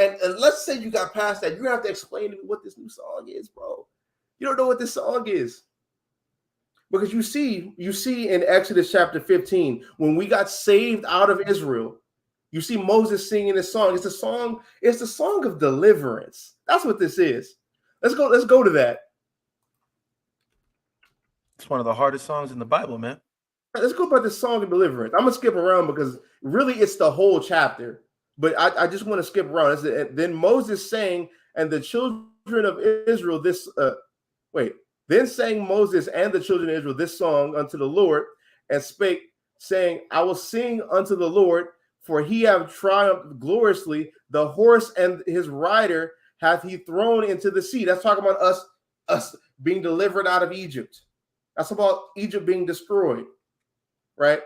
and let's say you got past that, you're going to have to explain to me what this new song is, bro. You don't know what this song is. Because you see in Exodus chapter 15, when we got saved out of Israel, you see Moses singing this song. It's the song of deliverance. That's what this is. Let's go to that. It's one of the hardest songs in the Bible, man. Let's go about this song of deliverance. I'm gonna skip around because really it's the whole chapter, but I just want to skip around. Then Moses sang, and the children of Israel Then sang Moses and the children of Israel this song unto the Lord, and spake, saying, I will sing unto the Lord, for he hath triumphed gloriously. The horse and his rider hath he thrown into the sea. That's talking about us being delivered out of Egypt. That's about Egypt being destroyed, right?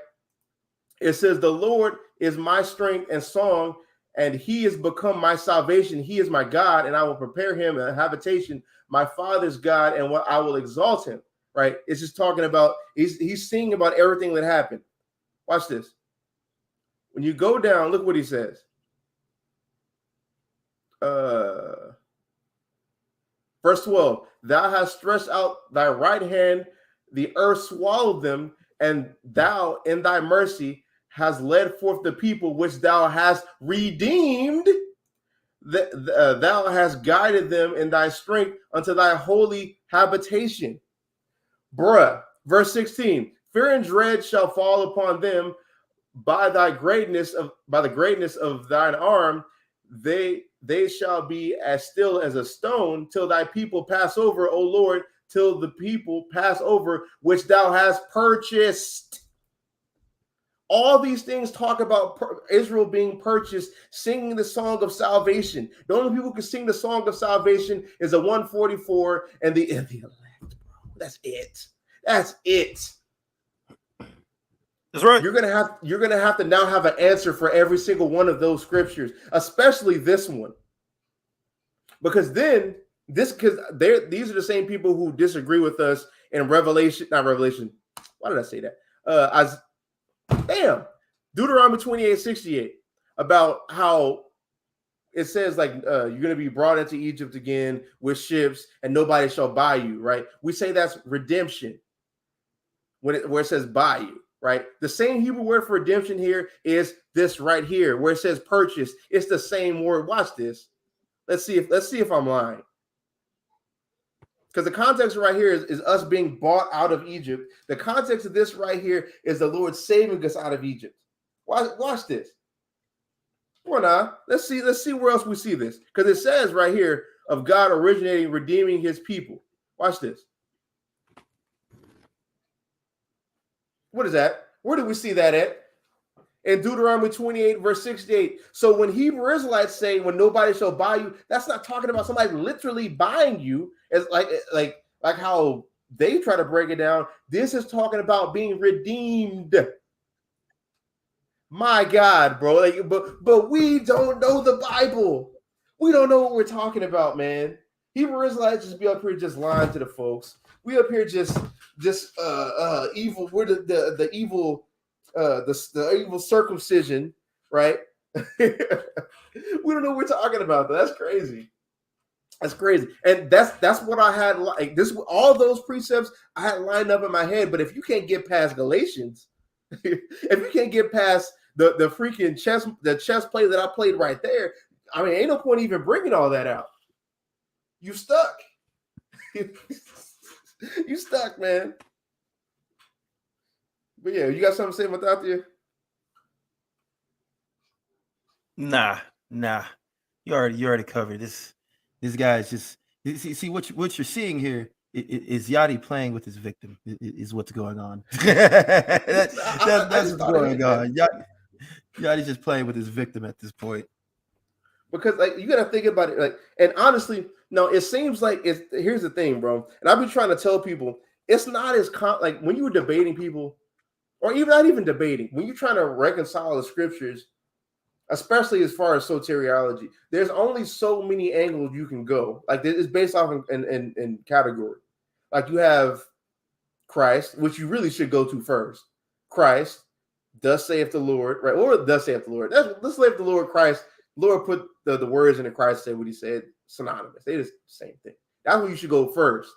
It says, the Lord is my strength and song, and he is become my salvation. He is my God, and I will prepare him a habitation, my father's God, and what I will exalt him, right? It's just talking about, he's singing about everything that happened. Watch this. When you go down, look what he says. Verse 12, thou hast stretched out thy right hand, the earth swallowed them, and thou in thy mercy hast led forth the people which thou hast redeemed. Thou hast guided them in thy strength unto thy holy habitation. Bruh, verse 16, fear and dread shall fall upon them by the greatness of thine arm. They shall be as still as a stone till thy people pass over, O Lord, till the people pass over which thou hast purchased. All these things talk about Israel being purchased, singing the song of salvation. The only people who can sing the song of salvation is the 144 and the elect, bro. That's it. That's it. That's right. You're gonna have to now have an answer for every single one of those scriptures, especially this one, because then these are the same people who disagree with us in Revelation. Not Revelation. Why did I say that? Deuteronomy 28:68 about how it says like you're going to be brought into Egypt again with ships and nobody shall buy you, right? We say that's redemption where it says buy you, right? The same Hebrew word for redemption here is this right here where it says purchase. It's the same word. Watch this. Let's see if I'm lying. Because the context right here is us being bought out of Egypt. The context of this right here is the Lord saving us out of Egypt. Watch this. Come on now. Let's see where else we see this. Because it says right here of God originating, redeeming his people. Watch this. What is that? Where do we see that at? In Deuteronomy 28, verse 68. So when Hebrew Israelites say, when nobody shall buy you, that's not talking about somebody literally buying you, as like how they try to break it down. This is talking about being redeemed. My God, bro. But we don't know the Bible. We don't know what we're talking about, man. Hebrew Israelites just be up here just lying to the folks. We up here just evil. We're the evil. The evil circumcision, right? We don't know what we're talking about. That's crazy. That's crazy. And that's what I had like this. All those precepts I had lined up in my head. But if you can't get past Galatians, if you can't get past the freaking chess play that I played right there, I mean, ain't no point even bringing all that out. You stuck. You stuck, man. But yeah, you got something to say about that there? Nah. You already covered this. This guy is just see what you're seeing here is Yachty playing with his victim. Is what's going on. That's what's going on. Yachty's just playing with his victim at this point. Because like you gotta think about it, like, and honestly, no, it seems like here's the thing, bro. And I've been trying to tell people it's not as like when you were debating people. Or even not even debating, when you're trying to reconcile the scriptures, especially as far as soteriology, there's only so many angles you can go. Like it's based off in category. Like you have Christ, which you really should go to first. Christ, thus saith the Lord, right? Or thus saith the Lord. Thus saith the Lord Christ. Lord put the words in the Christ said what he said, synonymous. They just the same thing. That's where you should go first.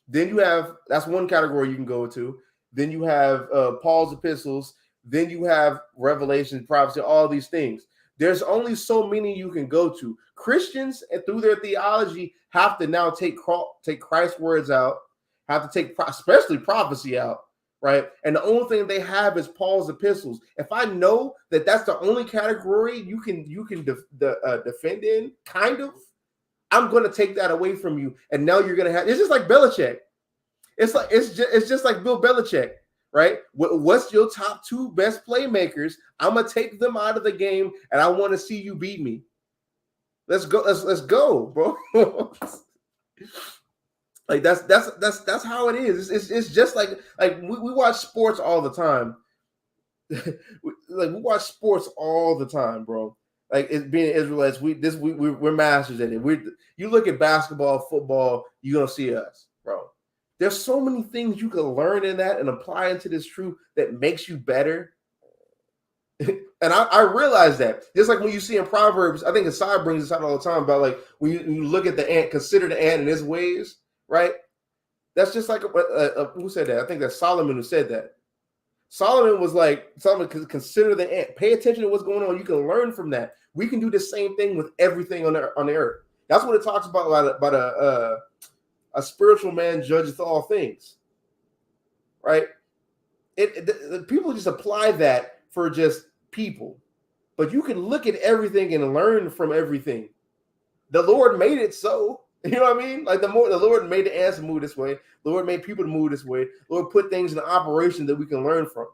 Then you have, that's one category you can go to. Then you have Paul's epistles. Then you have Revelation, prophecy, all these things. There's only so many you can go to. Christians, and through their theology, have to now take Christ's words out, have to take especially prophecy out, right? And the only thing they have is Paul's epistles. If I know that that's the only category you can defend in, kind of, I'm going to take that away from you. And now you're going to have, it's just like Belichick. It's just like Bill Belichick, right? What's your top 2 best playmakers? I'm gonna take them out of the game, and I want to see you beat me. Let's go. Let's go, bro. Like that's how it is. It's just like we watch sports all the time. Like we watch sports all the time, bro. Like it being Israelites, we're masters at it. You look at basketball, football, you're gonna see us, bro. There's so many things you can learn in that and apply into this truth that makes you better. And I realize that. Just like when you see in Proverbs, I think Hosea brings this out all the time about like when you look at the ant, consider the ant in his ways, right? That's just like who said that? I think that's Solomon who said that. Solomon was like, consider the ant. Pay attention to what's going on. You can learn from that. We can do the same thing with everything on the earth. That's what it talks about a spiritual man judgeth all things, right? People just apply that for just people, but you can look at everything and learn from everything. The Lord made it so. You know what I mean? Like the Lord made the ants move this way. The Lord made people to move this way. The Lord put things in operation that we can learn from.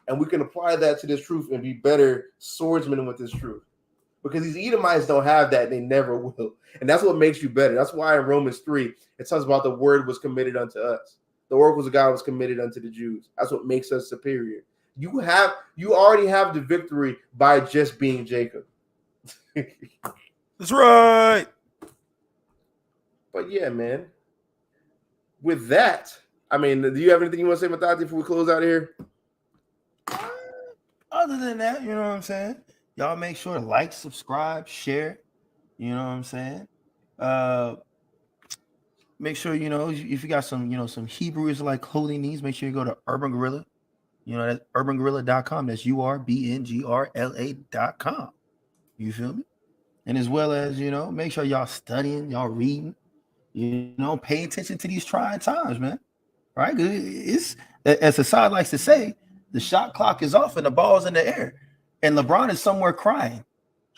And we can apply that to this truth and be better swordsmen with this truth. Because these Edomites don't have that. They never will. And that's what makes you better. That's why in Romans 3, it talks about the word was committed unto us. The oracles of God was committed unto the Jews. That's what makes us superior. You already have the victory by just being Jacob. That's right. But yeah, man. With that, I mean, do you have anything you want to say, Matati, before we close out here? Other than that, you know what I'm saying? Y'all make sure to like, subscribe, share. You know what I'm saying? Make sure, if you got some Hebrew Israelite clothing needs, make sure you go to Urban Gorilla. That's urbangorilla.com. That's URBNGRLA.com. You feel me? And as well as, make sure y'all studying, y'all reading, pay attention to these trying times, man. Right? It's, as Assad likes to say, the shot clock is off and the ball's in the air. And LeBron is somewhere crying.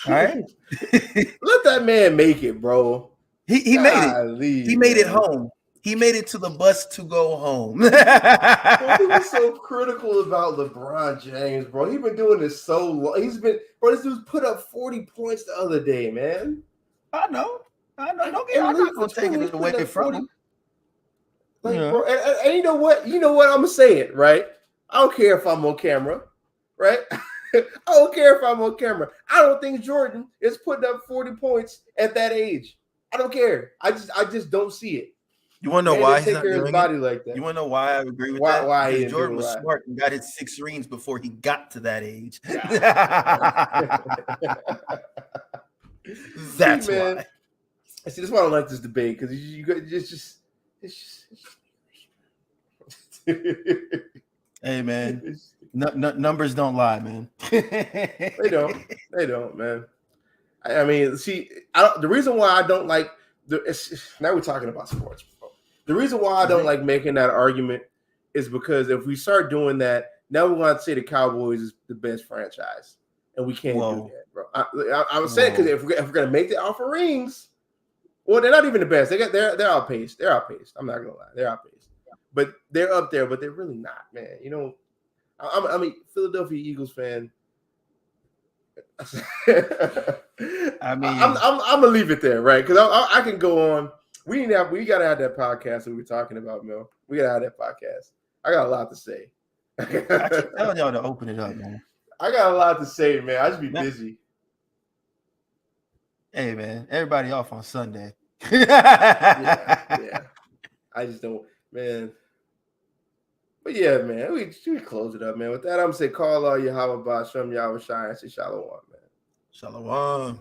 All right? Let that man make it, bro. He made it. He made it home. He made it to the bus to go home. Bro, he was so critical about LeBron James, bro. He's been doing this so long. This dude's put up 40 points the other day, man. I know. I'm not gonna take it away from him. Like, bro, and you know what? I'm gonna say it, right? I don't care if I'm on camera, right? I don't care if I'm on camera. I don't think Jordan is putting up 40 points at that age. I don't care. I just don't see it. You want to know why he's not doing his body like that? You want to know why I agree with that? Why because Jordan was smart and got his 6 rings before he got to that age. That's why. See, that's why I don't like this debate, because it's just Hey man, numbers don't lie, man. They don't, man. I mean, see, the reason why I don't like now we're talking about sports. The reason why I don't like making that argument is because if we start doing that, now we want to say the Cowboys is the best franchise, and we can't do that, bro. I'm saying because if we're gonna make the Alpha rings, well, they're not even the best. They're outpaced. They're outpaced. I'm not gonna lie, they're outpaced, but they're up there. But they're really not, man. I'm a Philadelphia Eagles fan. I'm gonna leave it there, right? Because I can go on. We gotta have that podcast that we were talking about, Mel. We gotta have that podcast. I got a lot to say. I keep telling y'all to open it up, man. I got a lot to say, man. I just be busy. Hey, man, everybody off on Sunday. Yeah. I just don't, man. But yeah, man, we close it up, man. With that, I'm gonna say, call all Yahweh Ba Shem Yahweh Shai and say Shalom, man. Shalom.